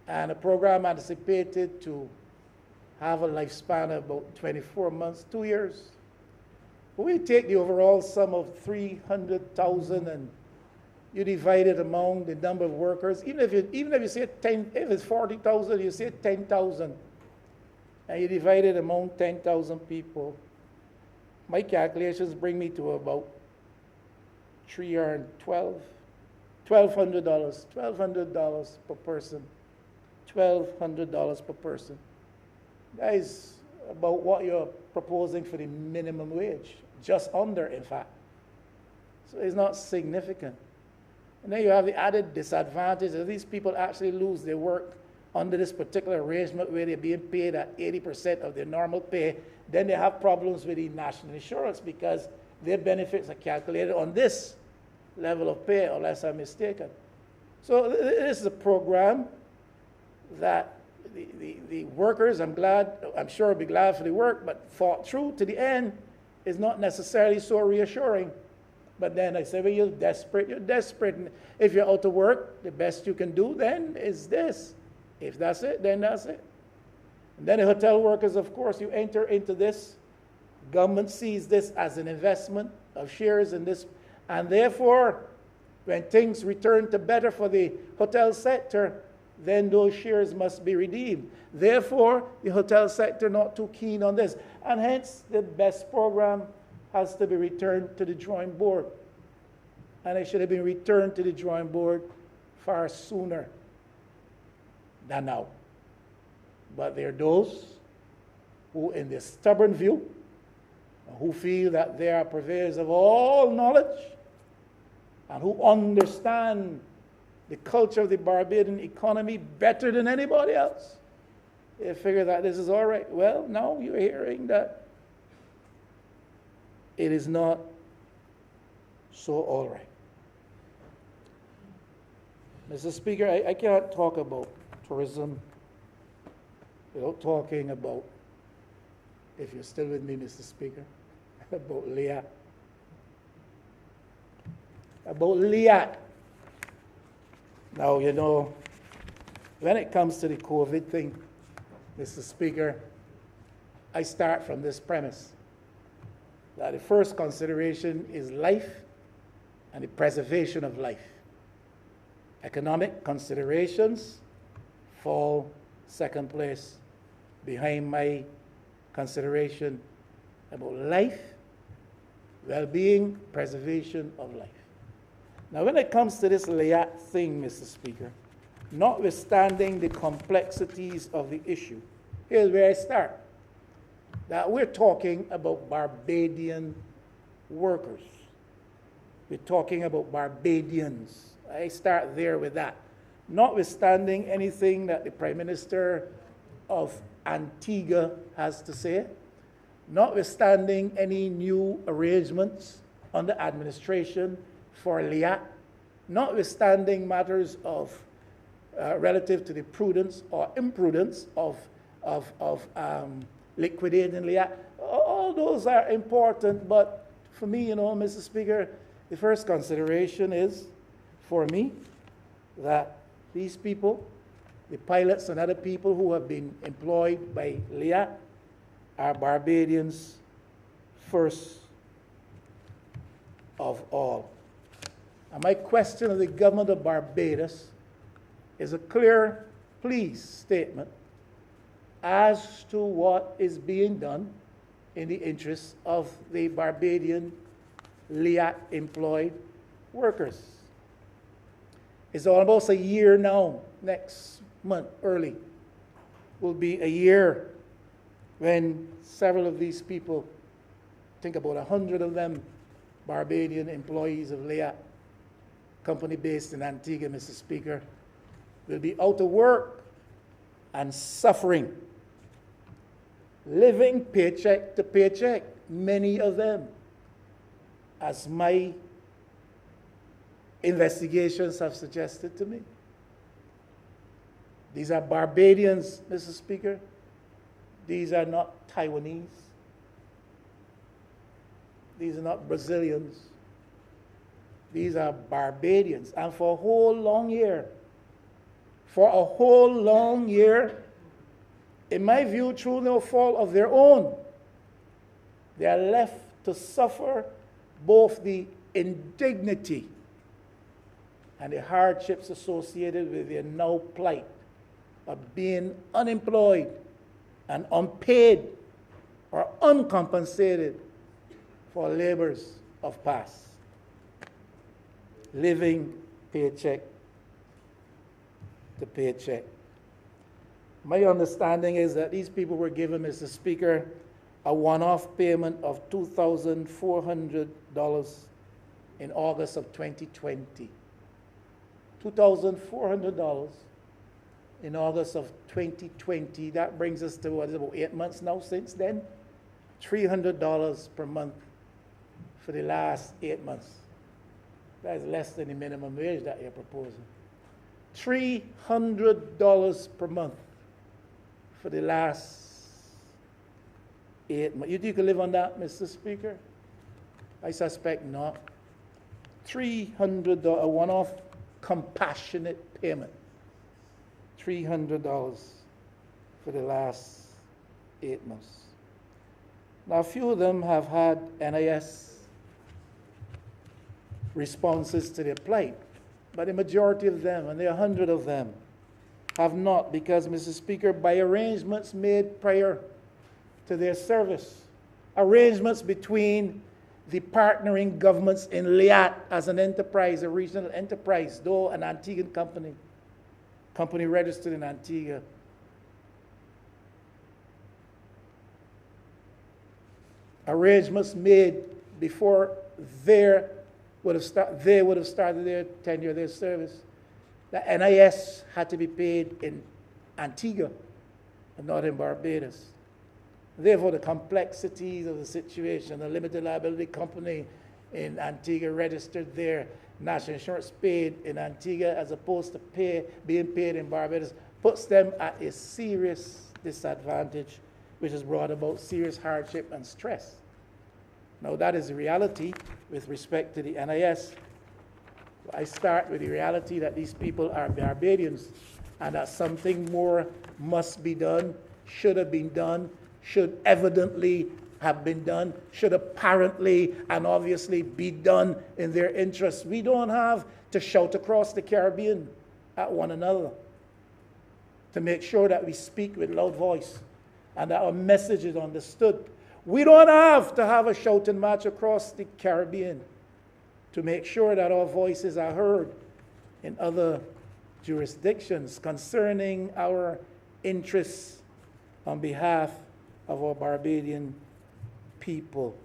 And a program anticipated to have a lifespan of about 24 months, 2 years. When we take the overall sum of 300,000 and you divide it among the number of workers, even if you say 10, if it's 40,000, you say 10,000, and you divide it among 10,000 people, my calculations bring me to about $1,200 per person. $1,200 per person. That is about what you're proposing for the minimum wage, just under, in fact. So it's not significant. And then you have the added disadvantage that these people actually lose their work under this particular arrangement where they're being paid at 80% of their normal pay. Then they have problems with the national insurance because their benefits are calculated on this level of pay, unless I'm mistaken. So this is a program that the workers, I'm sure will be glad for the work, but thought through to the end is not necessarily so reassuring. But then I say, well, you're desperate. And if you're out of work, the best you can do then is this. If that's it, then that's it. And then the hotel workers, of course, you enter into this. Government sees this as an investment of shares in this. And therefore, when things return to better for the hotel sector, then those shares must be redeemed. Therefore, the hotel sector not too keen on this. And hence, the BEST program has to be returned to the drawing board. And it should have been returned to the drawing board far sooner than now. But there are those who, in their stubborn view, who feel that they are purveyors of all knowledge and who understand the culture of the Barbadian economy better than anybody else, they figure that this is all right. Well, now you're hearing that it is not so all right. Mr. Speaker, I cannot talk about tourism without talking about, if you're still with me, Mr. Speaker, about LIAT. About LIAT. Now, you know, when it comes to the COVID thing, Mr. Speaker, I start from this premise that the first consideration is life and the preservation of life. Economic considerations fall second place behind my consideration about life, well-being, preservation of life. Now, when it comes to this LIAT thing, Mr. Speaker, notwithstanding the complexities of the issue, here's where I start. That we're talking about Barbadian workers. We're talking about Barbadians. I start there with that. Notwithstanding anything that the Prime Minister of Antigua has to say, notwithstanding any new arrangements under administration for LIAT, notwithstanding matters of relative to the prudence or imprudence of liquidating LIAT, all those are important, but for me, Mr. Speaker, the first consideration is, for me, that these people, the pilots and other people who have been employed by LIAT, are Barbadians first of all. And my question of the government of Barbados is a clear, please statement as to what is being done in the interests of the Barbadian LIAT employed workers. It's almost a year now, next month, early, will be a year when several of these people, think about 100 of them, Barbadian employees of LIAT, company based in Antigua, Mr. Speaker, will be out of work and suffering, living paycheck to paycheck, many of them, as my investigations have suggested to me. These are Barbadians, Mr. Speaker. These are not Taiwanese. These are not Brazilians. These are Barbadians. And for a whole long year, in my view, through no fault of their own, they are left to suffer both the indignity and the hardships associated with their now plight of being unemployed and unpaid or uncompensated for labors of past, living paycheck to paycheck. My understanding is that these people were given, Mr. Speaker, a one-off payment of $2,400 in August of 2020. $2,400 in August of 2020. That brings us to, what is it, about 8 months now since then? $300 per month for the last 8 months. That is less than the minimum wage that you're proposing. $300 per month for the last 8 months. You think you can live on that, Mr. Speaker? I suspect not. $300, a one-off compassionate payment. $300 for the last 8 months. Now, a few of them have had NIS responses to their plight, but the majority of them, and there are 100 of them, have not, because, Mr. Speaker, by arrangements made prior to their service, arrangements between the partnering governments in LIAT as an enterprise, a regional enterprise, though an Antiguan company registered in Antigua. Arrangements made before they would have started their tenure, their service. The NIS had to be paid in Antigua and not in Barbados. Therefore, the complexities of the situation, the limited liability company in Antigua registered their national insurance paid in Antigua as opposed to being paid in Barbados, puts them at a serious disadvantage, which has brought about serious hardship and stress. Now, that is the reality with respect to the NIS. I start with the reality that these people are Barbadians and that something more must be done, should have been done, should evidently have been done, should apparently and obviously be done in their interests. We don't have to shout across the Caribbean at one another to make sure that we speak with loud voice and that our message is understood. We don't have to have a shouting match across the Caribbean to make sure that our voices are heard in other jurisdictions concerning our interests on behalf of our Barbadian people.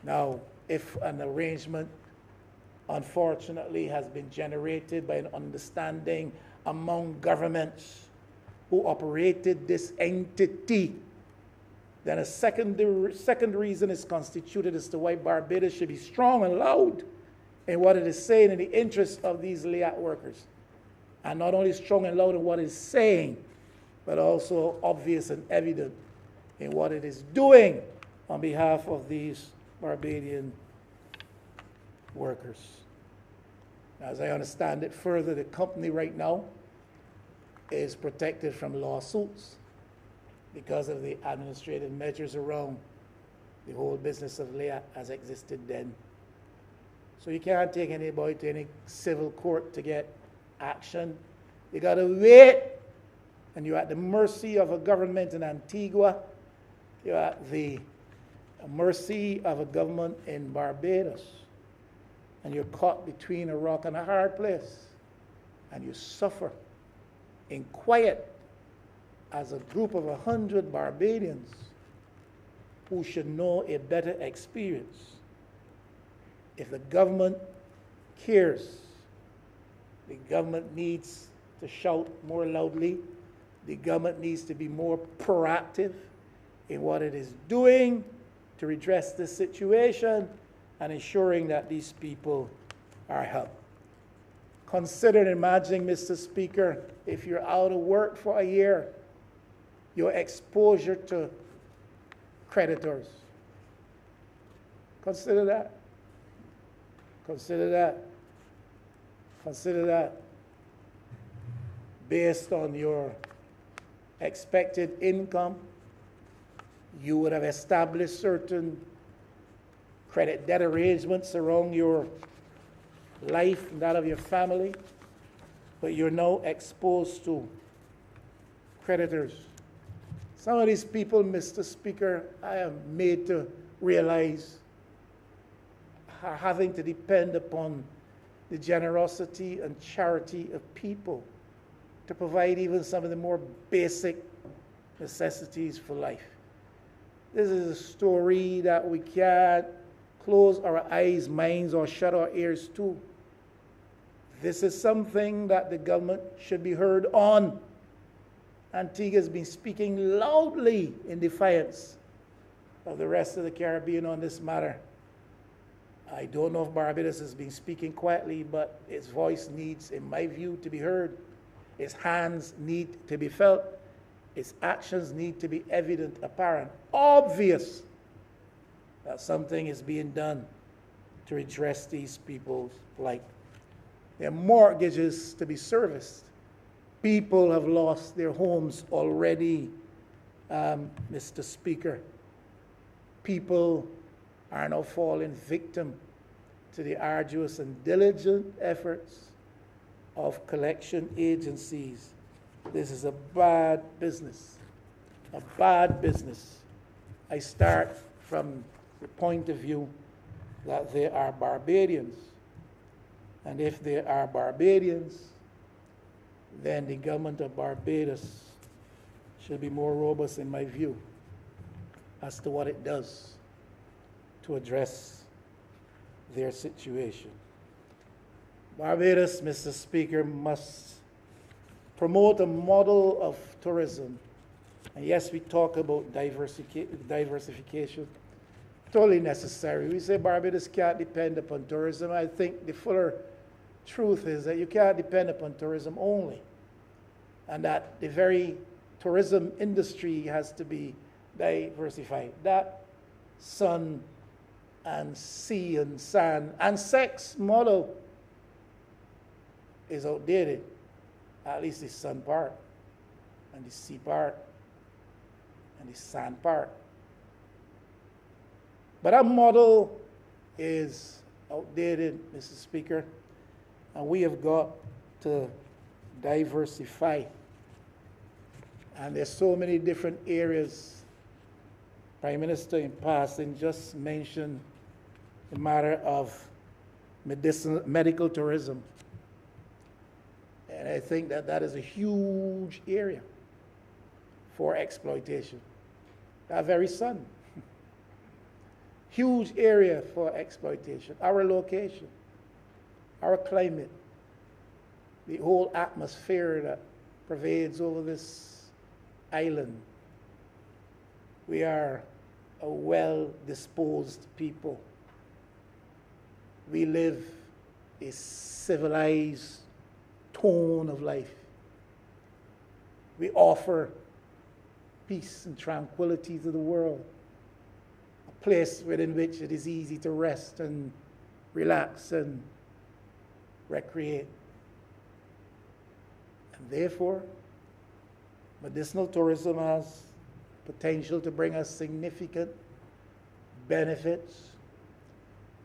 Now, if an arrangement, unfortunately, has been generated by an understanding among governments who operated this entity, then a second reason is constituted as to why Barbados should be strong and loud in what it is saying in the interest of these LEAC workers. And not only strong and loud in what it's saying, but also obvious and evident in what it is doing on behalf of these Barbadian workers. As I understand it further, the company right now is protected from lawsuits because of the administrative measures around the whole business of LEAC as existed then. So you can't take anybody to any civil court to get action. You gotta wait, and you're at the mercy of a government in Antigua. You're at the mercy of a government in Barbados. And you're caught between a rock and a hard place. And you suffer in quiet as a group of 100 Barbadians who should know a better experience. If the government cares, the government needs to shout more loudly. The government needs to be more proactive in what it is doing to redress this situation and ensuring that these people are helped. Consider and imagine, Mr. Speaker, if you're out of work for a year, your exposure to creditors. Consider that. Consider that. Consider that. Based on your expected income, you would have established certain credit debt arrangements around your life and that of your family, but you're now exposed to creditors. Some of these people, Mr. Speaker, I am made to realize are having to depend upon the generosity and charity of people to provide even some of the more basic necessities for life. This is a story that we can't close our eyes, minds, or shut our ears to. This is something that the government should be heard on. Antigua has been speaking loudly in defiance of the rest of the Caribbean on this matter. I don't know if Barbados has been speaking quietly, but its voice needs, in my view, to be heard. Its hands need to be felt. Its actions need to be evident, apparent, obvious that something is being done to redress these people's plight. Their mortgages to be serviced. People have lost their homes already, Mr. Speaker. People are now falling victim to the arduous and diligent efforts of collection agencies. This is a bad business, a bad business. I start from the point of view that they are Barbadians. And if they are Barbadians, then the government of Barbados should be more robust, in my view, as to what it does to address their situation. Barbados, Mr. Speaker, must promote a model of tourism. And yes, we talk about diversification, totally necessary. We say Barbados can't depend upon tourism. I think the fuller truth is that you can't depend upon tourism only, and that the very tourism industry has to be diversified. That sun and sea and sand and sex model is outdated, at least the sun part and the sea part and the sand part. But that model is outdated, Mr. Speaker, and we have got to diversify. And there's so many different areas. Prime Minister in passing just mentioned the matter of medical tourism. And I think that that is a huge area for exploitation. That very sun. Huge area for exploitation. Our location, our climate, the whole atmosphere that pervades over this island. We are a well-disposed people. We live a civilized tone of life. We offer peace and tranquility to the world, a place within which it is easy to rest and relax and recreate. And therefore, medicinal tourism has potential to bring us significant benefits.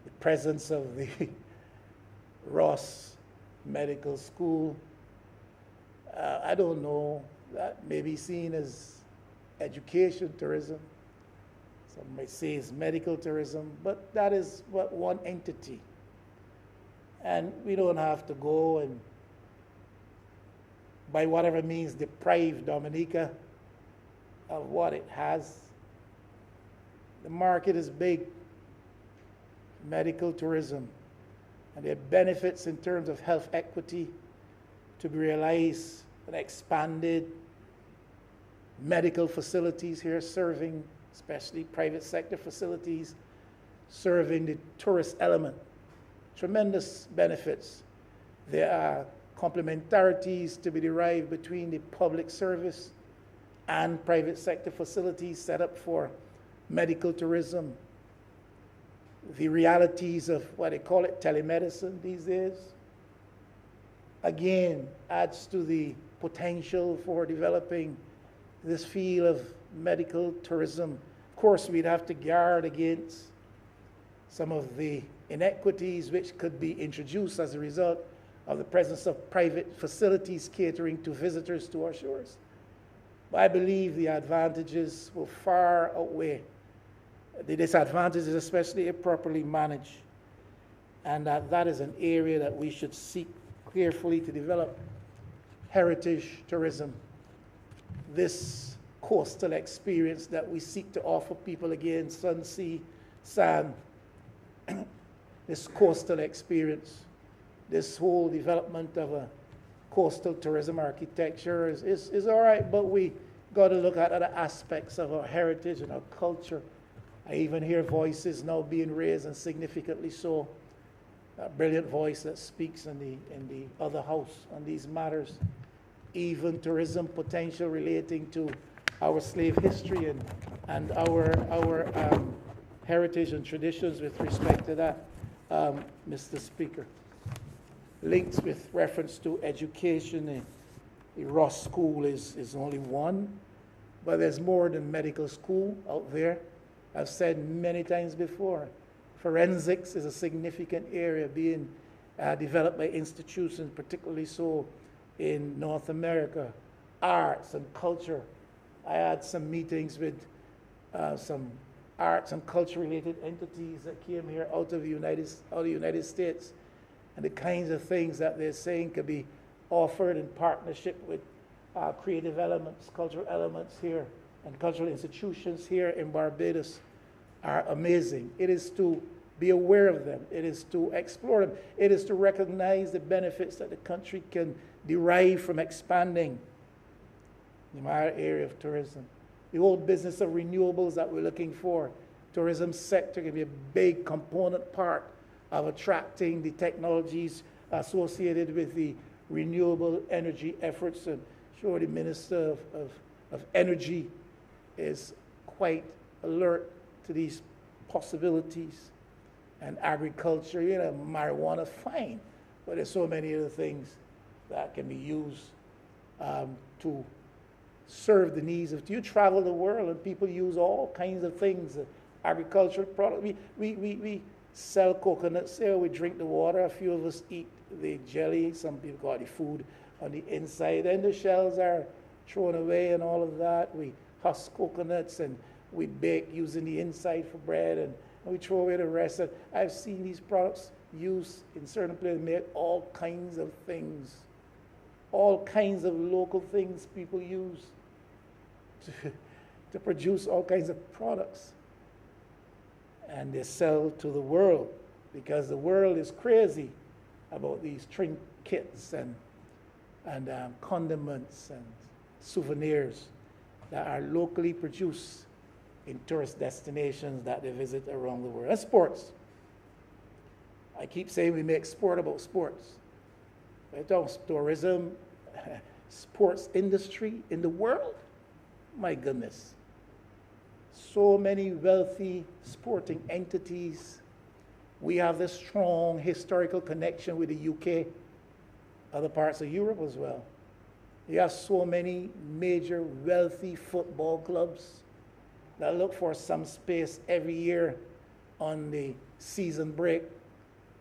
The presence of the Ross Medical School, I don't know, that may be seen as education tourism. Some might say it's medical tourism, but that is what one entity. And we don't have to go and, by whatever means, deprive Dominica of what it has. The market is big, medical tourism, and there are benefits in terms of health equity to be realized and expanded. Medical facilities here serving, especially private sector facilities, serving the tourist element. Tremendous benefits. There are complementarities to be derived between the public service and private sector facilities set up for medical tourism. The realities of what they call it telemedicine these days, again, adds to the potential for developing this field of medical tourism. Of course, we'd have to guard against some of the inequities which could be introduced as a result of the presence of private facilities catering to visitors to our shores. But I believe the advantages will far outweigh the disadvantages, especially if properly managed. And that is an area that we should seek carefully to develop heritage tourism. This coastal experience that we seek to offer people again, sun, sea, sand, this coastal experience, this whole development of a coastal tourism architecture is all right, but we got to look at other aspects of our heritage and our culture. I even hear voices now being raised, and significantly so. A brilliant voice that speaks in the other house on these matters. Even tourism potential relating to our slave history and our heritage and traditions with respect to that, Mr. Speaker. Links with reference to education, the Ross School is only one, but there's more than medical school out there. I've said many times before, forensics is a significant area being developed by institutions, particularly so in North America. Arts and culture. I had some meetings with some arts and culture related entities that came here out of the United States, and the kinds of things that they're saying could be offered in partnership with creative elements, cultural elements here, and cultural institutions here in Barbados are amazing. It is to be aware of them. It is to explore them. It is to recognize the benefits that the country can derive from expanding the entire area of tourism. The whole business of renewables that we're looking for. Tourism sector can be a big component part of attracting the technologies associated with the renewable energy efforts. And sure, the Minister of Energy is quite alert to these possibilities. And agriculture, marijuana, fine, but there's so many other things that can be used to serve the needs of. You travel the world and people use all kinds of things, agricultural products. We sell coconuts here, we drink the water, a few of us eat the jelly, some people got the food on the inside, and the shells are thrown away and all of that. We husk coconuts and we bake using the inside for bread, and we throw away the rest. And I've seen these products used in certain places, make all kinds of things, all kinds of local things people use to produce all kinds of products. and they sell to the world, because the world is crazy about these trinkets and condiments and souvenirs that are locally produced in tourist destinations that they visit around the world. And sports. I keep saying we make sport about sports. But tourism, sports industry in the world, my goodness. So many wealthy sporting entities. We have this strong historical connection with the UK, other parts of Europe as well. You have so many major wealthy football clubs that look for some space every year on the season break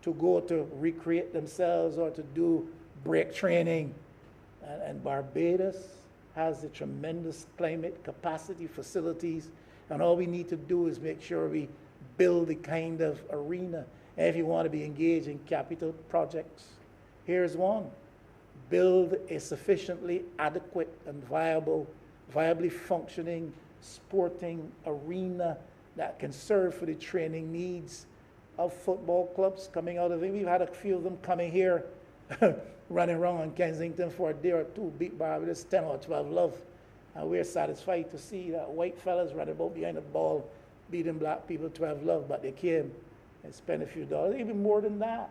to go to recreate themselves or to do break training. And Barbados has the tremendous climate capacity, facilities, and all we need to do is make sure we build the kind of arena. And if you want to be engaged in capital projects, here's one. Build a sufficiently adequate and viably functioning sporting arena that can serve for the training needs of football clubs coming out of it. We've had a few of them coming here, running around in Kensington for a day or two, beat Barbados 10 or 12 love. And we're satisfied to see that white fellas running about behind the ball, beating black people 12 love, but they came and spent a few dollars, even more than that.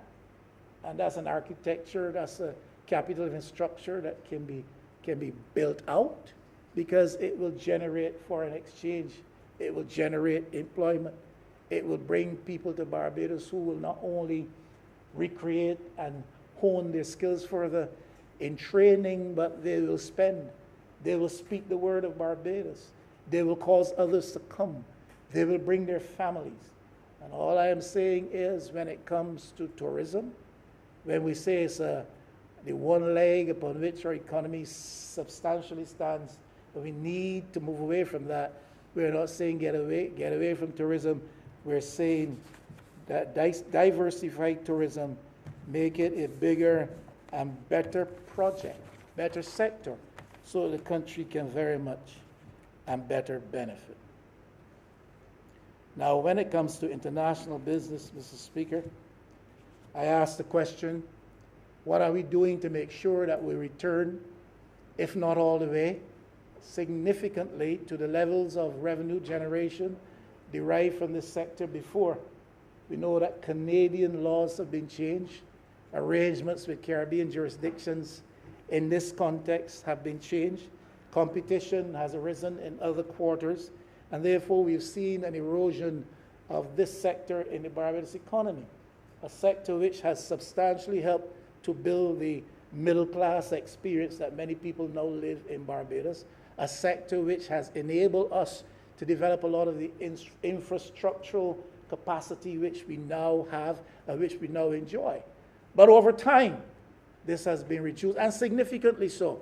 And that's an architecture, that's a capital infrastructure that can be built out, because it will generate foreign exchange, it will generate employment, it will bring people to Barbados who will not only recreate and hone their skills further in training, but they will speak the word of Barbados. They will cause others to come. They will bring their families. And all I am saying is, when it comes to tourism, when we say it's the one leg upon which our economy substantially stands, but we need to move away from that. We're not saying get away from tourism. We're saying that diversified tourism, make it a bigger and better project, better sector, so the country can very much and better benefit. Now, when it comes to international business, Mr. Speaker, I asked the question, what are we doing to make sure that we return, if not all the way, significantly to the levels of revenue generation derived from this sector before? We know that Canadian laws have been changed. Arrangements with Caribbean jurisdictions in this context have been changed. Competition has arisen in other quarters, and therefore we've seen an erosion of this sector in the Barbados economy, a sector which has substantially helped to build the middle class experience that many people now live in Barbados, a sector which has enabled us to develop a lot of the infrastructural capacity which we now have and which we now enjoy. But over time, this has been reduced, and significantly so.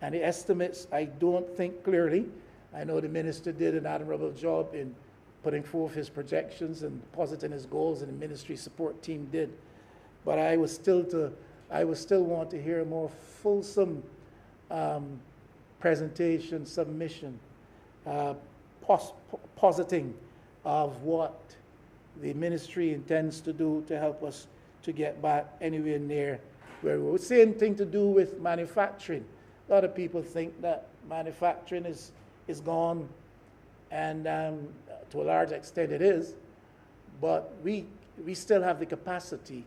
And the estimates, I don't think clearly. I know the minister did an admirable job in putting forth his projections and positing his goals, and the ministry support team did. But I would still want to hear a more fulsome presentation, submission, positing of what the ministry intends to do to help us to get back anywhere near where we were. Same thing to do with manufacturing. A lot of people think that manufacturing is gone, and to a large extent it is, but we still have the capacity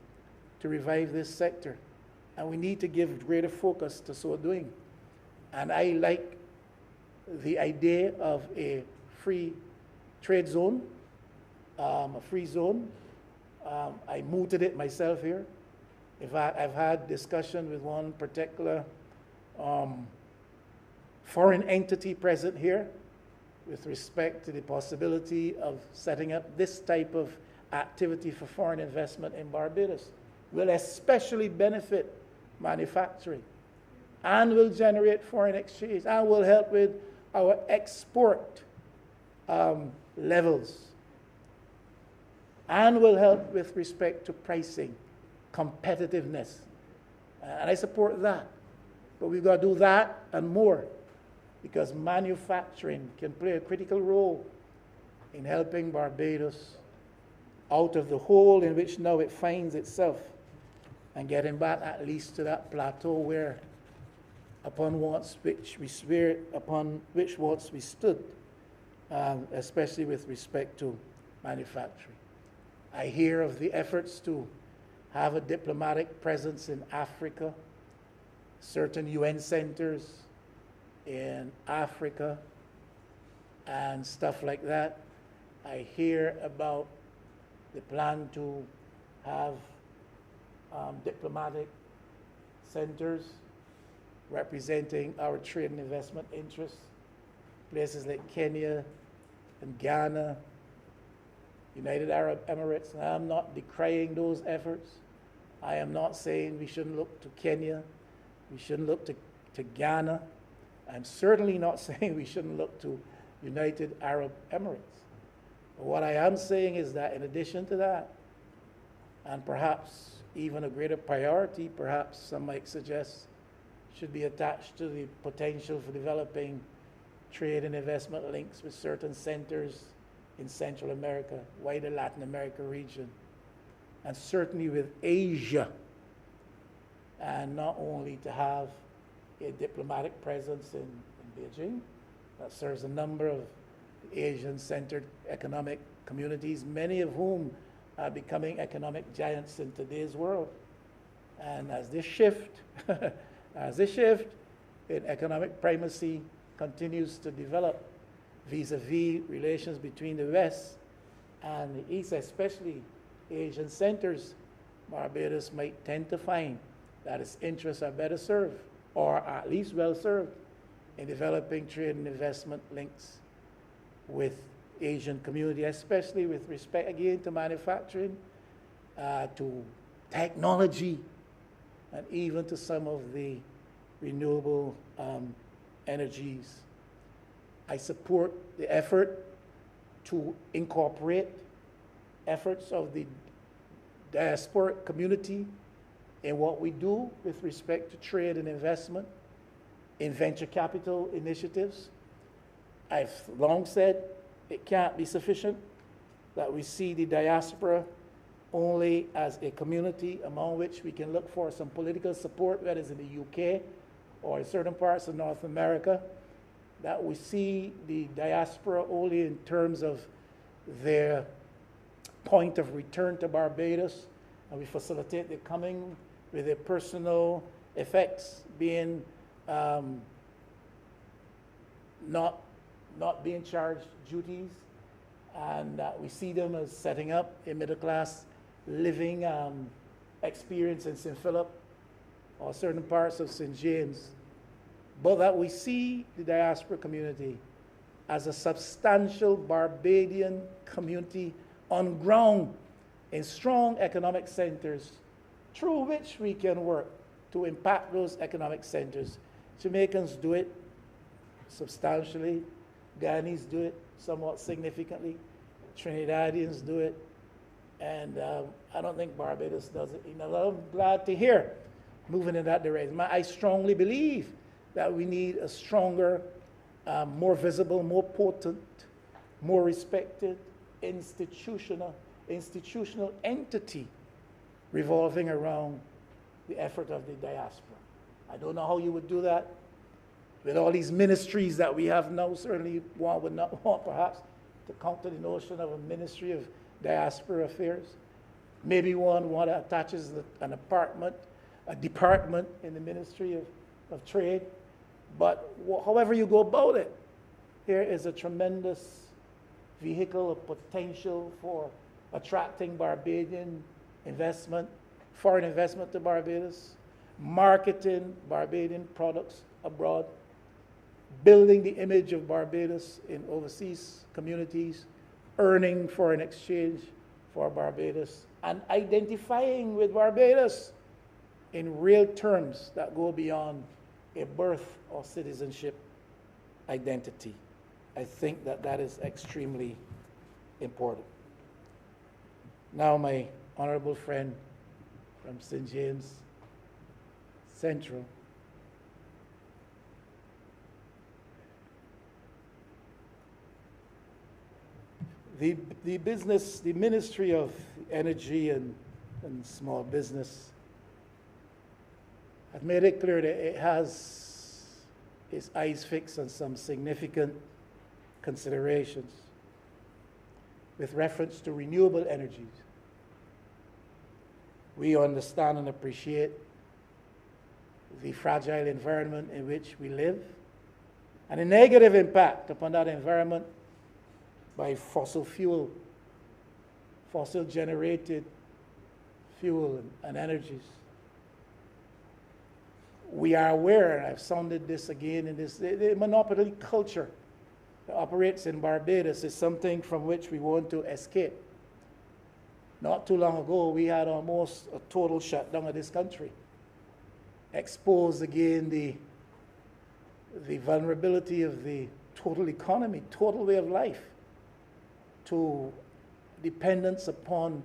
to revive this sector, and we need to give greater focus to so doing. And I like the idea of a free trade zone, a free zone. I mooted it myself here. I've had discussion with one particular foreign entity present here with respect to the possibility of setting up this type of activity for foreign investment in Barbados. Will especially benefit manufacturing, and will generate foreign exchange, and will help with our export levels, and will help with respect to pricing, competitiveness. And I support that. But we've got to do that and more, because manufacturing can play a critical role in helping Barbados out of the hole in which now it finds itself, and getting back at least to that plateau where upon which once we stood, especially with respect to manufacturing. I hear of the efforts to have a diplomatic presence in Africa, certain UN centers in Africa, and stuff like that. I hear about the plan to have diplomatic centers representing our trade and investment interests, places like Kenya and Ghana, United Arab Emirates. And I'm not decrying those efforts. I am not saying we shouldn't look to Kenya, we shouldn't look to Ghana. I'm certainly not saying we shouldn't look to United Arab Emirates. But what I am saying is that in addition to that, and perhaps even a greater priority, perhaps some might suggest, should be attached to the potential for developing trade and investment links with certain centers in Central America, wider Latin America region, and certainly with Asia, and not only to have a diplomatic presence in Beijing that serves a number of Asian-centered economic communities, many of whom are becoming economic giants in today's world. And as this shift, in economic primacy continues to develop vis-a-vis relations between the West and the East, especially Asian centers, Barbados might tend to find that its interests are better served, or at least well served, in developing trade and investment links with Asian community, especially with respect, again, to manufacturing, to technology, and even to some of the renewable energies. I support the effort to incorporate efforts of the diasporic community in what we do with respect to trade and investment, in venture capital initiatives. I've long said it can't be sufficient that we see the diaspora only as a community among which we can look for some political support, whether it's in the UK or in certain parts of North America, that we see the diaspora only in terms of their point of return to Barbados, and we facilitate their coming with their personal effects being not being charged duties, and we see them as setting up a middle-class living experience in St. Philip or certain parts of St. James, but that we see the diaspora community as a substantial Barbadian community on ground in strong economic centers through which we can work to impact those economic centers. Jamaicans do it substantially, Guyanese do it somewhat significantly, Trinidadians do it, and I don't think Barbados does it enough. I'm glad to hear moving in that direction. I strongly believe that we need a stronger, more visible, more potent, more respected institutional entity revolving around the effort of the diaspora. I don't know how you would do that with all these ministries that we have now. Certainly one would not want perhaps to counter the notion of a Ministry of Diaspora Affairs. Maybe one attaches a department in the Ministry of Trade. But however you go about it, here is a tremendous vehicle of potential for attracting Barbadian investment, foreign investment to Barbados, marketing Barbadian products abroad, building the image of Barbados in overseas communities, earning foreign exchange for Barbados, and identifying with Barbados in real terms that go beyond a birth or citizenship identity. I think that is extremely important. Now, my honorable friend from St. James Central, the Ministry of Energy and Small Business have made it clear that it has its eyes fixed on some significant considerations with reference to renewable energies. We understand and appreciate the fragile environment in which we live and the negative impact upon that environment by fossil generated fuel and energies. We are aware, and I've sounded this again, in this, the monopoly culture that operates in Barbados is something from which we want to escape. Not too long ago, we had almost a total shutdown of this country. Exposed again the vulnerability of the total economy, total way of life, to dependence upon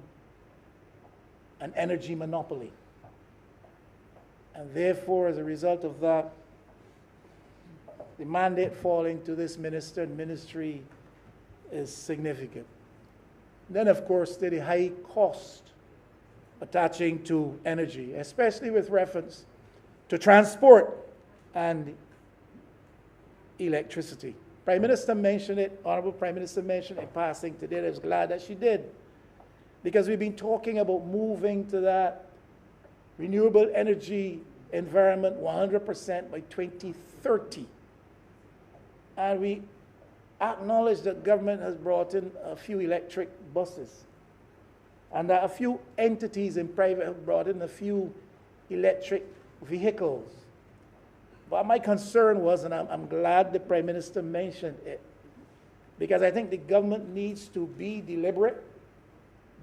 an energy monopoly. And therefore, as a result of that, the mandate falling to this minister and ministry is significant. Then, of course, the high cost attaching to energy, especially with reference to transport and electricity. Prime Minister mentioned it, Honorable Prime Minister mentioned it in passing today. I was glad that she did, because we've been talking about moving to that renewable energy environment 100% by 2030. And we acknowledge that government has brought in a few electric buses, and that a few entities in private have brought in a few electric vehicles. But my concern was, and I'm glad the Prime Minister mentioned it, because I think the government needs to be deliberate,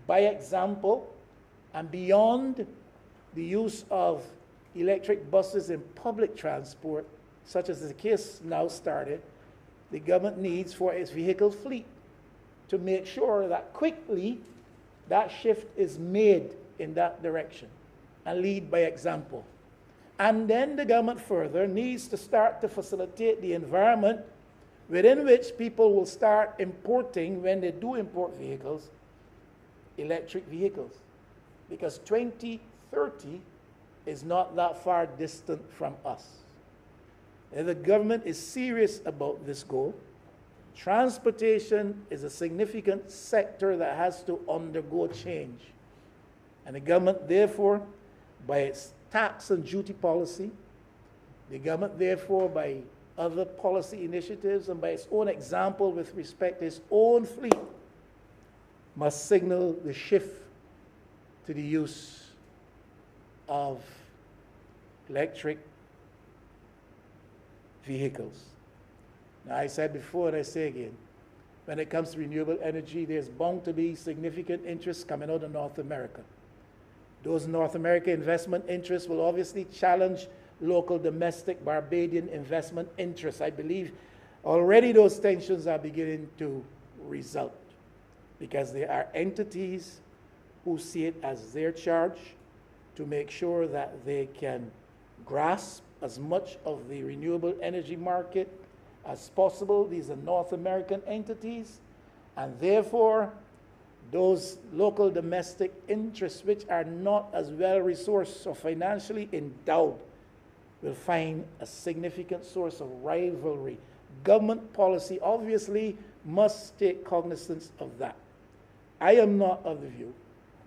by example, and beyond the use of electric buses in public transport, such as the case now started. The government needs for its vehicle fleet to make sure that quickly that shift is made in that direction and lead by example. And then the government further needs to start to facilitate the environment within which people will start importing, when they do import vehicles, electric vehicles. Because 2030 is not that far distant from us. And the government is serious about this goal. Transportation is a significant sector that has to undergo change. And the government, therefore, by its tax and duty policy, the government, therefore, by other policy initiatives and by its own example with respect to its own fleet, must signal the shift to the use of electric vehicles. Now, I said before and I say again, when it comes to renewable energy, there's bound to be significant interest coming out of North America. Those North American investment interests will obviously challenge local domestic Barbadian investment interests. I believe already those tensions are beginning to result, because there are entities who see it as their charge to make sure that they can grasp as much of the renewable energy market as possible. These are North American entities, and therefore those local domestic interests, which are not as well resourced or financially endowed, will find a significant source of rivalry. Government policy obviously must take cognizance of that. I am not of the view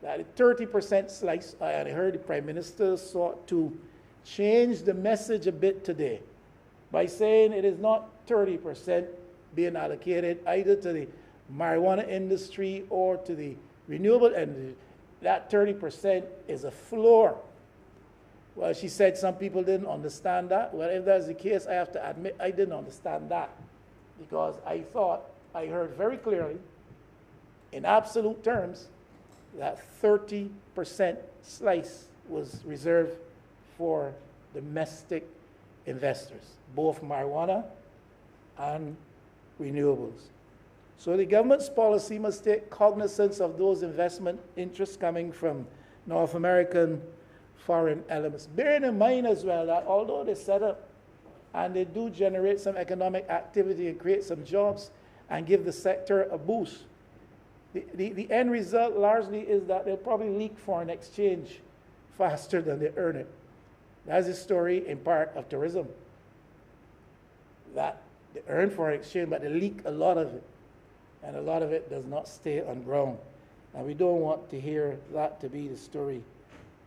that a 30% slice, I heard the Prime Minister sought to change the message a bit today by saying it is not 30% being allocated either to the marijuana industry or to the renewable energy. That 30% is a floor. Well, she said some people didn't understand that. Well, if that's the case, I have to admit I didn't understand that, because I thought I heard very clearly in absolute terms that 30% slice was reserved for domestic investors, both marijuana and renewables. So the government's policy must take cognizance of those investment interests coming from North American foreign elements. Bearing in mind as well that although they set up and they do generate some economic activity and create some jobs and give the sector a boost, The end result largely is that they'll probably leak foreign exchange faster than they earn it. That's the story in part of tourism. That they earn foreign exchange, but they leak a lot of it. And a lot of it does not stay on ground. And we don't want to hear that to be the story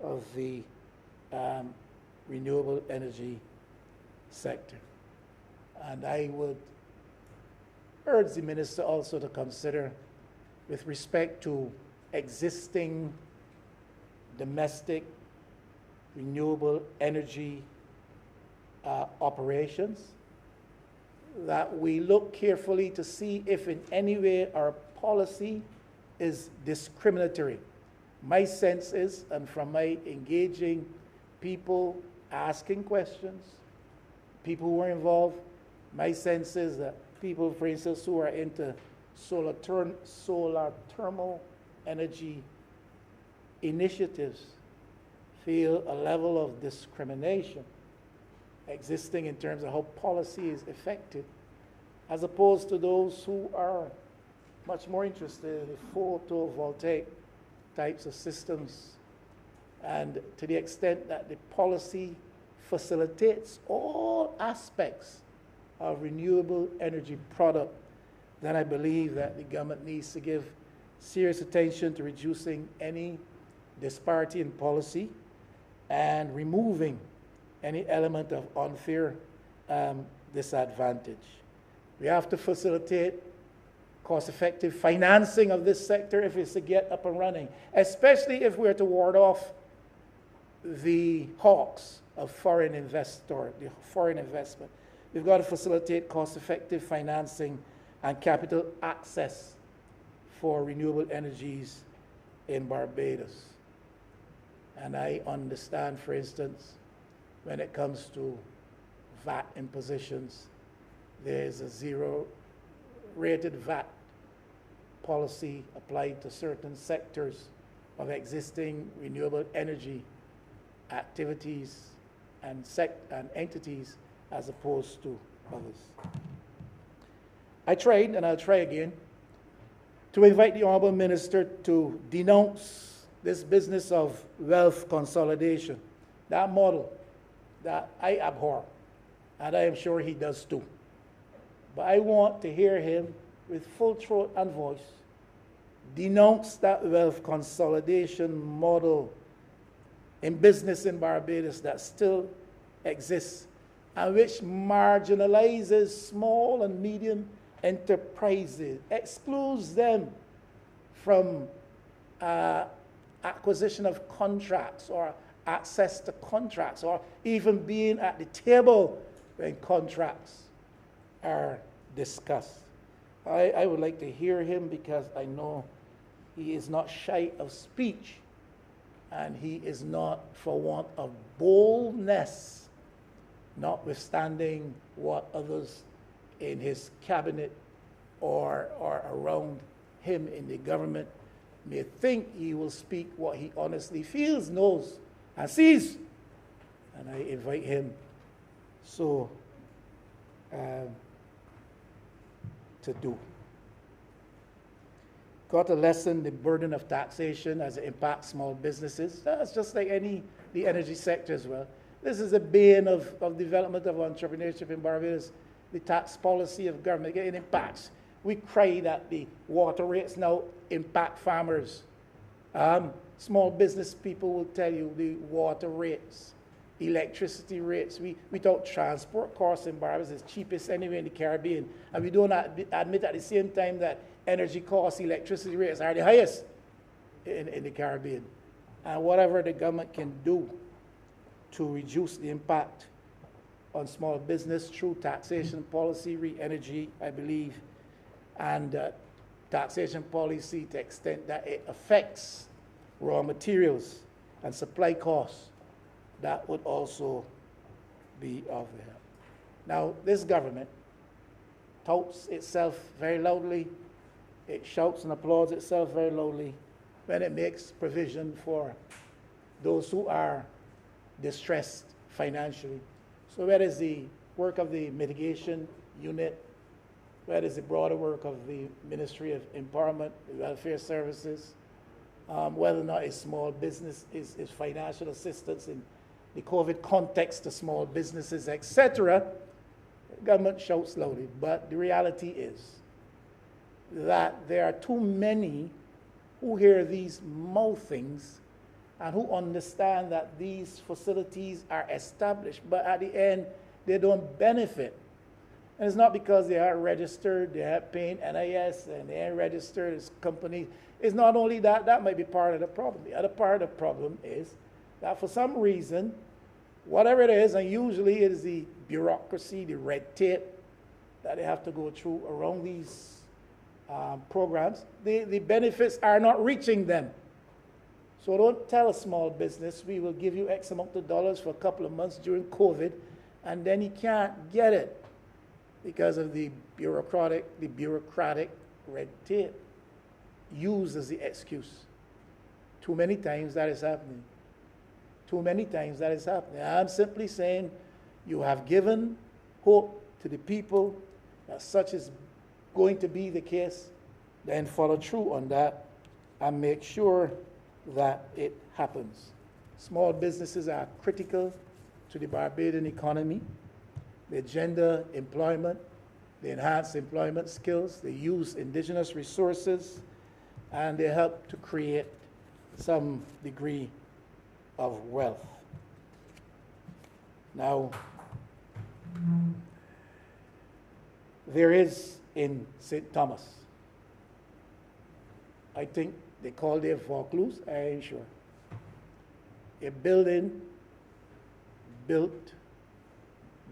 of the renewable energy sector. And I would urge the minister also to consider, with respect to existing domestic renewable energy operations, that we look carefully to see if in any way our policy is discriminatory. My sense is, and from my engaging people asking questions, people who are involved, my sense is that people, for instance, who are into solar thermal energy initiatives feel a level of discrimination existing in terms of how policy is affected, as opposed to those who are much more interested in the photovoltaic types of systems. And to the extent that the policy facilitates all aspects of renewable energy product, then I believe that the government needs to give serious attention to reducing any disparity in policy and removing any element of unfair disadvantage. We have to facilitate cost-effective financing of this sector if it's to get up and running, especially if we're to ward off the hawks of foreign investment. We've got to facilitate cost-effective financing and capital access for renewable energies in Barbados. And I understand, for instance, when it comes to VAT impositions, there's a zero-rated VAT policy applied to certain sectors of existing renewable energy activities and entities as opposed to others. I tried, and I'll try again, to invite the Honorable Minister to denounce this business of wealth consolidation, that model that I abhor, and I am sure he does too. But I want to hear him with full throat and voice denounce that wealth consolidation model in business in Barbados that still exists and which marginalizes small and medium enterprises, excludes them from acquisition of contracts or access to contracts or even being at the table when contracts are discussed. I would like to hear him because I know he is not shy of speech and he is not for want of boldness, notwithstanding what others in his cabinet or around him in the government may think. He will speak what he honestly feels, knows, and sees. And I invite him so to do. Got to lessen the burden of taxation as it impacts small businesses. That's just like the energy sector as well. This is the bane of development of entrepreneurship in Barbados, the tax policy of government. It impacts. We cry that the water rates now impact farmers. Small business people will tell you the water rates, electricity rates. We talk transport costs in Barbados is cheapest anywhere in the Caribbean. And we don't admit at the same time that energy costs, electricity rates are the highest in the Caribbean. And whatever the government can do to reduce the impact on small business through taxation policy, re-energy, I believe, and taxation policy to the extent that it affects raw materials and supply costs, that would also be of help. Now, this government touts itself very loudly, it shouts and applauds itself very loudly when it makes provision for those who are distressed financially. So where is the work of the mitigation unit, whether it's the broader work of the Ministry of Empowerment, Welfare Services, whether or not a small business is financial assistance in the COVID context to small businesses, etc. Government shouts loudly, but the reality is that there are too many who hear these mouthings and who understand that these facilities are established, but at the end, they don't benefit. And it's not because they are registered, they are paying NIS, and they are registered as companies. It's not only that, that might be part of the problem. The other part of the problem is that for some reason, whatever it is, and usually it is the bureaucracy, the red tape that they have to go through around these programs, the benefits are not reaching them. So don't tell a small business, we will give you X amount of dollars for a couple of months during COVID, and then he can't get it because of the bureaucratic red tape used as the excuse. Too many times that is happening. Too many times that is happening. I'm simply saying you have given hope to the people that such is going to be the case, then follow through on that and make sure that it happens. Small businesses are critical to the Barbadian economy. They gender employment, they enhance employment skills, they use indigenous resources, and they help to create some degree of wealth. Now, there is in St. Thomas, I think they call it Vaucluse, I ain't sure, a building built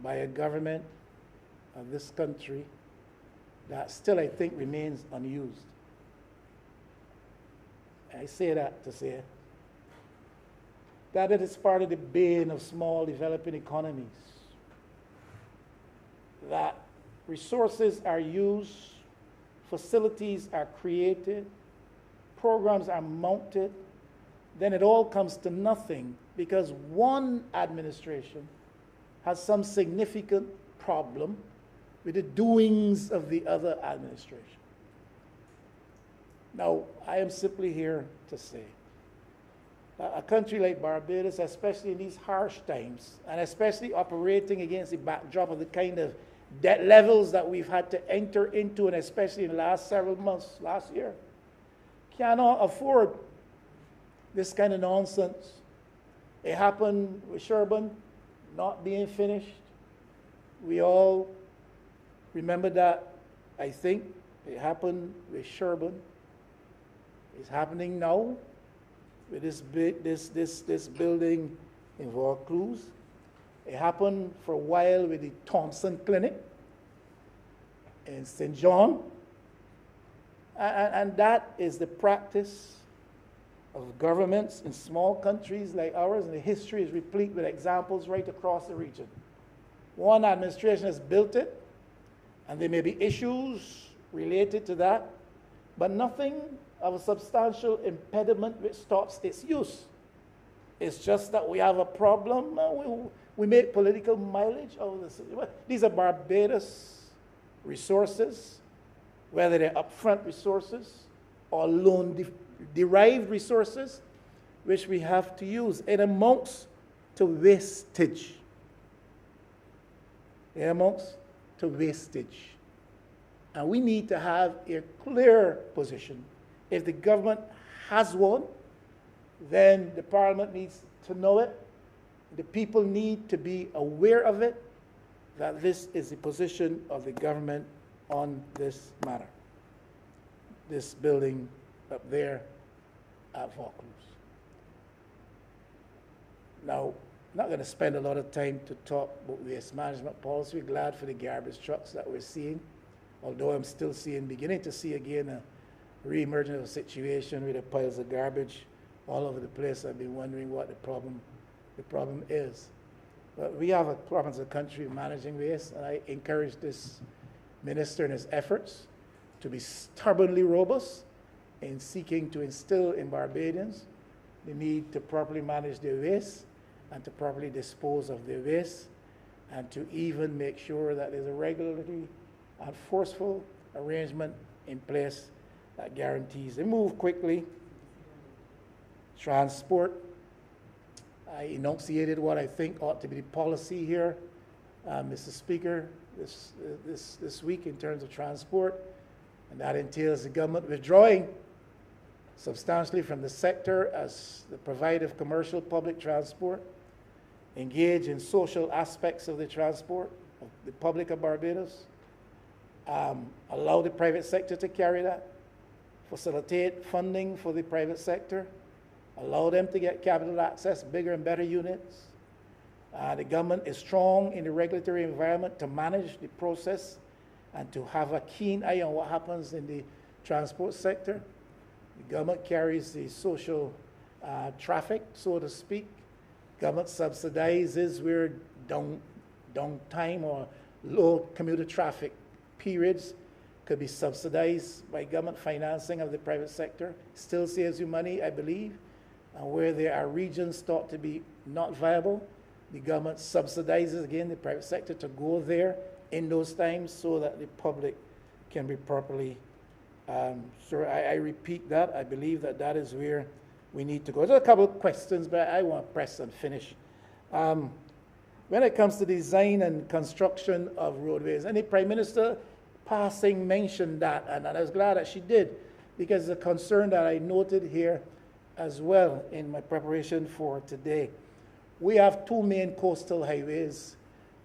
by a government of this country that still, I think, remains unused. I say that to say that it is part of the bane of small developing economies, that resources are used, facilities are created, programs are mounted, then it all comes to nothing because one administration has some significant problem with the doings of the other administration. Now, I am simply here to say that a country like Barbados, especially in these harsh times, and especially operating against the backdrop of the kind of debt levels that we've had to enter into, and especially in the last several months, last year, cannot afford this kind of nonsense. It happened with Sherburne not being finished. We all remember that, I think. It happened with Sherburne. It's happening now with this building in Vaucluse. It happened for a while with the Thompson Clinic in St. John. And that is the practice of governments in small countries like ours, and the history is replete with examples right across the region. One administration has built it, and there may be issues related to that, but nothing of a substantial impediment which stops its use. It's just that we have a problem. We make political mileage out of this. These are Barbados resources, whether they're upfront resources or loan-derived resources, which we have to use. It amounts to wastage. It amounts to wastage. And we need to have a clear position. If the government has one, then the Parliament needs to know it. The people need to be aware of it, that this is the position of the government on this matter. This building up there at Vaucluse. Now, I'm not going to spend a lot of time to talk about waste management policy. We're glad for the garbage trucks that we're seeing, although I'm still beginning to see again a re-emergence of a situation with the piles of garbage all over the place. I've been wondering what the problem is. But we have a problem as a country of managing waste, and I encourage this minister in his efforts to be stubbornly robust in seeking to instill in Barbadians the need to properly manage their waste and to properly dispose of their waste, and to even make sure that there's a regularly and forceful arrangement in place that guarantees. They move quickly. Transport. I enunciated what I think ought to be the policy here, Mr. Speaker, this week in terms of transport, and that entails the government withdrawing substantially from the sector as the provider of commercial public transport, engage in social aspects of the transport of the public of Barbados, allow the private sector to carry that, facilitate funding for the private sector, allow them to get capital access, bigger and better units. The government is strong in the regulatory environment to manage the process and to have a keen eye on what happens in the transport sector. The government carries the social traffic, so to speak. Government subsidizes where downtime or low commuter traffic periods could be subsidized by government financing of the private sector. Still saves you money, I believe. And where there are regions thought to be not viable, the government subsidizes, again, the private sector to go there in those times so that the public can be properly served. I repeat that. I believe that that is where we need to go. There's a couple of questions, but I want to press and finish. When it comes to design and construction of roadways, and the Prime Minister passing mentioned that, and I was glad that she did, because it's a concern that I noted here as well in my preparation for today. We have two main coastal highways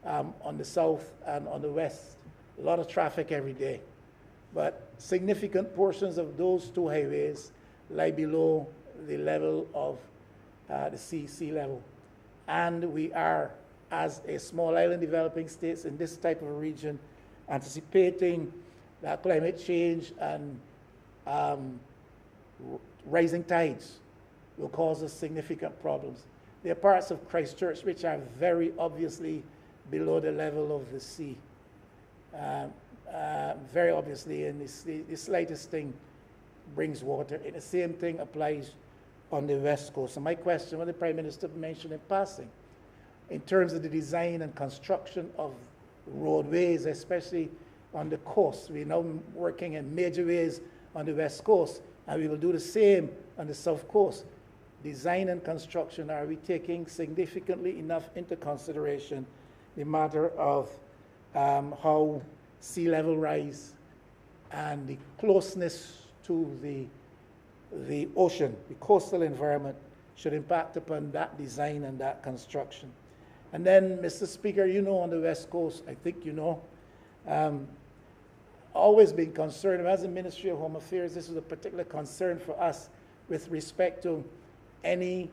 on the south and on the west. A lot of traffic every day. But significant portions of those two highways lie below the level of the sea level. And we are, as a small island developing states in this type of a region, anticipating that climate change and rising tides will cause us significant problems. There are parts of Christchurch which are very obviously below the level of the sea. Very obviously, and the slightest thing brings water. And the same thing applies on the west coast. So my question, what the Prime Minister mentioned in passing, in terms of the design and construction of roadways, especially on the coast. We're now working in major ways on the west coast, and we will do the same on the south coast. Design and construction, are we taking significantly enough into consideration the matter of how sea level rise and the closeness to the ocean, the coastal environment, should impact upon that design and that construction? And then, Mr. Speaker, you know, on the West Coast, I think you know, always been concerned, as the Ministry of Home Affairs, this was a particular concern for us with respect to any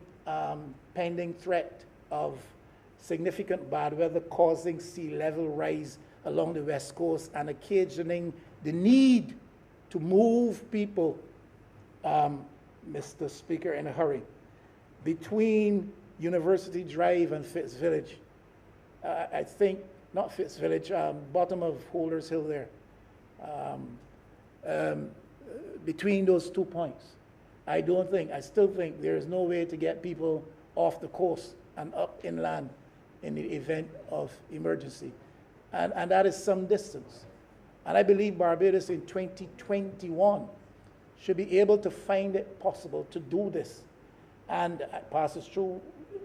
pending threat of significant bad weather causing sea level rise along the West Coast and occasioning the need to move people, Mr. Speaker, in a hurry. Between University Drive and Fitz Village, I think, not Fitz Village, bottom of Holders Hill there, between those 2 points, I still think there is no way to get people off the coast and up inland in the event of emergency. And that is some distance. And I believe Barbados in 2021 should be able to find it possible to do this. And it passes through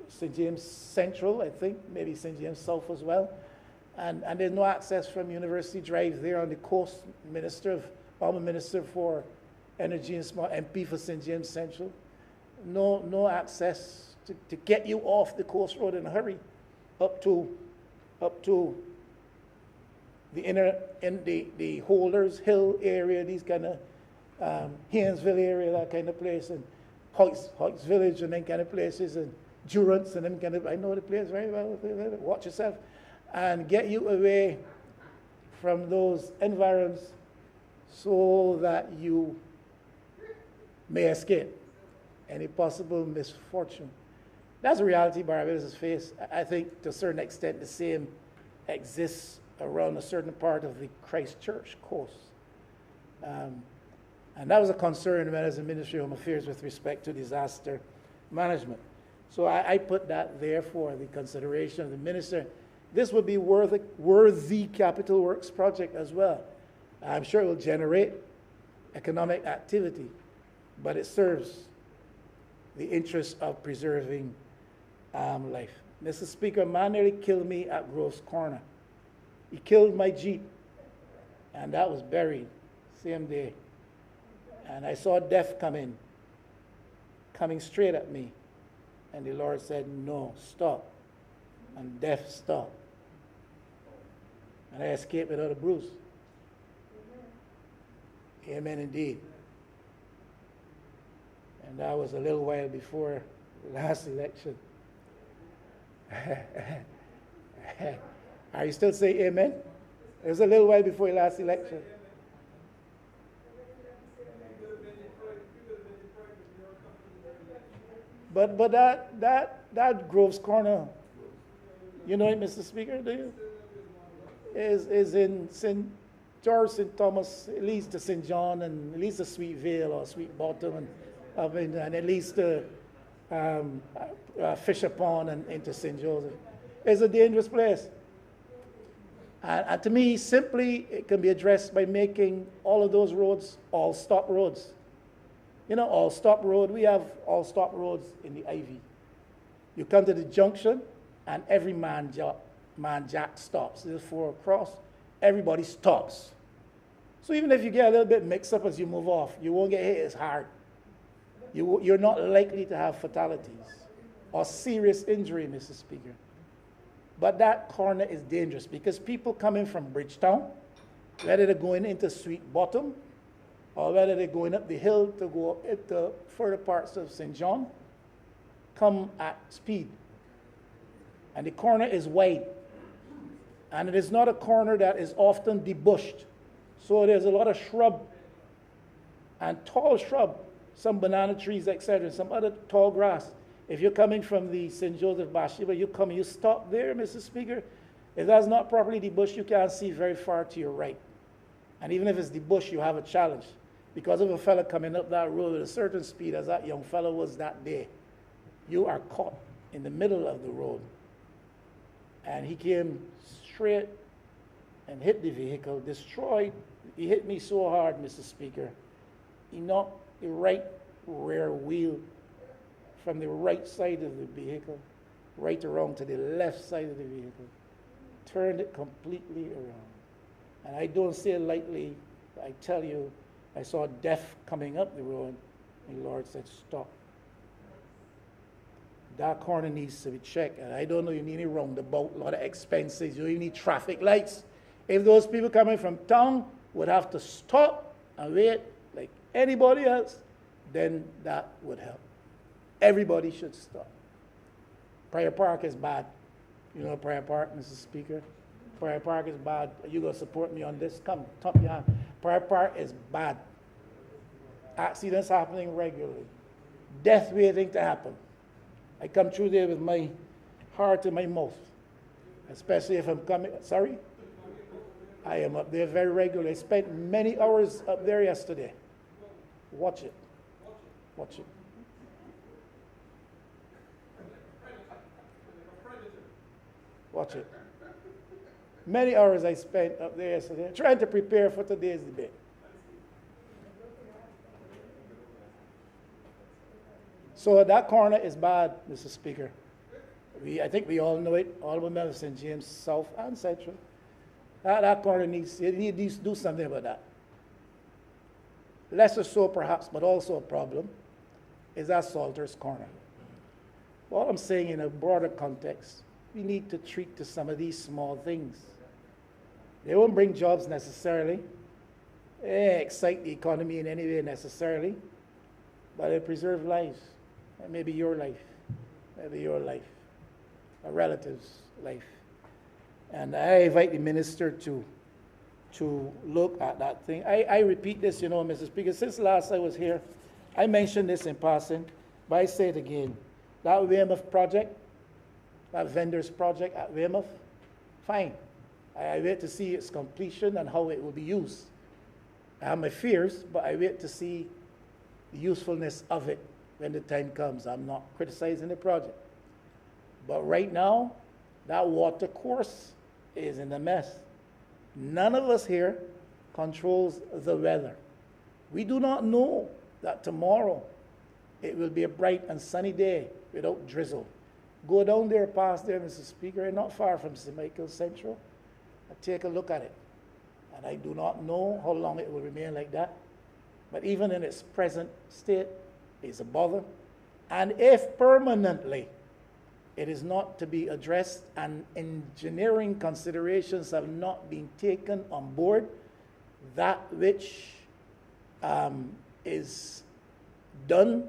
St. James Central, I think, maybe St. James South as well. And there's no access from University Drive there on the coast. Former Minister for Energy and Smart MP for St. James Central. No access to get you off the coast road in a hurry up to the Holders Hill area, these kind of Haynesville area, that kind of place, and Hoyts Village and them kind of places, and Durance and them kind of, I know the place very well, watch yourself, and get you away from those environs so that you may escape any possible misfortune. That's a reality Barbados face. I think to a certain extent the same exists around a certain part of the Christchurch coast. And that was a concern when as the Ministry of Home Affairs with respect to disaster management. So I put that there for the consideration of the Minister. this would be worthy capital works project as well. I'm sure it will generate economic activity, but it serves the interest of preserving life. Mr. Speaker, a man nearly killed me at Groves Corner. He killed my Jeep, and that was buried same day. And I saw death coming straight at me. And the Lord said, no, stop. And death stopped. And I escaped without a bruise. Amen indeed. And that was a little while before the last election. Are you still saying amen? It was a little while before the last election. But that Groves Corner, you know it, Mr. Speaker, do you? Is in St. George, St. Thomas, it leads to St. John, and it leads to Sweet Vale or Sweet Bottom, and it leads to Fisher Pond and into St. Joseph. It's a dangerous place. And to me, simply, it can be addressed by making all of those roads all-stop roads. You know, all-stop road, we have all-stop roads in the Ivy. You come to the junction, and every man jack stops. There's 4 across, everybody stops. So even if you get a little bit mixed up as you move off, you won't get hit as hard. You're not likely to have fatalities or serious injury, Mr. Speaker. But that corner is dangerous because people coming from Bridgetown, whether they're going into Sweet Bottom or whether they're going up the hill to go into further parts of St. John, come at speed. And the corner is wide. And it is not a corner that is often debushed. So there's a lot of shrub and tall shrub, some banana trees, etc., some other tall grass. If you're coming from the St. Joseph Bathsheba, you stop there, Mr. Speaker. If that's not properly debushed, you can't see very far to your right. And even if it's debushed, you have a challenge. Because of a fellow coming up that road at a certain speed, as that young fellow was that day, you are caught in the middle of the road. And he came straight and hit the vehicle, destroyed. He hit me so hard, Mr. Speaker. He knocked the right rear wheel from the right side of the vehicle right around to the left side of the vehicle. Turned it completely around. And I don't say it lightly. I tell you, I saw death coming up the road, and the Lord said, stop. That corner needs to be checked. And I don't know, you need a roundabout, a lot of expenses. You need traffic lights. If those people coming from town would have to stop and wait like anybody else, then that would help. Everybody should stop. Prior Park is bad. You know Prior Park, Mr. Speaker? Prior Park is bad. Are you going to support me on this? Come, top your hand. Prior Park is bad. Accidents happening regularly. Death waiting to happen. I come through there with my heart in my mouth, especially if I'm coming. Sorry? I am up there very regularly. I spent many hours up there yesterday. Watch it. Watch it. Watch it. Many hours I spent up there yesterday trying to prepare for today's debate. So that corner is bad, Mr. Speaker. I think we all know it, all of members of St. James South and Central. That corner needs to do something about that. Lesser so perhaps, but also a problem, is that Salters Corner. All I'm saying in a broader context, we need to treat to some of these small things. They won't bring jobs necessarily, excite the economy in any way necessarily, but they preserve lives. And maybe your life, a relative's life. And I invite the minister to look at that thing. I repeat this, you know, Mr. Speaker, since last I was here, I mentioned this in passing, but I say it again. That Weymouth project, that vendor's project at Weymouth, fine. I wait to see its completion and how it will be used. I have my fears, but I wait to see the usefulness of it when the time comes. I'm not criticizing the project. But right now, That water course is in a mess. None of us here controls the weather. We do not know that tomorrow it will be a bright and sunny day without drizzle. Go down there past there, Mr. Speaker, and not far from St. Michael Central, and take a look at it. And I do not know how long it will remain like that. But even in its present state, it's a bother. And if permanently it is not to be addressed and engineering considerations have not been taken on board, that which is done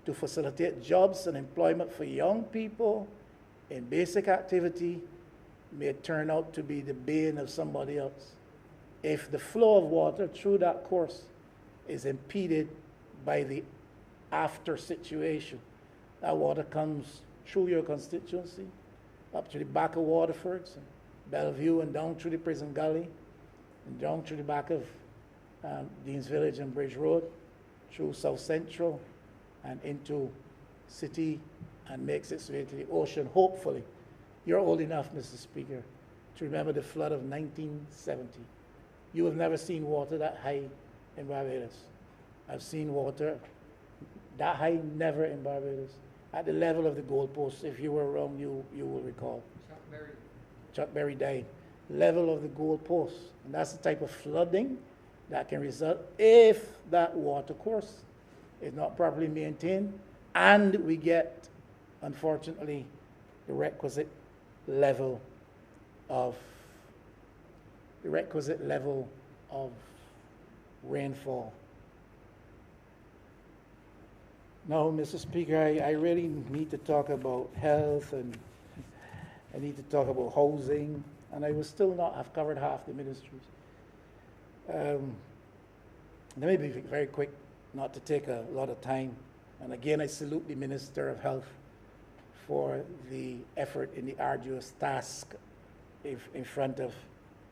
to facilitate jobs and employment for young people in basic activity may turn out to be the bane of somebody else. If the flow of water through that course is impeded by the after situation, that water comes through your constituency, up to the back of Waterfords, and Bellevue, and down through the Prison Gully, and down through the back of Dean's Village and Bridge Road, through South Central, and into City, and makes its way to the ocean, hopefully. You're old enough, Mr. Speaker, to remember the flood of 1970. You have never seen water that high in Barbados. I've seen water that high, never in Barbados. At the level of the goalposts, if you were around, you will recall. Chuck Berry died. Level of the goalposts. And that's the type of flooding that can result if that water course is not properly maintained and we get, unfortunately, the requisite level of rainfall. Now, Mr. Speaker, I really need to talk about health, and I need to talk about housing, and I will still not have covered half the ministries. Let me be very quick, not to take a lot of time. And again, I salute the Minister of Health for the effort in the arduous task in front of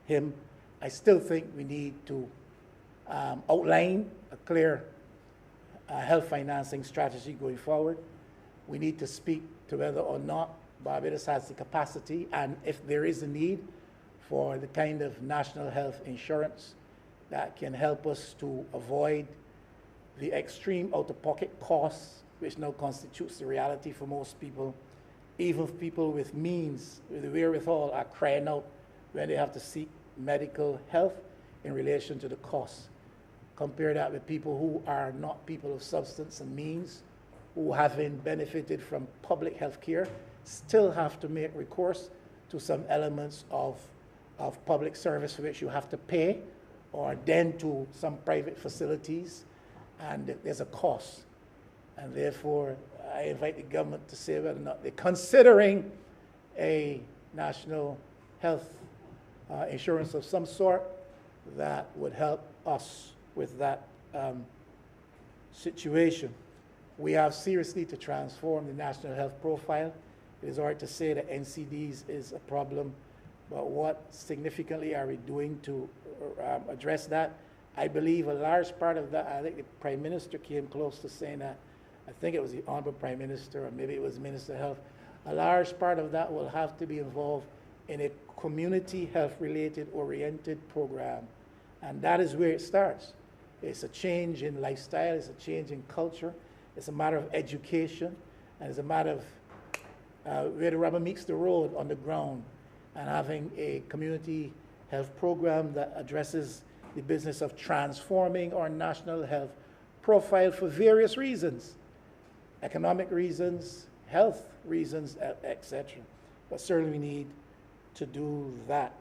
him. I still think we need to outline a clear health financing strategy going forward. We need to speak to whether or not Barbados has the capacity, and if there is a need, for the kind of national health insurance that can help us to avoid the extreme out-of-pocket costs, which now constitutes the reality for most people. Even people with means, with the wherewithal, are crying out when they have to seek medical health in relation to the costs. Compare that with people who are not people of substance and means, who, having benefited from public health care, still have to make recourse to some elements of public service for which you have to pay, or then to some private facilities, and there's a cost. And therefore, I invite the government to say whether or not they're considering a national health insurance of some sort that would help us with that situation. We have seriously to transform the national health profile. It is hard to say that NCDs is a problem, but what significantly are we doing to address that? I believe a large part of that, I think the Prime Minister came close to saying that. I think it was the Honorable Prime Minister, or maybe it was Minister of Health. A large part of that will have to be involved in a community health-related oriented program. And that is where it starts. It's a change in lifestyle, it's a change in culture, it's a matter of education, and it's a matter of where the rubber meets the road on the ground, and having a community health program that addresses the business of transforming our national health profile for various reasons, economic reasons, health reasons, etc. But certainly we need to do that.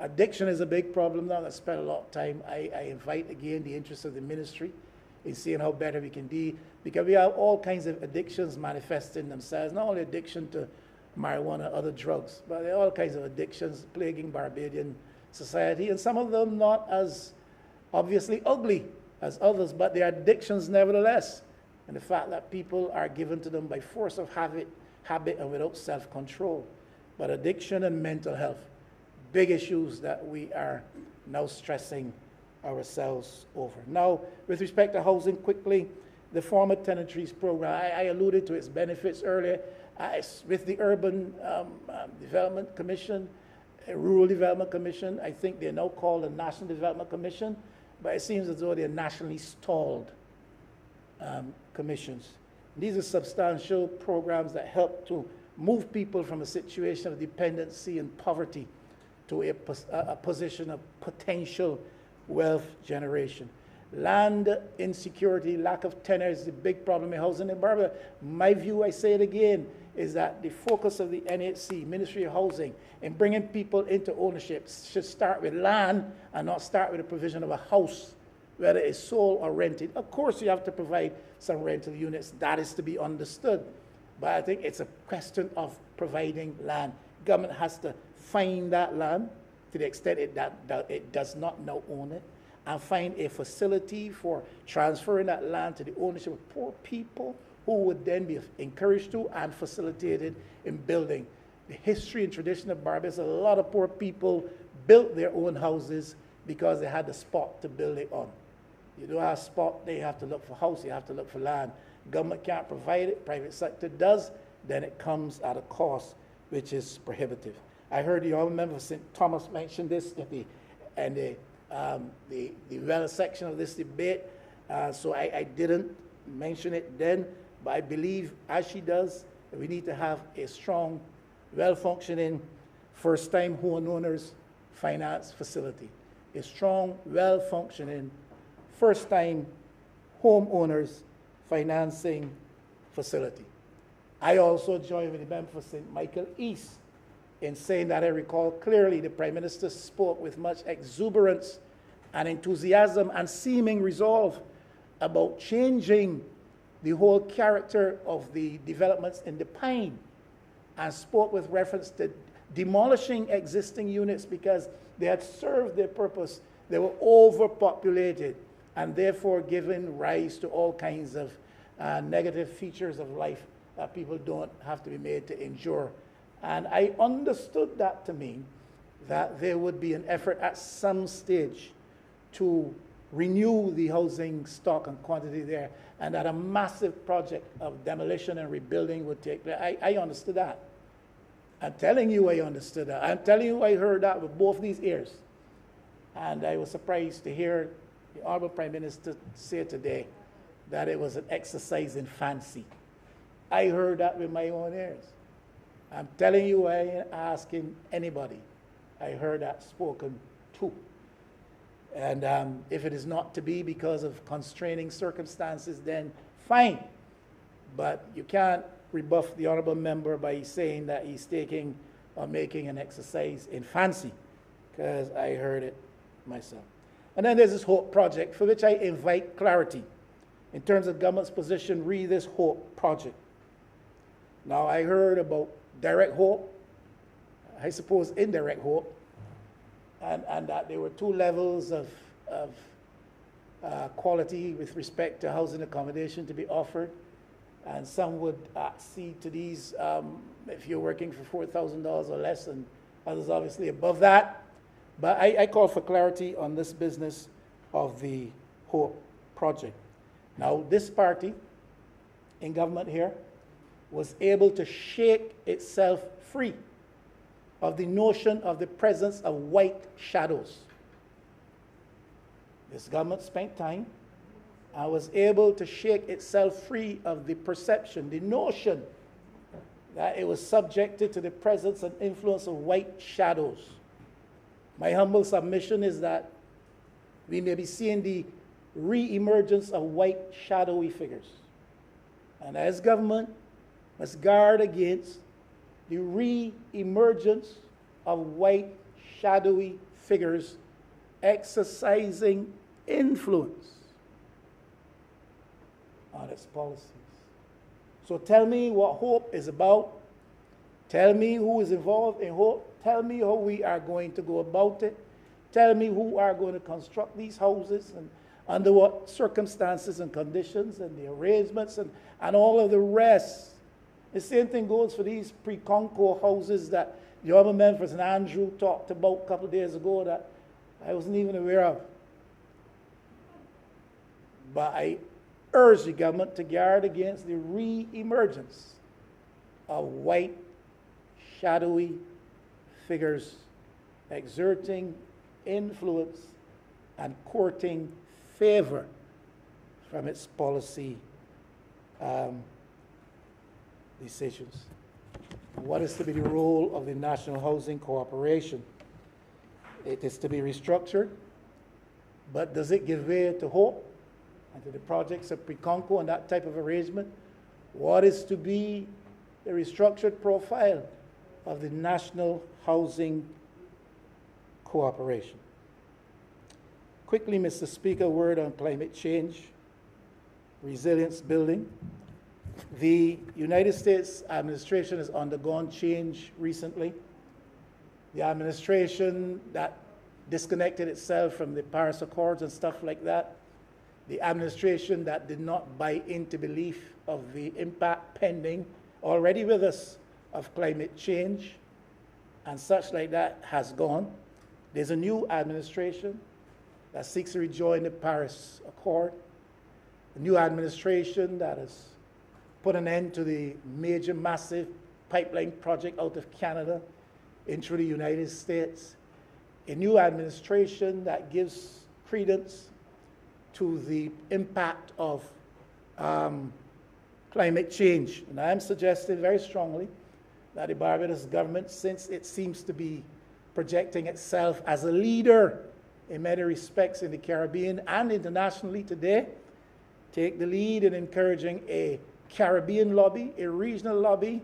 Addiction is a big problem now. I spent a lot of time. I invite again the interest of the ministry in seeing how better we can be, because we have all kinds of addictions manifesting themselves, not only addiction to marijuana, other drugs, but there are all kinds of addictions plaguing Barbadian society, and some of them not as obviously ugly as others, but they are addictions nevertheless. And the fact that people are given to them by force of habit and without self-control. But addiction and mental health, big issues that we are now stressing ourselves over. Now, with respect to housing, quickly, the former tenantries program. I alluded to its benefits earlier. With the Urban Development Commission, Rural Development Commission, I think they're now called the National Development Commission, but it seems as though they're nationally stalled commissions. These are substantial programs that help to move people from a situation of dependency and poverty to a position of potential wealth generation. Land insecurity, lack of tenure is the big problem in housing in Barbados. My view, I say it again, is that the focus of the NHC, Ministry of Housing, in bringing people into ownership should start with land and not start with the provision of a house, whether it's sold or rented. Of course, you have to provide some rental units. That is to be understood. But I think it's a question of providing land. Government has to find that land to the extent it does not now own it, and find a facility for transferring that land to the ownership of poor people who would then be encouraged to and facilitated in building. The history and tradition of Barbados, a lot of poor people built their own houses because they had the spot to build it on. You don't have a spot, they have to look for house, you have to look for land. Government can't provide it, private sector does, then it comes at a cost which is prohibitive. I heard the honorable member St. Thomas mention this in the development section of this debate, so I didn't mention it then, but I believe, as she does, that we need to have a strong, well-functioning, first-time homeowners finance facility. A strong, well-functioning, first-time homeowners financing facility. I also join with the member for St. Michael East in saying that I recall clearly the Prime Minister spoke with much exuberance and enthusiasm and seeming resolve about changing the whole character of the developments in the Pine, and spoke with reference to demolishing existing units because they had served their purpose. They were overpopulated and therefore giving rise to all kinds of negative features of life that people don't have to be made to endure. And I understood that to mean that there would be an effort at some stage to renew the housing stock and quantity there, and that a massive project of demolition and rebuilding would take place. I understood that. I'm telling you I understood that. I'm telling you I heard that with both these ears. And I was surprised to hear the Honorable Prime Minister say today that it was an exercise in fancy. I heard that with my own ears. I'm telling you, I ain't asking anybody. I heard that spoken too. And if it is not to be because of constraining circumstances, then fine. But you can't rebuff the honorable member by saying that he's taking or making an exercise in fancy, because I heard it myself. And then there's this HOPE project, for which I invite clarity. In terms of government's position, read this HOPE project. Now, I heard about direct HOPE, I suppose indirect HOPE, and that there were two levels of quality with respect to housing accommodation to be offered. And some would accede to these if you're working for $4,000 or less, and others obviously above that. But I call for clarity on this business of the HOPE project. Now, this party in government here was able to shake itself free of the notion of the presence of white shadows. This government spent time and was able to shake itself free of the perception, the notion that it was subjected to the presence and influence of white shadows. My humble submission is that we may be seeing the re-emergence of white shadowy figures. And as government must guard against the re-emergence of white shadowy figures exercising influence on its policies. So tell me what HOPE is about. Tell me who is involved in HOPE. Tell me how we are going to go about it. Tell me who are going to construct these houses and under what circumstances and conditions and the arrangements and all of the rest. The same thing goes for these pre-Concours houses that the other member St. Andrew talked about a couple of days ago that I wasn't even aware of. But I urge the government to guard against the re-emergence of white, shadowy figures exerting influence and courting favor from its policy decisions. What is to be the role of the National Housing Corporation? It is to be restructured, but does it give way to hope and to the projects of Preconco and that type of arrangement? What is to be the restructured profile of the National Housing Corporation? Quickly, Mr. Speaker, a word on climate change, resilience building. The United States administration has undergone change recently. The administration that disconnected itself from the Paris Accords and stuff like that, the administration that did not buy into belief of the impact pending, already with us, of climate change and such like that has gone. There's a new administration that seeks to rejoin the Paris Accord, a new administration that has put an end to the major massive pipeline project out of Canada into the United States, a new administration that gives credence to the impact of climate change. And I'm suggesting very strongly that the Barbados government, since it seems to be projecting itself as a leader in many respects in the Caribbean and internationally today, take the lead in encouraging a Caribbean lobby, a regional lobby,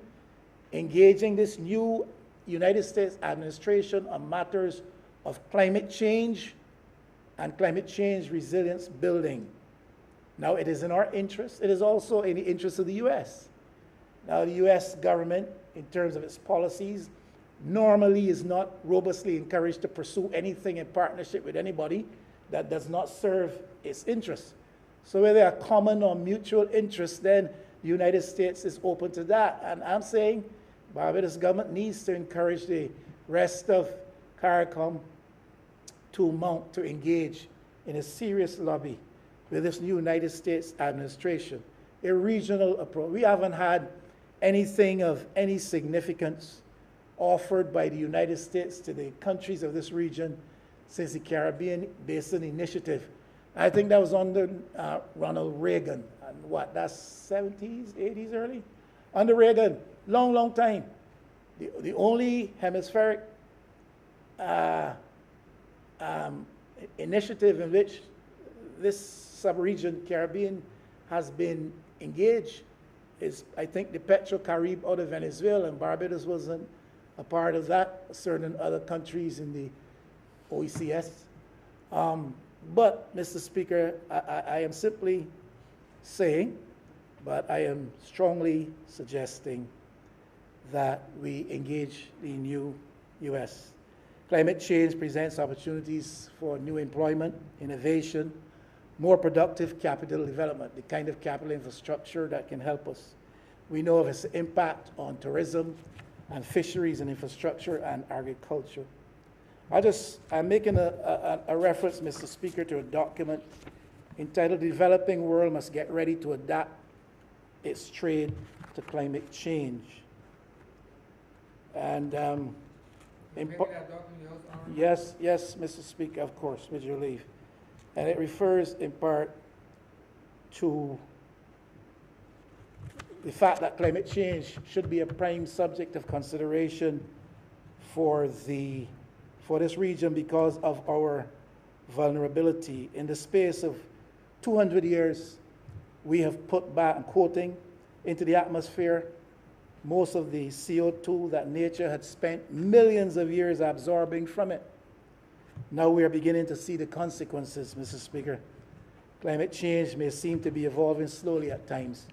engaging this new United States administration on matters of climate change and climate change resilience building. Now, it is in our interest. It is also in the interest of the U.S. Now, the U.S. government, in terms of its policies, normally is not robustly encouraged to pursue anything in partnership with anybody that does not serve its interests. So where there are common or mutual interests, then the United States is open to that. And I'm saying Barbados government needs to encourage the rest of CARICOM to engage in a serious lobby with this new United States administration, a regional approach. We haven't had anything of any significance offered by the United States to the countries of this region since the Caribbean Basin Initiative. I think that was under Ronald Reagan, and what, that's 70s, 80s early? Under Reagan, long, long time. The only hemispheric initiative in which this sub-region, Caribbean, has been engaged is, I think, the Petro-Carib out of Venezuela, and Barbados wasn't a part of that, certain other countries in the OECS. But, Mr. Speaker, I am simply saying, but I am strongly suggesting that we engage the new U.S. Climate change presents opportunities for new employment, innovation, more productive capital development, the kind of capital infrastructure that can help us. We know of its impact on tourism and fisheries and infrastructure and agriculture. I'm making a reference, Mr. Speaker, to a document entitled "The Developing World Must Get Ready to Adapt Its Trade to Climate Change." And yes, Mr. Speaker, of course, with your leave. And it refers in part to the fact that climate change should be a prime subject of consideration for this region because of our vulnerability. In the space of 200 years, we have put back, I'm quoting, into the atmosphere most of the CO2 that nature had spent millions of years absorbing from it. Now we are beginning to see the consequences, Mr. Speaker. Climate change may seem to be evolving slowly at times,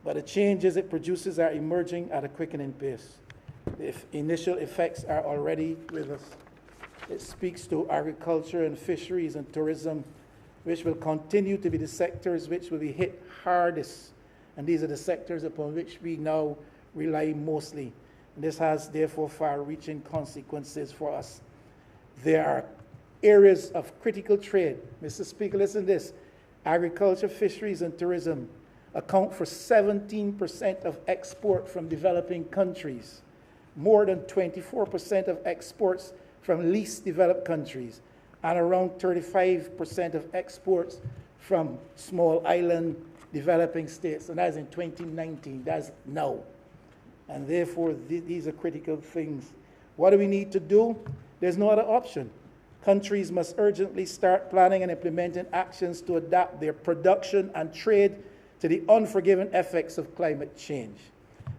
but the changes it produces are emerging at a quickening pace. The initial effects are already with us. It speaks to agriculture and fisheries and tourism, which will continue to be the sectors which will be hit hardest. And these are the sectors upon which we now rely mostly. And this has, therefore, far-reaching consequences for us. There are areas of critical trade. Mr. Speaker, listen to this. Agriculture, fisheries, and tourism account for 17% of export from developing countries, more than 24% of exports from least developed countries, and around 35% of exports from small island developing states. And that's in 2019, that's now. And therefore, these are critical things. What do we need to do? There's no other option. Countries must urgently start planning and implementing actions to adapt their production and trade to the unforgiving effects of climate change.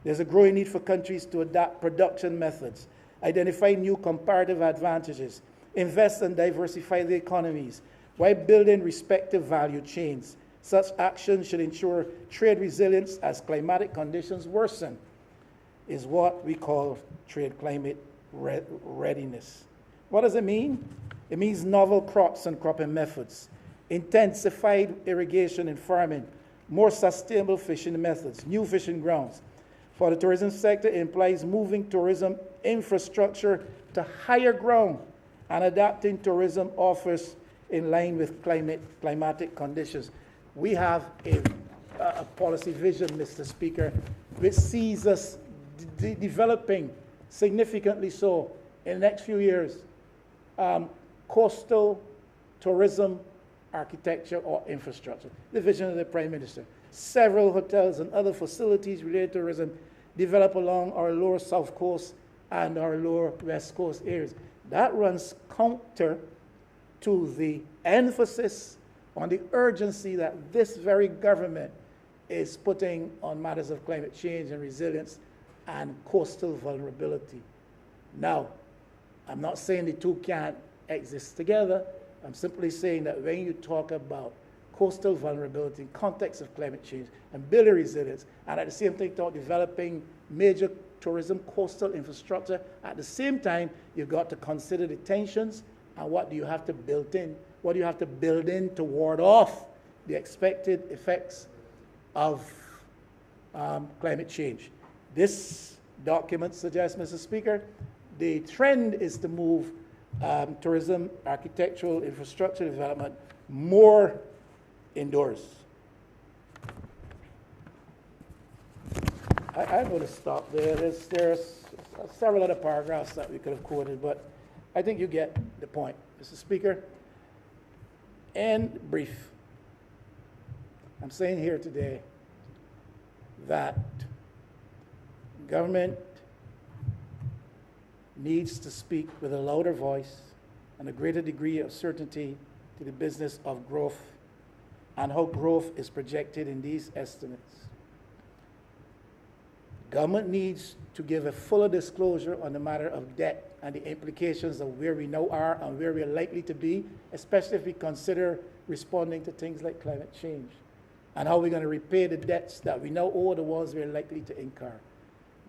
There's a growing need for countries to adapt production methods, identify new comparative advantages, invest and diversify their economies, while building respective value chains. Such actions should ensure trade resilience as climatic conditions worsen, is what we call trade climate readiness. What does it mean? It means novel crops and cropping methods, intensified irrigation and farming, more sustainable fishing methods, new fishing grounds. For the tourism sector, it implies moving tourism infrastructure to higher ground and adapting tourism offers in line with climatic conditions. We have a policy vision, Mr. Speaker, which sees us developing significantly so in the next few years, coastal tourism, architecture, or infrastructure. The vision of the Prime Minister. Several hotels and other facilities related to tourism develop along our lower south coast and our lower west coast areas. That runs counter to the emphasis on the urgency that this very government is putting on matters of climate change and resilience and coastal vulnerability. Now, I'm not saying the two can't exist together. I'm simply saying that when you talk about coastal vulnerability in context of climate change and building resilience, and at the same time talk developing major tourism coastal infrastructure, at the same time, you've got to consider the tensions and what do you have to build in? What do you have to build in to ward off the expected effects of climate change? This document suggests, Mr. Speaker, the trend is to move tourism, architectural, infrastructure development more indoors. I'm going to stop there. There's several other paragraphs that we could have quoted, but I think you get the point, Mr. Speaker. In brief, I'm saying here today that government needs to speak with a louder voice and a greater degree of certainty to the business of growth and how growth is projected in these estimates. Government needs to give a fuller disclosure on the matter of debt and the implications of where we now are and where we're likely to be, especially if we consider responding to things like climate change and how we're going to repay the debts that we now owe, the ones we're likely to incur.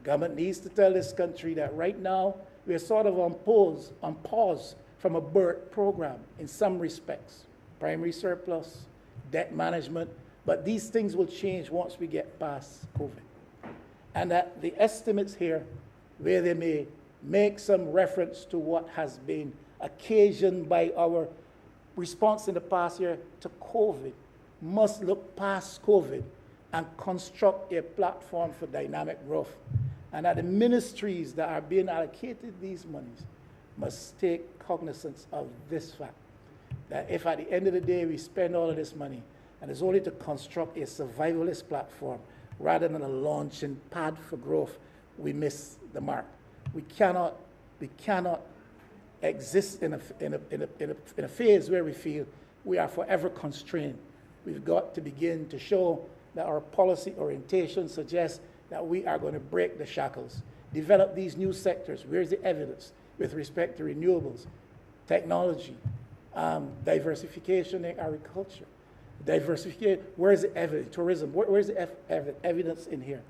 Government needs to tell this country that right now we're sort of on pause from a BERT program in some respects, primary surplus, debt management, but these things will change once we get past COVID. And that the estimates here, where they may make some reference to what has been occasioned by our response in the past year to COVID, must look past COVID and construct a platform for dynamic growth. And that the ministries that are being allocated these monies must take cognizance of this fact, that if at the end of the day we spend all of this money and it's only to construct a survivalist platform rather than a launching pad for growth, we miss the mark. We cannot exist in a phase where we feel we are forever constrained. We've got to begin to show that our policy orientation suggests that we are going to break the shackles, develop these new sectors. Where's the evidence with respect to renewables, technology, diversification in agriculture, diversification, where's the evidence, tourism, where's the evidence in here?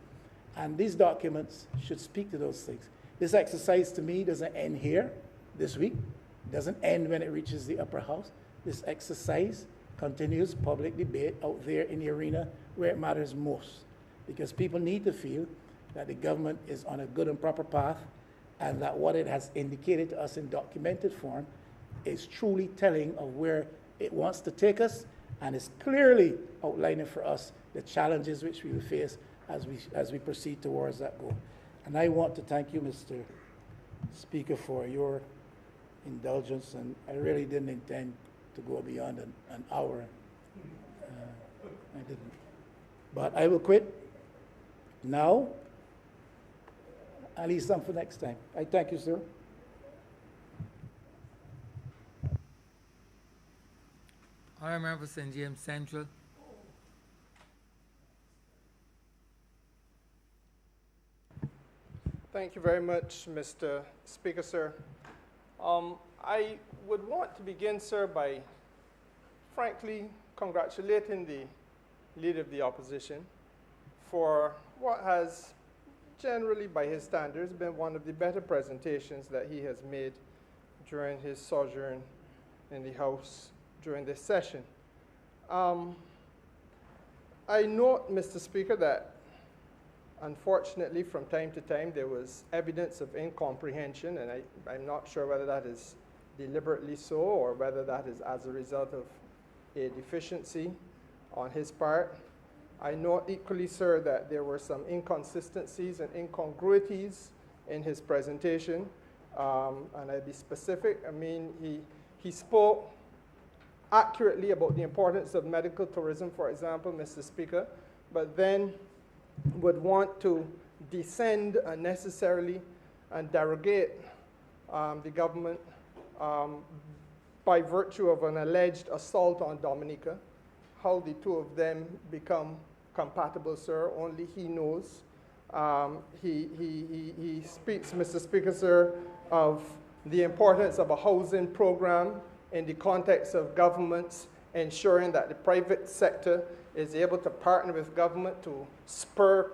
And these documents should speak to those things. This exercise to me doesn't end here this week, doesn't end when it reaches the upper house. This exercise continues public debate out there in the arena where it matters most, because people need to feel that the government is on a good and proper path and that what it has indicated to us in documented form is truly telling of where it wants to take us and is clearly outlining for us the challenges which we will face as we proceed towards that goal. And I want to thank you, Mr. Speaker, for your indulgence, and I really didn't intend to go beyond an hour. I didn't. But I will quit now. I'll leave some for next time. I thank you, sir. Honourable Member for St. James Central. Thank you very much, Mr. Speaker, sir. I would want to begin, sir, by frankly congratulating the Leader of the Opposition for what has generally, by his standards, been one of the better presentations that he has made during his sojourn in the House during this session. I note, Mr. Speaker, that unfortunately from time to time there was evidence of incomprehension, and I'm not sure whether that is deliberately so or whether that is as a result of a deficiency on his part. I note equally, sir, that there were some inconsistencies and incongruities in his presentation, and I'll be specific. I mean, he spoke accurately about the importance of medical tourism, for example, Mr. Speaker, but then would want to descend unnecessarily and derogate the government by virtue of an alleged assault on Dominica. How the two of them become compatible, sir, only he knows. He speaks, Mr. Speaker, sir, of the importance of a housing program in the context of governments ensuring that the private sector is able to partner with government to spur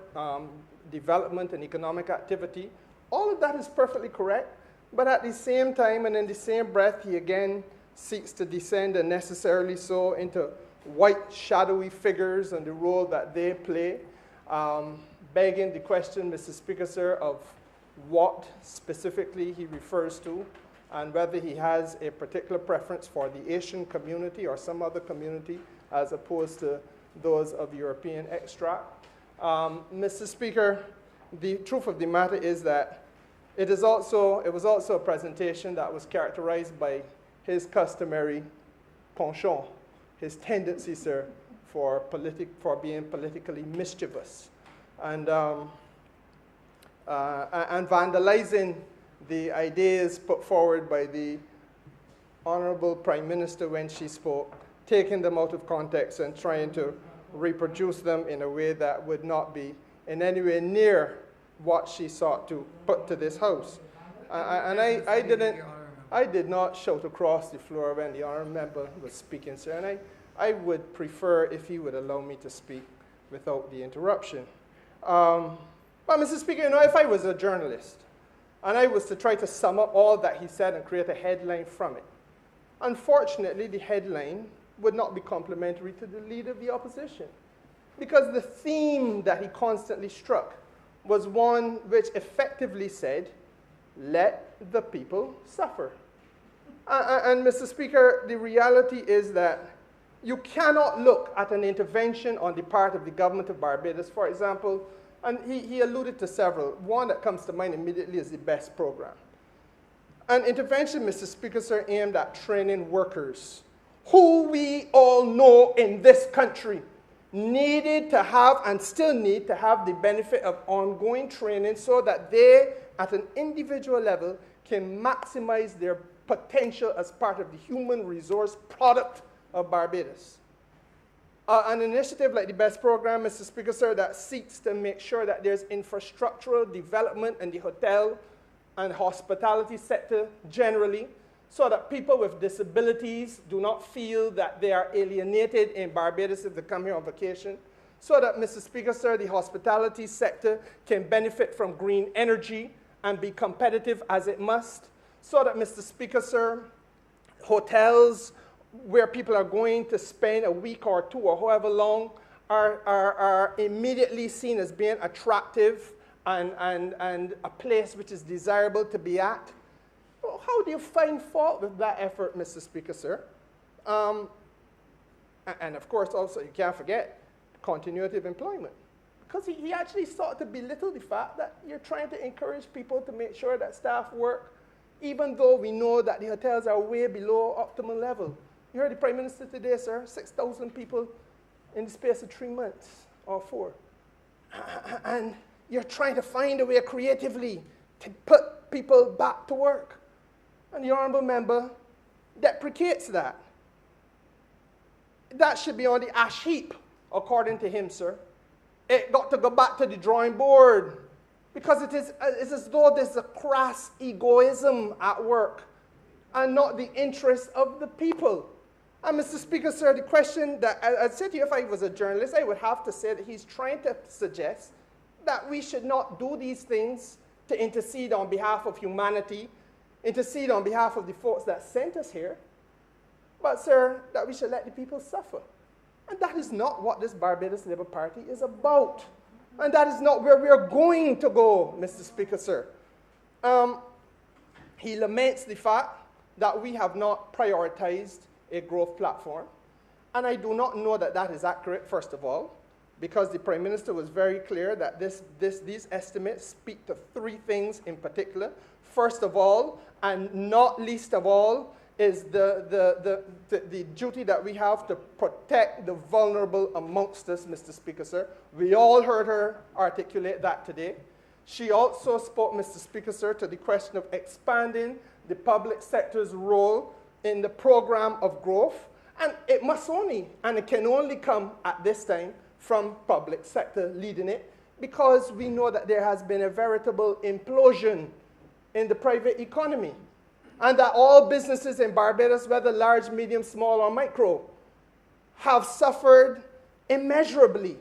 development and economic activity. All of that is perfectly correct, but at the same time and in the same breath, he again seeks to descend unnecessarily so into white shadowy figures and the role that they play, begging the question, Mr. Speaker, sir, of what specifically he refers to and whether he has a particular preference for the Asian community or some other community as opposed to those of European extract. Mr. Speaker, the truth of the matter is that it was also a presentation that was characterized by his customary penchant, his tendency, sir, for being politically mischievous and vandalizing the ideas put forward by the Honorable Prime Minister when she spoke, taking them out of context and trying to reproduce them in a way that would not be in any way near what she sought to put to this House. I did not shout across the floor when the honourable member was speaking, sir, and I would prefer if he would allow me to speak without the interruption. But Mr. Speaker, you know, if I was a journalist and I was to try to sum up all that he said and create a headline from it, unfortunately, the headline would not be complimentary to the Leader of the Opposition, because the theme that he constantly struck was one which effectively said, let the people suffer. And Mr. Speaker, the reality is that you cannot look at an intervention on the part of the government of Barbados, for example, and he alluded to several. One that comes to mind immediately is the BEST program. An intervention, Mr. Speaker, sir, aimed at training workers who we all know in this country needed to have and still need to have the benefit of ongoing training so that they, at an individual level, can maximize their potential as part of the human resource product of Barbados. An initiative like the BEST program, Mr. Speaker, sir, that seeks to make sure that there's infrastructural development in the hotel and hospitality sector generally, so that people with disabilities do not feel that they are alienated in Barbados if they come here on vacation, so that, Mr. Speaker, sir, the hospitality sector can benefit from green energy and be competitive as it must, so that, Mr. Speaker, sir, hotels where people are going to spend a week or two or however long are immediately seen as being attractive and a place which is desirable to be at. How do you find fault with that effort, Mr. Speaker, sir? And of course, also, you can't forget continuity of employment. Because he actually sought to belittle the fact that you're trying to encourage people to make sure that staff work, even though we know that the hotels are way below optimal level. You heard the Prime Minister today, sir, 6,000 people in the space of 3 months or 4. And you're trying to find a way creatively to put people back to work. And the honorable member deprecates that. That should be on the ash heap, according to him, sir. It got to go back to the drawing board because it's as though there's a crass egoism at work and not the interest of the people. And Mr. Speaker, sir, the question that I'd say to you if I was a journalist, I would have to say that he's trying to suggest that we should not do these things to intercede on behalf of humanity, intercede on behalf of the folks that sent us here, but, sir, that we should let the people suffer. And that is not what this Barbados Labour Party is about. And that is not where we are going to go, Mr. Speaker, sir. He laments the fact that we have not prioritized a growth platform. And I do not know that that is accurate, first of all, because the Prime Minister was very clear that these estimates speak to 3 things in particular. First of all, and not least of all, is the duty that we have to protect the vulnerable amongst us, Mr. Speaker, sir. We all heard her articulate that today. She also spoke, Mr. Speaker, sir, to the question of expanding the public sector's role in the program of growth. And it must only, and it can only come at this time from public sector leading it, because we know that there has been a veritable implosion in the private economy. And that all businesses in Barbados, whether large, medium, small, or micro, have suffered immeasurably.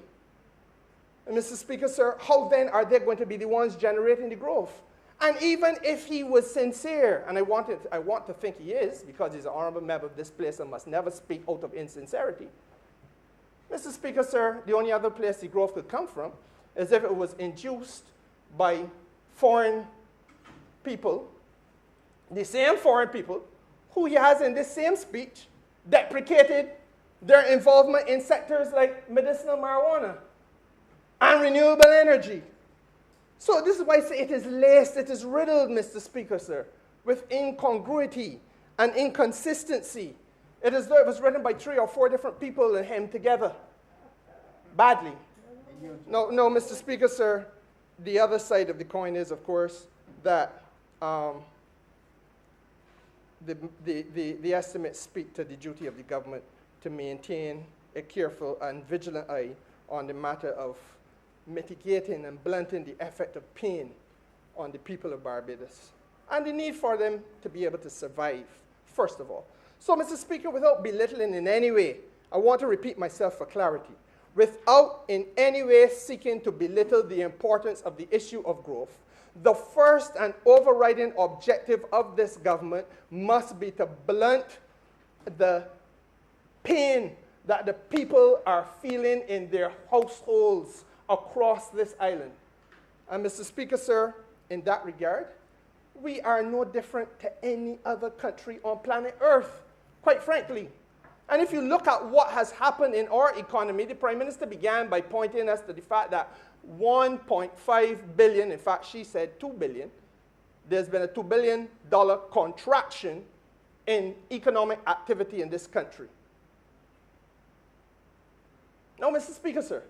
And Mr. Speaker, sir, how then are they going to be the ones generating the growth? And even if he was sincere, and I want to think he is, because he's an honorable member of this place and must never speak out of insincerity, Mr. Speaker, sir, the only other place the growth could come from is if it was induced by foreign people, the same foreign people who he has in this same speech deprecated their involvement in sectors like medicinal marijuana and renewable energy. So this is why I say it is laced, it is riddled, Mr. Speaker, sir, with incongruity and inconsistency. It is though it was written by 3 or 4 different people and hemmed together badly. No, Mr. Speaker, sir, the other side of the coin is, of course, that the estimates speak to the duty of the government to maintain a careful and vigilant eye on the matter of mitigating and blunting the effect of pain on the people of Barbados and the need for them to be able to survive, first of all. So, Mr. Speaker, without belittling in any way, I want to repeat myself for clarity, without in any way seeking to belittle the importance of the issue of growth, the first and overriding objective of this government must be to blunt the pain that the people are feeling in their households across this island. And Mr. Speaker, sir, in that regard, we are no different to any other country on planet Earth, quite frankly. And if you look at what has happened in our economy, the Prime Minister began by pointing us to the fact that 1.5 billion, in fact, she said 2 billion, there's been a $2 billion contraction in economic activity in this country. Now, Mr. Speaker, sir,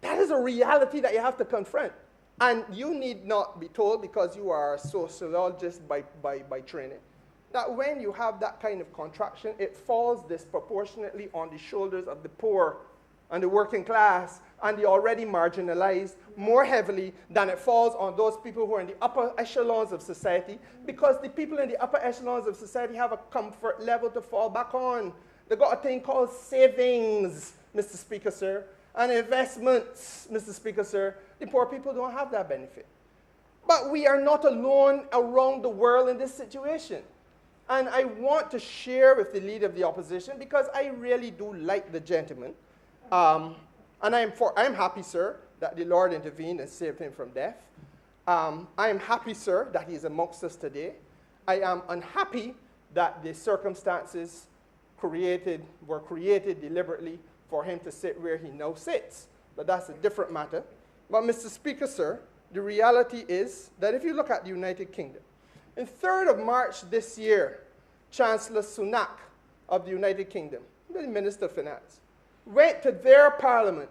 that is a reality that you have to confront. And you need not be told, because you are a sociologist by training, that when you have that kind of contraction, it falls disproportionately on the shoulders of the poor and the working class and the already marginalized more heavily than it falls on those people who are in the upper echelons of society, because the people in the upper echelons of society have a comfort level to fall back on. They've got a thing called savings, Mr. Speaker, sir, and investments, Mr. Speaker, sir. The poor people don't have that benefit. But we are not alone around the world in this situation. And I want to share with the leader of the opposition, because I really do like the gentleman. And I'm happy, sir, that the Lord intervened and saved him from death. I am happy, sir, that he is amongst us today. I am unhappy that the circumstances were created deliberately for him to sit where he now sits. But that's a different matter. But Mr. Speaker, sir, the reality is that if you look at the United Kingdom, on 3rd of March this year, Chancellor Sunak of the United Kingdom, the Minister of Finance, went to their parliament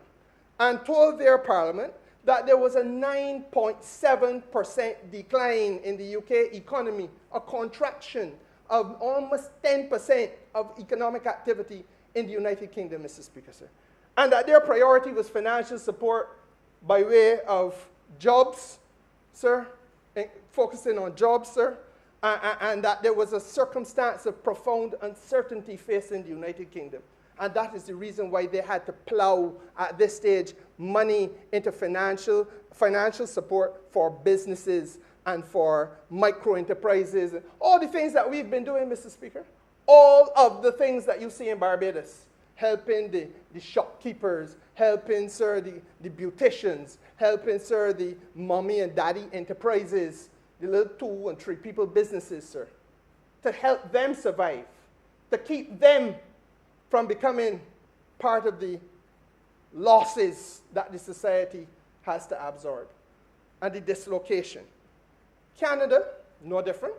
and told their parliament that there was a 9.7% decline in the UK economy, a contraction of almost 10% of economic activity in the United Kingdom, Mr. Speaker, sir. And that their priority was financial support by way of jobs, sir, focusing on jobs, sir, and that there was a circumstance of profound uncertainty facing the United Kingdom. And that is the reason why they had to plow, at this stage, money into financial support for businesses and for micro-enterprises. All the things that we've been doing, Mr. Speaker. All of the things that you see in Barbados. Helping the shopkeepers, helping, sir, the beauticians, helping, sir, the mommy and daddy enterprises, the little 2 and 3 people businesses, sir. To help them survive. To keep them from becoming part of the losses that the society has to absorb, and the dislocation. Canada, no different.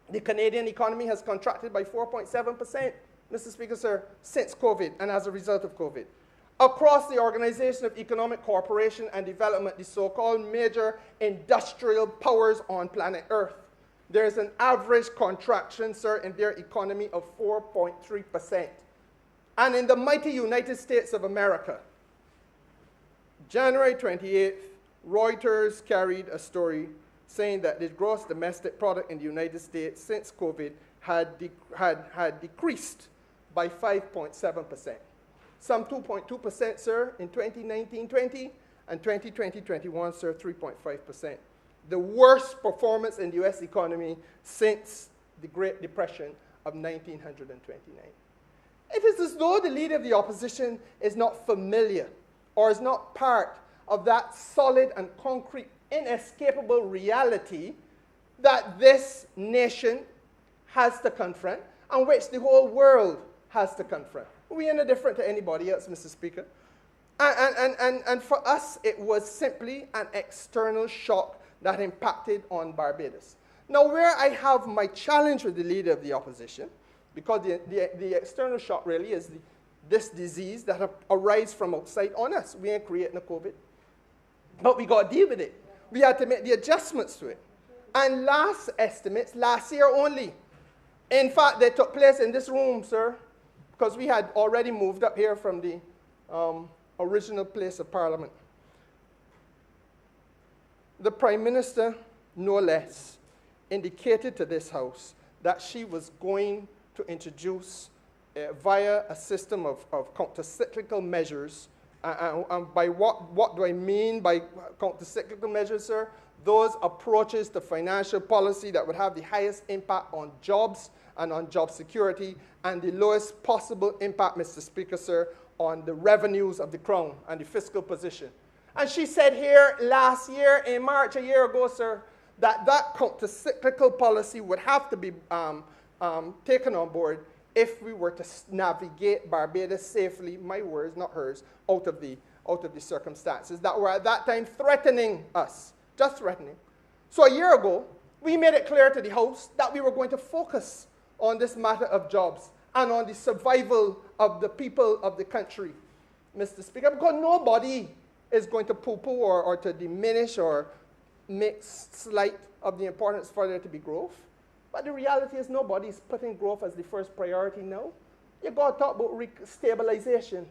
The Canadian economy has contracted by 4.7%, Mr. Speaker, sir, since COVID and as a result of COVID. Across the Organization of Economic Cooperation and Development, the so-called major industrial powers on planet Earth, there is an average contraction, sir, in their economy of 4.3%. And in the mighty United States of America, January 28th, Reuters carried a story saying that the gross domestic product in the United States since COVID had decreased by 5.7%. Some 2.2%, sir, in 2019-20, and 2020-21, sir, 3.5%. The worst performance in the U.S. economy since the Great Depression of 1929. It is as though the leader of the opposition is not familiar or is not part of that solid and concrete, inescapable reality that this nation has to confront and which the whole world has to confront. We are no different to anybody else, Mr. Speaker. And for us, it was simply an external shock that impacted on Barbados. Now, where I have my challenge with the leader of the opposition, because the external shock really is this disease that arises from outside on us. We ain't creating a COVID. But we got to deal with it. We had to make the adjustments to it. And last estimates, last year only, in fact, they took place in this room, sir, because we had already moved up here from the original place of Parliament. The Prime Minister, no less, indicated to this House that she was going to introduce, via a system of counter-cyclical measures, and by what do I mean by counter-cyclical measures, sir? Those approaches to financial policy that would have the highest impact on jobs and on job security, and the lowest possible impact, Mr. Speaker, sir, on the revenues of the Crown and the fiscal position. And she said here last year, in March, a year ago, sir, that counter-cyclical policy would have to be taken on board if we were to navigate Barbados safely, my words, not hers, out of the circumstances that were at that time threatening us, just threatening. So a year ago, we made it clear to the House that we were going to focus on this matter of jobs and on the survival of the people of the country, Mr. Speaker, because nobody is going to poo-poo or to diminish or make slight of the importance for there to be growth. But the reality is nobody's putting growth as the first priority now. You got to talk about stabilization.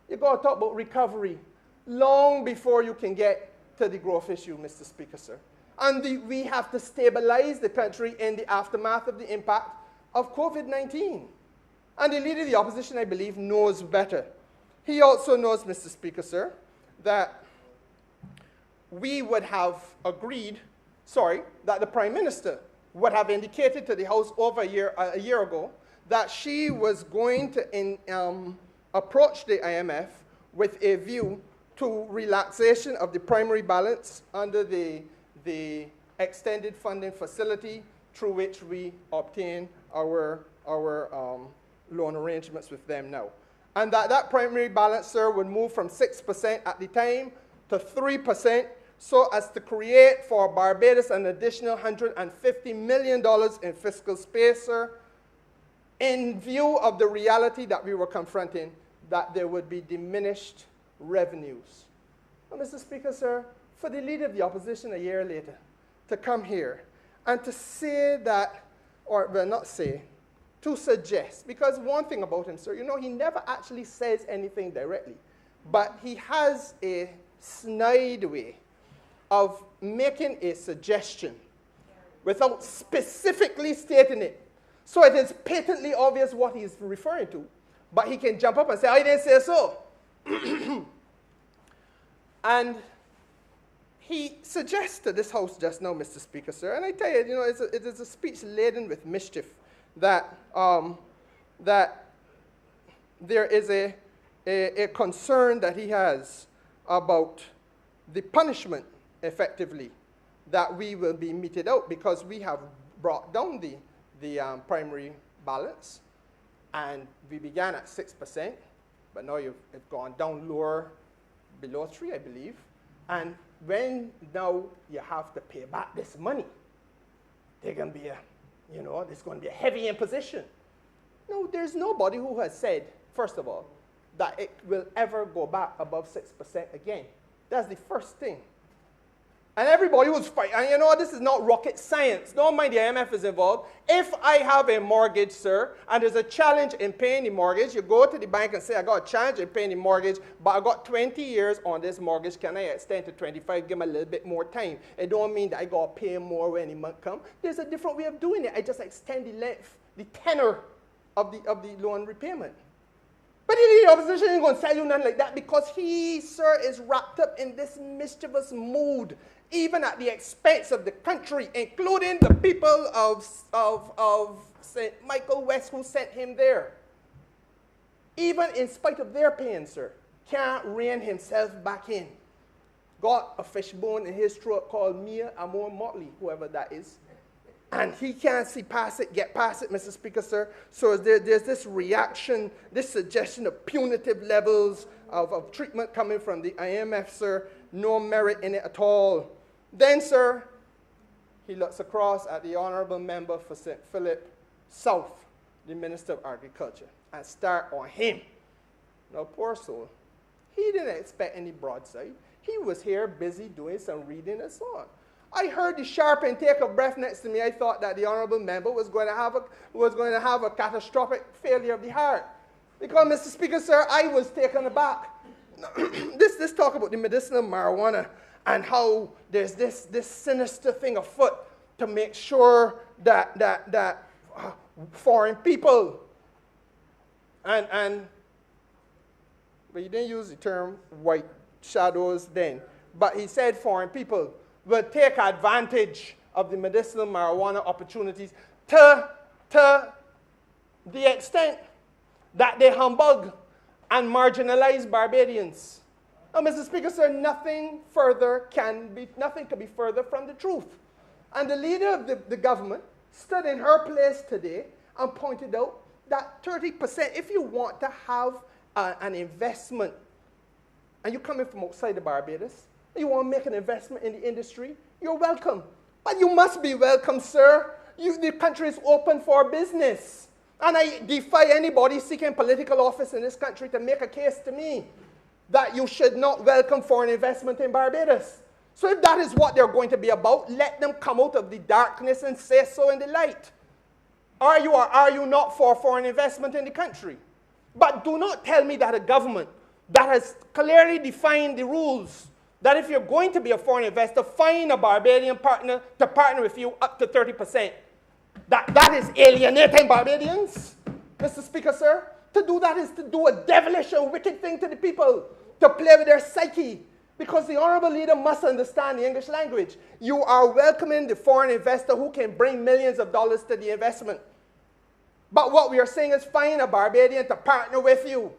You got to talk about recovery long before you can get to the growth issue, Mr. Speaker, sir. And we have to stabilize the country in the aftermath of the impact of COVID-19. And the leader of the opposition, I believe, knows better. He also knows, Mr. Speaker, sir, that we would have agreed, that the Prime Minister would have indicated to the House over a year ago that she was going to approach the IMF with a view to relaxation of the primary balance under the extended funding facility through which we obtain our loan arrangements with them now. And that primary balance, sir, would move from 6% at the time to 3%, so as to create for Barbados an additional $150 million in fiscal space, sir, in view of the reality that we were confronting, that there would be diminished revenues. Well, Mr. Speaker, sir, for the Leader of the Opposition a year later to come here and to say that, or well, not say, to suggest, because one thing about him, sir, you know, he never actually says anything directly, but he has a snide way of making a suggestion without specifically stating it. So it is patently obvious what he's referring to, but he can jump up and say, I didn't say so. And he suggests to this House just now, Mr. Speaker, sir, and I tell you, you know, it is a speech laden with mischief, that that there is a concern that he has about the punishment, effectively, that we will be meted out because we have brought down the primary balance, and we began at 6%, but now it's gone down lower, below 3, I believe, and when now you have to pay back this money, there's going to be there's going to be a heavy imposition. No, there's nobody who has said, first of all, that it will ever go back above 6% again. That's the first thing. And everybody was fighting. And you know, this is not rocket science. Don't mind the IMF is involved. If I have a mortgage, sir, and there's a challenge in paying the mortgage, you go to the bank and say, I got a challenge in paying the mortgage, but I got 20 years on this mortgage. Can I extend to 25, give me a little bit more time? It don't mean that I got to pay more when the month comes. There's a different way of doing it. I just extend the length, the tenor of the loan repayment. But the opposition ain't going to tell you nothing like that because he, sir, is wrapped up in this mischievous mood, even at the expense of the country, including the people of St. Michael West who sent him there. Even in spite of their pain, sir, can't rein himself back in. Got a fishbone in his throat called Mia Amor Motley, whoever that is. And he can't see past it, get past it, Mr. Speaker, sir. So there's this reaction, this suggestion of punitive levels of treatment coming from the IMF, sir. No merit in it at all. Then, sir, he looks across at the honorable member for St. Philip South, the Minister of Agriculture, and start on him. Now, poor soul, he didn't expect any broadside. He was here busy doing some reading and so on. I heard the sharp intake of breath next to me. I thought that the honorable member was going to have a catastrophic failure of the heart. Because, Mr. Speaker, sir, I was taken aback. This talk about the medicinal marijuana and how there's this sinister thing afoot to make sure that foreign people but he didn't use the term white shadows then, but he said foreign people will take advantage of the medicinal marijuana opportunities to the extent that they humbug and marginalize Barbadians. Now, Mr. Speaker, sir, nothing can be further from the truth. And the leader of the government stood in her place today and pointed out that 30%, if you want to have an investment, and you're coming from outside of Barbados, you want to make an investment in the industry, you're welcome. But you must be welcome, sir. The country is open for business. And I defy anybody seeking political office in this country to make a case to me that you should not welcome foreign investment in Barbados. So if that is what they're going to be about, let them come out of the darkness and say so in the light. Are you or are you not for foreign investment in the country? But do not tell me that a government that has clearly defined the rules, that if you're going to be a foreign investor, find a Barbadian partner to partner with you up to 30%. That is alienating Barbadians, Mr. Speaker, sir. To do that is to do a devilish and wicked thing to the people, to play with their psyche. Because the honorable leader must understand the English language. You are welcoming the foreign investor who can bring millions of dollars to the investment. But what we are saying is find a Barbadian to partner with you,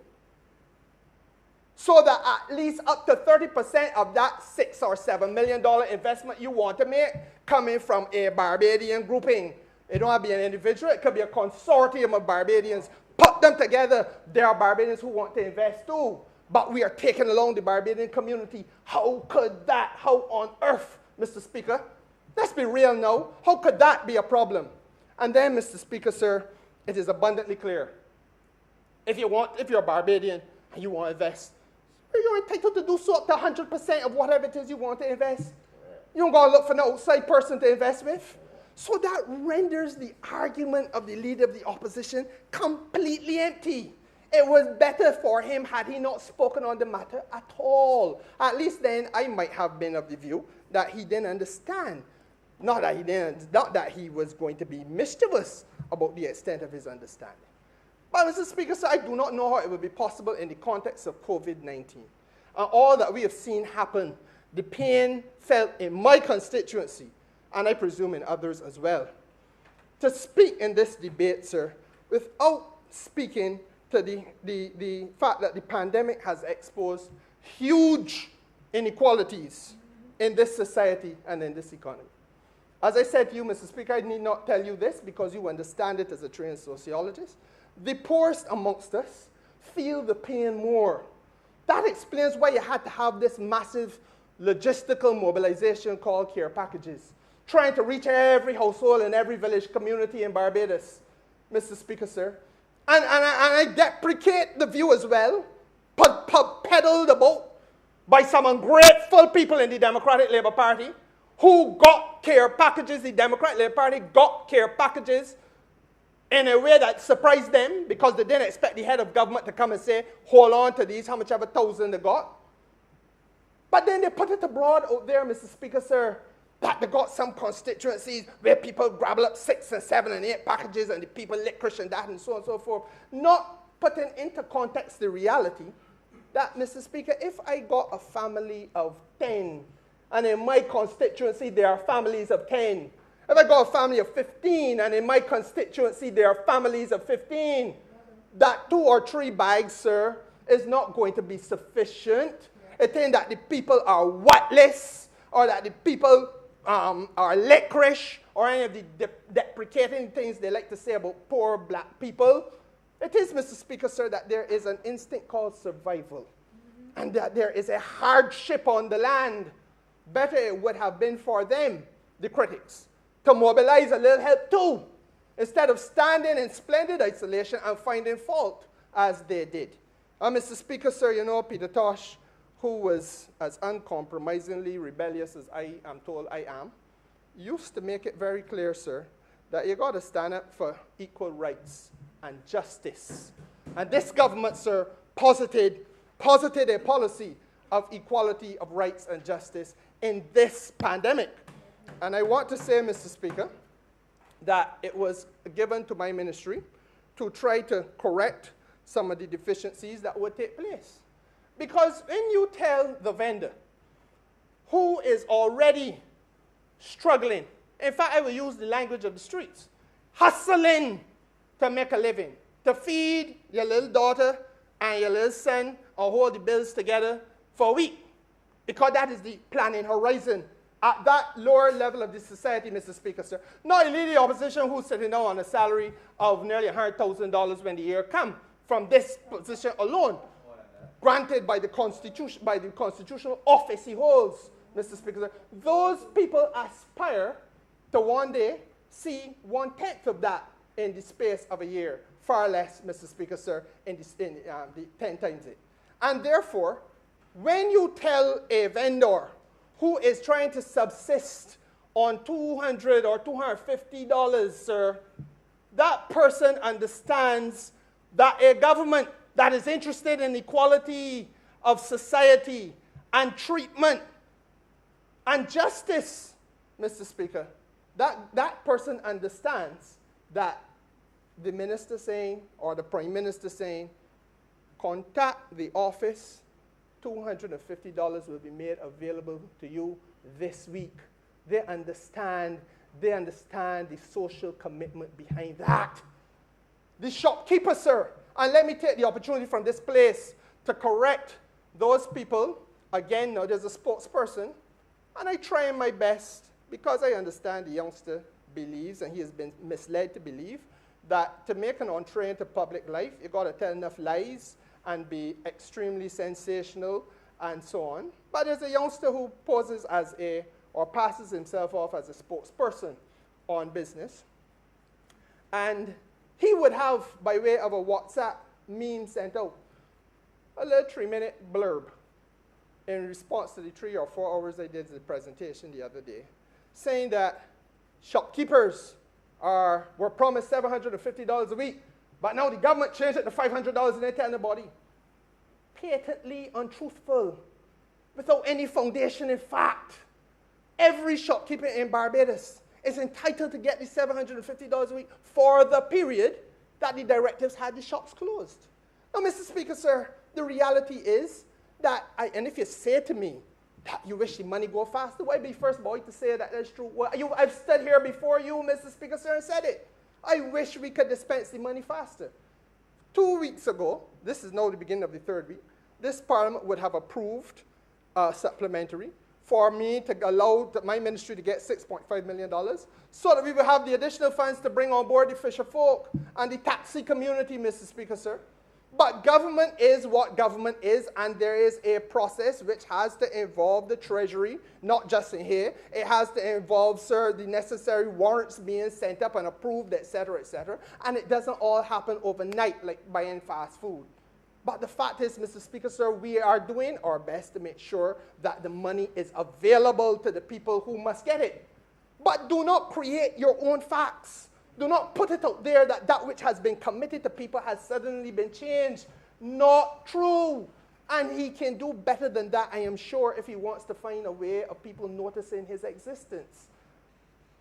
so that at least up to 30% of that $6 or $7 million investment you want to make coming from a Barbadian grouping. It don't have to be an individual. It could be a consortium of Barbadians put them together. There are Barbadians who want to invest too, but we are taking along the Barbadian community. How could that, how on earth, Mr. Speaker? Let's be real now. How could that be a problem? And then, Mr. Speaker, sir, it is abundantly clear. If you're a Barbadian and you want to invest, you're entitled to do so up to 100% of whatever it is you want to invest. You don't go and look for an outside person to invest with. So that renders the argument of the leader of the opposition completely empty. It was better for him had he not spoken on the matter at all. At least then I might have been of the view that he didn't understand. Not that he was going to be mischievous about the extent of his understanding. But Mr. Speaker, sir, I do not know how it would be possible in the context of COVID-19. And all that we have seen happen, the pain felt in my constituency, and I presume in others as well, to speak in this debate, sir, without speaking to the fact that the pandemic has exposed huge inequalities in this society and in this economy. As I said to you, Mr. Speaker, I need not tell you this because you understand it as a trained sociologist. The poorest amongst us feel the pain more. That explains why you had to have this massive logistical mobilization called care packages, trying to reach every household and every village community in Barbados, Mr. Speaker, sir. And I deprecate the view as well, peddled about by some ungrateful people in the Democratic Labour Party who got care packages. The Democratic Labour Party got care packages in a way that surprised them because they didn't expect the head of government to come and say, hold on to these, how much ever thousand they got. But then they put it abroad out there, Mr. Speaker, sir, that they got some constituencies where people grabble up 6 and 7 and 8 packages and the people licorice and that and so on and so forth. Not putting into context the reality that, Mr. Speaker, if I got a family of 10 and in my constituency there are families of 10, if I got a family of 15 and in my constituency there are families of 15, that 2 or 3 bags, sir, is not going to be sufficient. It ain't that the people are worthless or that the people are licorice or any of the deprecating things they like to say about poor black people. It is, Mr. Speaker, sir, that there is an instinct called survival and that there is a hardship on the land. Better it would have been for them, the critics, to mobilize a little help too, instead of standing in splendid isolation and finding fault as they did. Mr. Speaker, sir, you know, Peter Tosh, who was as uncompromisingly rebellious as I am told I am, used to make it very clear, sir, that you got to stand up for equal rights and justice. And this government, sir, posited a policy of equality of rights and justice in this pandemic. And I want to say, Mr. Speaker, that it was given to my ministry to try to correct some of the deficiencies that would take place. Because when you tell the vendor who is already struggling, in fact, I will use the language of the streets, hustling to make a living, to feed your little daughter and your little son and hold the bills together for a week, because that is the planning horizon at that lower level of the society, Mr. Speaker, sir. Not only the opposition who's sitting down on a salary of nearly $100,000 when the year comes from this position alone, granted by the Constitution, by the constitutional office he holds, Mr. Speaker, sir. Those people aspire to one day see 1/10 of that in the space of a year, far less, Mr. Speaker, sir, in the 10 times it. And therefore, when you tell a vendor who is trying to subsist on $200 or $250, sir, that person understands that a government that is interested in equality of society and treatment and justice, Mr. Speaker, that person understands that the minister saying or the prime minister saying, contact the office, $250 will be made available to you this week. They understand the social commitment behind that. The shopkeeper, sir, and let me take the opportunity from this place to correct those people. Again, now there's a spokesperson, and I try my best, because I understand the youngster believes, and he has been misled to believe, that to make an entree into public life, you got to tell enough lies and be extremely sensational and so on. But there's a youngster who poses as or passes himself off as a spokesperson on business. And he would have, by way of a WhatsApp meme sent out, a little 3-minute blurb in response to the 3 or 4 hours I did the presentation the other day, saying that shopkeepers were promised $750 a week, but now the government changed it to $500 and they tell nobody. Patently untruthful, without any foundation in fact. Every shopkeeper in Barbados is entitled to get the $750 a week for the period that the directives had the shops closed. Now, Mr. Speaker, sir, the reality is that, and if you say to me that you wish the money go faster, well, I'd be first boy to say that that's true. Well, I've stood here before you, Mr. Speaker, sir, and said it. I wish we could dispense the money faster. 2 weeks ago, this is now the beginning of the 3rd week, this Parliament would have approved supplementary for me to allow my ministry to get $6.5 million so that we will have the additional funds to bring on board the fisher folk and the taxi community, Mr. Speaker, sir. But government is what government is, and there is a process which has to involve the Treasury, not just in here. It has to involve, sir, the necessary warrants being sent up and approved, etc., etc. And it doesn't all happen overnight like buying fast food. But the fact is, Mr. Speaker, sir, we are doing our best to make sure that the money is available to the people who must get it. But do not create your own facts. Do not put it out there that that which has been committed to people has suddenly been changed. Not true. And he can do better than that, I am sure, if he wants to find a way of people noticing his existence.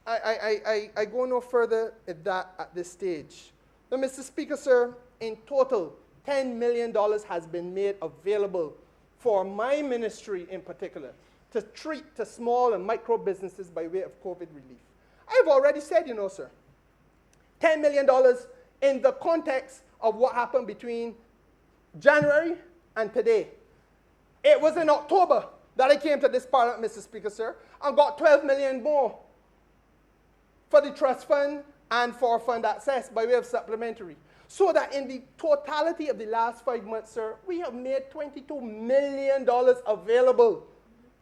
I go no further at that at this stage. Now, Mr. Speaker, sir, in total, $10 million has been made available for my ministry in particular to treat to small and micro businesses by way of COVID relief. I've already said, you know, sir, $10 million in the context of what happened between January and today. It was in October that I came to this Parliament, Mr. Speaker, sir, and got $12 million more for the trust fund and for fund access by way of supplementary. So that in the totality of the last 5 months, sir, we have made $22 million available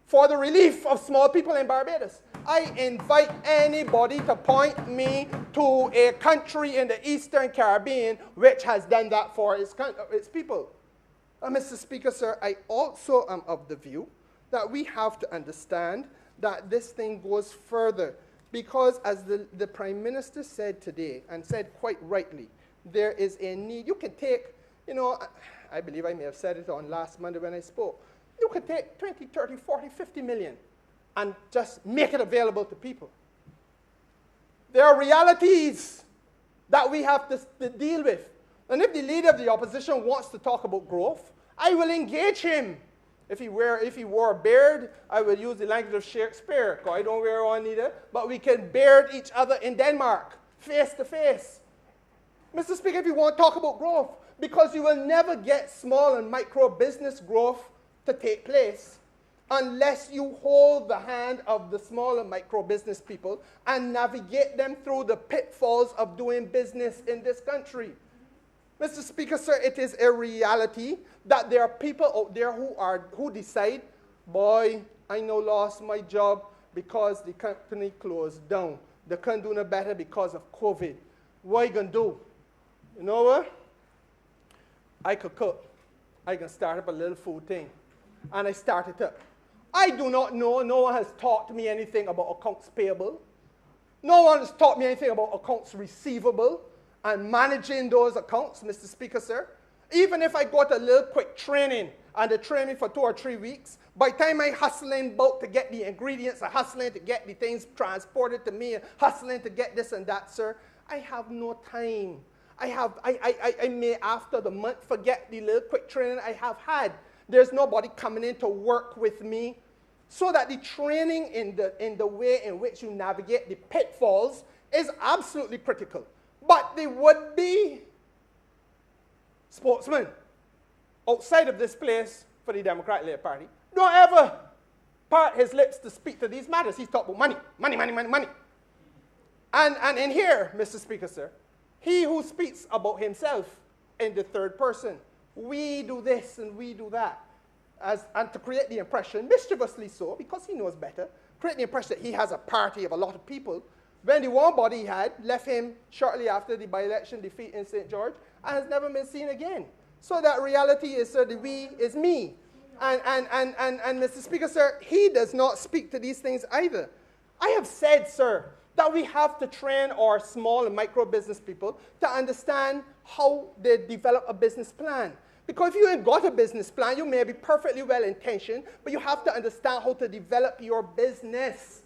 for the relief of small people in Barbados. I invite anybody to point me to a country in the Eastern Caribbean which has done that for its people. Mr. Speaker, sir, I also am of the view that we have to understand that this thing goes further because, as the Prime Minister said today, and said quite rightly, there is a need. You can take, you know, I believe I may have said it on last Monday when I spoke. You could take 20, 30, 40, 50 million and just make it available to people. There are realities that we have to deal with. And if the leader of the opposition wants to talk about growth, I will engage him. If he wore a beard, I will use the language of Shakespeare, because I don't wear one either. But we can beard each other in Denmark, face to face. Mr. Speaker, if you want to talk about growth, because you will never get small and micro business growth to take place unless you hold the hand of the small and micro business people and navigate them through the pitfalls of doing business in this country. Mr. Speaker, sir, it is a reality that there are people out there who decide, boy, I now lost my job because the company closed down. They can't do no better because of COVID. What are you going to do? You know what? I could cook. I can start up a little food thing. And I started up. I do not know, no one has taught me anything about accounts payable. No one has taught me anything about accounts receivable and managing those accounts, Mr. Speaker, sir. Even if I got a little quick training, and they train me for 2 or 3 weeks, by the time I hustling about to get the ingredients, and hustling to get the things transported to me, and hustling to get this and that, sir, I have no time. I may, after the month, forget the little quick training I have had. There's nobody coming in to work with me. So that the training in the way in which you navigate the pitfalls is absolutely critical. But the would-be spokesman outside of this place for the Democratic Labour Party don't ever part his lips to speak to these matters. He's talking about money, money, money, money, money. And in here, Mr. Speaker, sir, he who speaks about himself in the third person. We do this and we do that. And to create the impression, mischievously so, because he knows better, create the impression that he has a party of a lot of people, when the one body he had left him shortly after the by-election defeat in St. George and has never been seen again. So that reality is, sir, the we is me. And Mr. Speaker, sir, he does not speak to these things either. I have said, sir, that we have to train our small and micro business people to understand how they develop a business plan. Because if you ain't got a business plan, you may be perfectly well-intentioned, but you have to understand how to develop your business.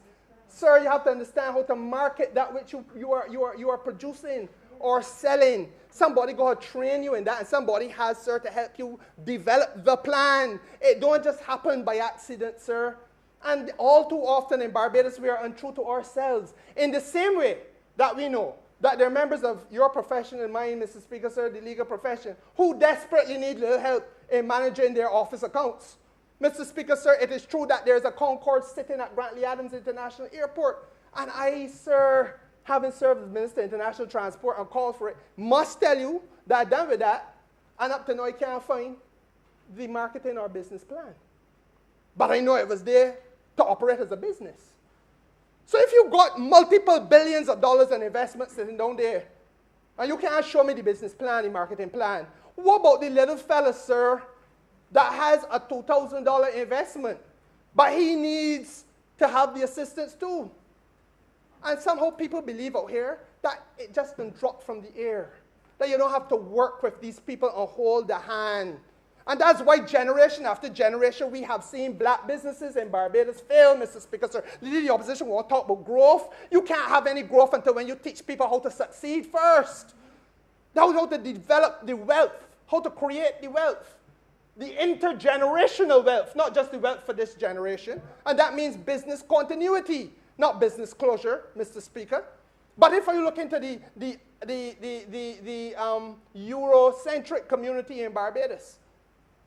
Sir, you have to understand how to market that which you are producing or selling. Somebody got to train you in that, and somebody has, sir, to help you develop the plan. It don't just happen by accident, sir. And all too often in Barbados, we are untrue to ourselves. In the same way that we know that there are members of your profession and mine, Mr. Speaker, sir, the legal profession, who desperately need little help in managing their office accounts. Mr. Speaker, sir, it is true that there is a Concorde sitting at Grantley Adams International Airport. And I, sir, having served as Minister of International Transport and called for it, must tell you that done with that, and up to now I can't find the marketing or business plan. But I know it was there to operate as a business. So if you've got multiple billions of dollars in investments sitting down there, and you can't show me the business plan, the marketing plan, what about the little fella, sir, that has a $2,000 investment, but he needs to have the assistance too? And somehow people believe out here that it just can drop from the air, that you don't have to work with these people and hold the hand. And that's why generation after generation we have seen black businesses in Barbados fail, Mr. Speaker, sir. The opposition won't talk about growth. You can't have any growth until when you teach people how to succeed first. How to develop the wealth, how to create the wealth. The intergenerational wealth, not just the wealth for this generation. And that means business continuity, not business closure, Mr. Speaker. But if you look into the Eurocentric community in Barbados,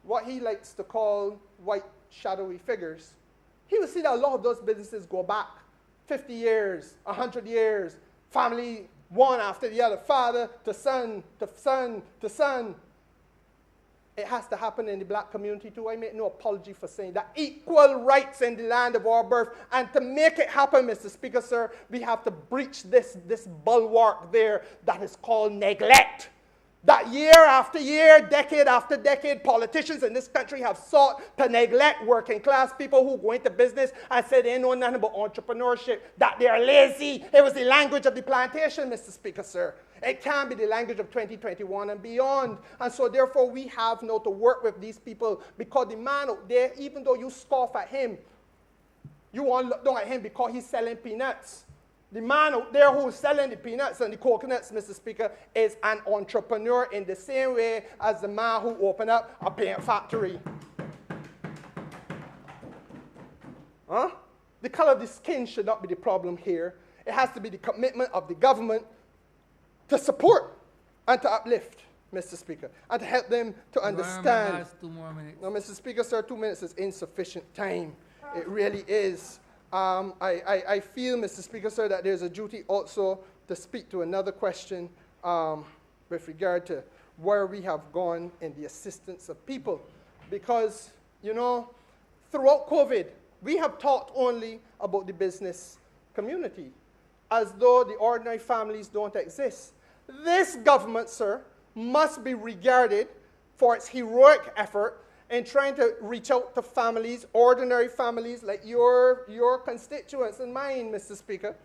what he likes to call white shadowy figures, he will see that a lot of those businesses go back 50 years, 100 years, family one after the other, father to son, to son, to son. It has to happen in the black community too. I make no apology for saying that. Equal rights in the land of our birth. And to make it happen, Mr. Speaker, sir, we have to breach this bulwark there that is called neglect. That year after year, decade after decade, politicians in this country have sought to neglect working class people who go into business and say they know nothing about entrepreneurship, that they are lazy. It was the language of the plantation, Mr. Speaker, sir. It can be the language of 2021 and beyond. And so therefore we have now to work with these people, because the man out there, even though you scoff at him, you won't look down at him because he's selling peanuts. The man out there who's selling the peanuts and the coconuts, Mr. Speaker, is an entrepreneur in the same way as the man who opened up a paint factory. Huh? The color of the skin should not be the problem here. It has to be the commitment of the government to support and to uplift, Mr. Speaker, and to help them to understand. 2 more minutes. No, Mr. Speaker, sir, 2 minutes is insufficient time. It really is. I feel, Mr. Speaker, sir, that there's a duty also to speak to another question with regard to where we have gone in the assistance of people. Because, you know, throughout COVID, we have talked only about the business community, as though the ordinary families don't exist. This government, sir, must be regarded for its heroic effort in trying to reach out to families, ordinary families like your constituents and mine, Mr. Speaker.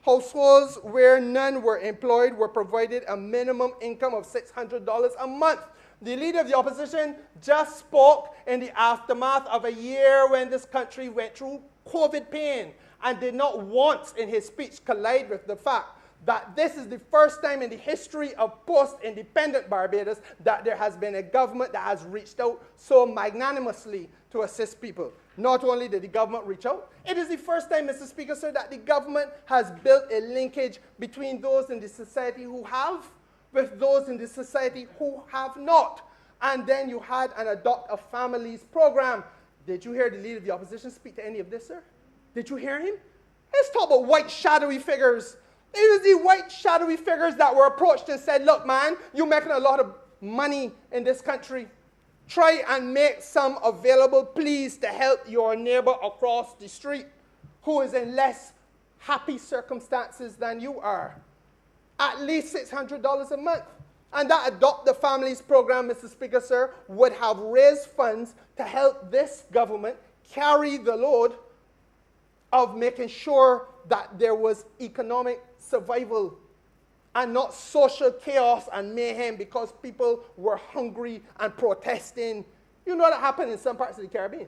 Households where none were employed were provided a minimum income of $600 a month. The leader of the opposition just spoke in the aftermath of a year when this country went through COVID pain, and did not once in his speech collide with the fact that this is the first time in the history of post-independent Barbados that there has been a government that has reached out so magnanimously to assist people. Not only did the government reach out, it is the first time, Mr. Speaker, sir, that the government has built a linkage between those in the society who have with those in the society who have not. And then you had an Adopt a Families program. Did you hear the leader of the opposition speak to any of this, sir? Did you hear him? Let's talk about white shadowy figures. It was the white shadowy figures that were approached and said, look, man, you're making a lot of money in this country. Try and make some available, please, to help your neighbor across the street who is in less happy circumstances than you are. At least $600 a month. And that Adopt the Families program, Mr. Speaker, sir, would have raised funds to help this government carry the load of making sure that there was economic survival and not social chaos and mayhem because people were hungry and protesting. You know that happened in some parts of the Caribbean.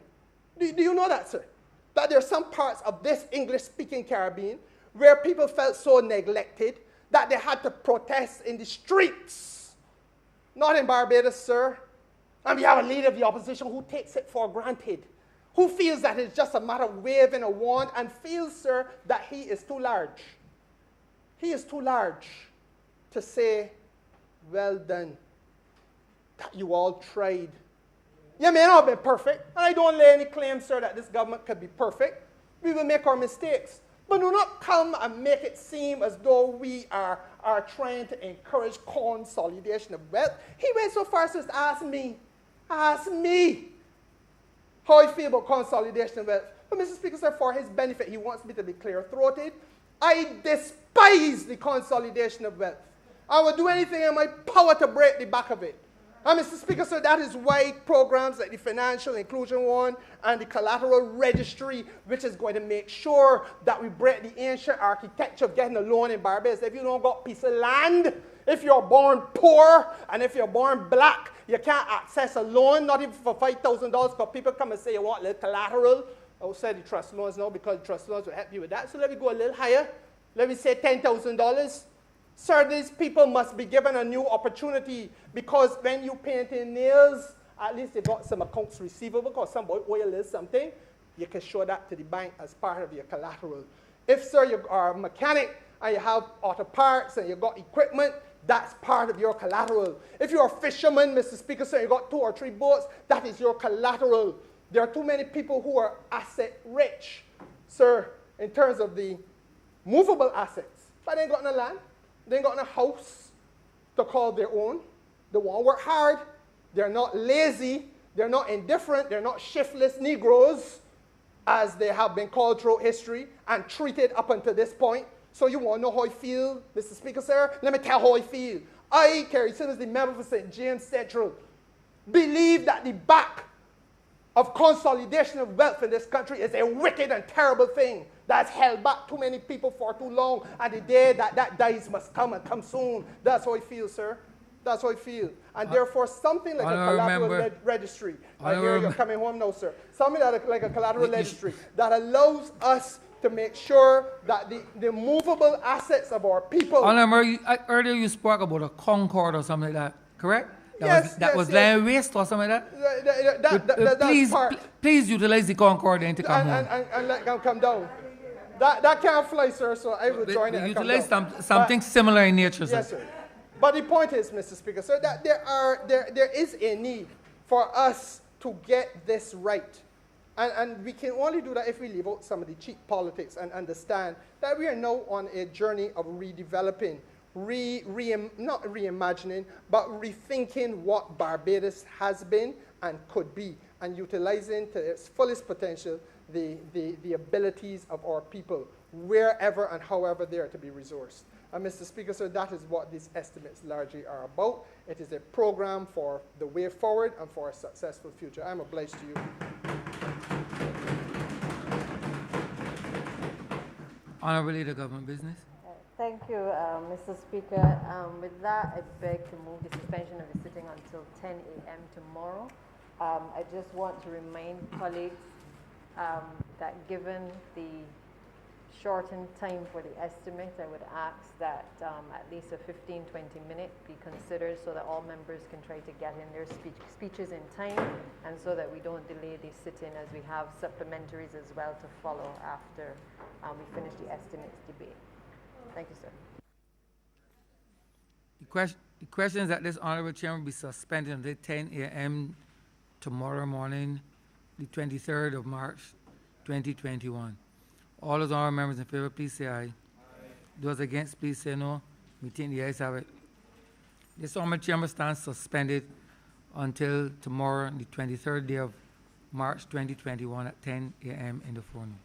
Do you know that, sir? That there are some parts of this English-speaking Caribbean where people felt so neglected that they had to protest in the streets. Not in Barbados, sir. And we have a leader of the opposition who takes it for granted, who feels that it's just a matter of waving a wand and feels, sir, that he is too large. He is too large to say, well done, that you all tried. You may not have been perfect, and I don't lay any claim, sir, that this government could be perfect. We will make our mistakes. But do not come and make it seem as though we are trying to encourage consolidation of wealth. He went so far as to ask me how I feel about consolidation of wealth. But Mr. Speaker, sir, for his benefit, he wants me to be clear-throated. I despise the consolidation of wealth. I will do anything in my power to break the back of it. And Mr. Speaker, sir, that is why programs like the Financial Inclusion One and the Collateral Registry, which is going to make sure that we break the ancient architecture of getting a loan in Barbados. If you don't got a piece of land, if you're born poor, and if you're born black, you can't access a loan, not even for $5,000, because people come and say you want a little collateral outside the trust loans now, because the trust loans will help you with that. So let me go a little higher. Let me say $10,000. Sir, these people must be given a new opportunity, because when you painting nails, at least they got some accounts receivable, because somebody owe you a little something. You can show that to the bank as part of your collateral. If, sir, you are a mechanic and you have auto parts and you got equipment, that's part of your collateral. If you're a fisherman, Mr. Speaker, sir, you got 2 or 3 boats, that is your collateral. There are too many people who are asset rich, sir, in terms of the movable assets, but they ain't got no land. They ain't got no house to call their own. They want to work hard. They're not lazy. They're not indifferent. They're not shiftless Negroes, as they have been called throughout history and treated up until this point. So you want to know how I feel, Mr. Speaker, sir? Let me tell how I feel. I, Kerry Simmons, the member for St. James Central, believe that the back of consolidation of wealth in this country is a wicked and terrible thing that's held back too many people for too long, and the day that dies must come and come soon. That's how I feel, sir. That's how I feel. And therefore, something like a collateral registry. I hear you're coming home now, sir. Something like a collateral registry that allows us to make sure that the movable assets of our people... Earlier you spoke about a Concord or something like that, correct? That was land waste or something like that? Please utilize the Concord and to come home. And let them come down. That can't fly, sir, so I will join it. Utilize something similar in nature, sir. Yes, sir. But the point is, Mr. Speaker, sir, that there is a need for us to get this right. And we can only do that if we leave out some of the cheap politics and understand that we are now on a journey of redeveloping, not reimagining, but rethinking what Barbados has been and could be, and utilizing to its fullest potential the abilities of our people, wherever and however they are to be resourced. And Mr. Speaker, sir, that is what these estimates largely are about. It is a program for the way forward and for a successful future. I'm obliged to you. Honorable Leader, Government Business. Thank you, Mr. Speaker. With that, I beg to move the suspension of the sitting until 10 a.m. tomorrow. I just want to remind colleagues that given the shortened time for the estimate, I would ask that at least a 15-20 minute be considered so that all members can try to get in their speeches in time, and so that we don't delay the sit-in, as we have supplementaries as well to follow after we finish the estimates debate. Thank you, sir. The question is that this Honorable Chairman be suspended until 10 a.m. tomorrow morning, the 23rd of March, 2021. All those honorable members in favor, please say aye. Those against, please say no. We think the ayes have it. This honorable chamber stands suspended until tomorrow, the 23rd day of March 2021 at 10 a.m. in the forenoon.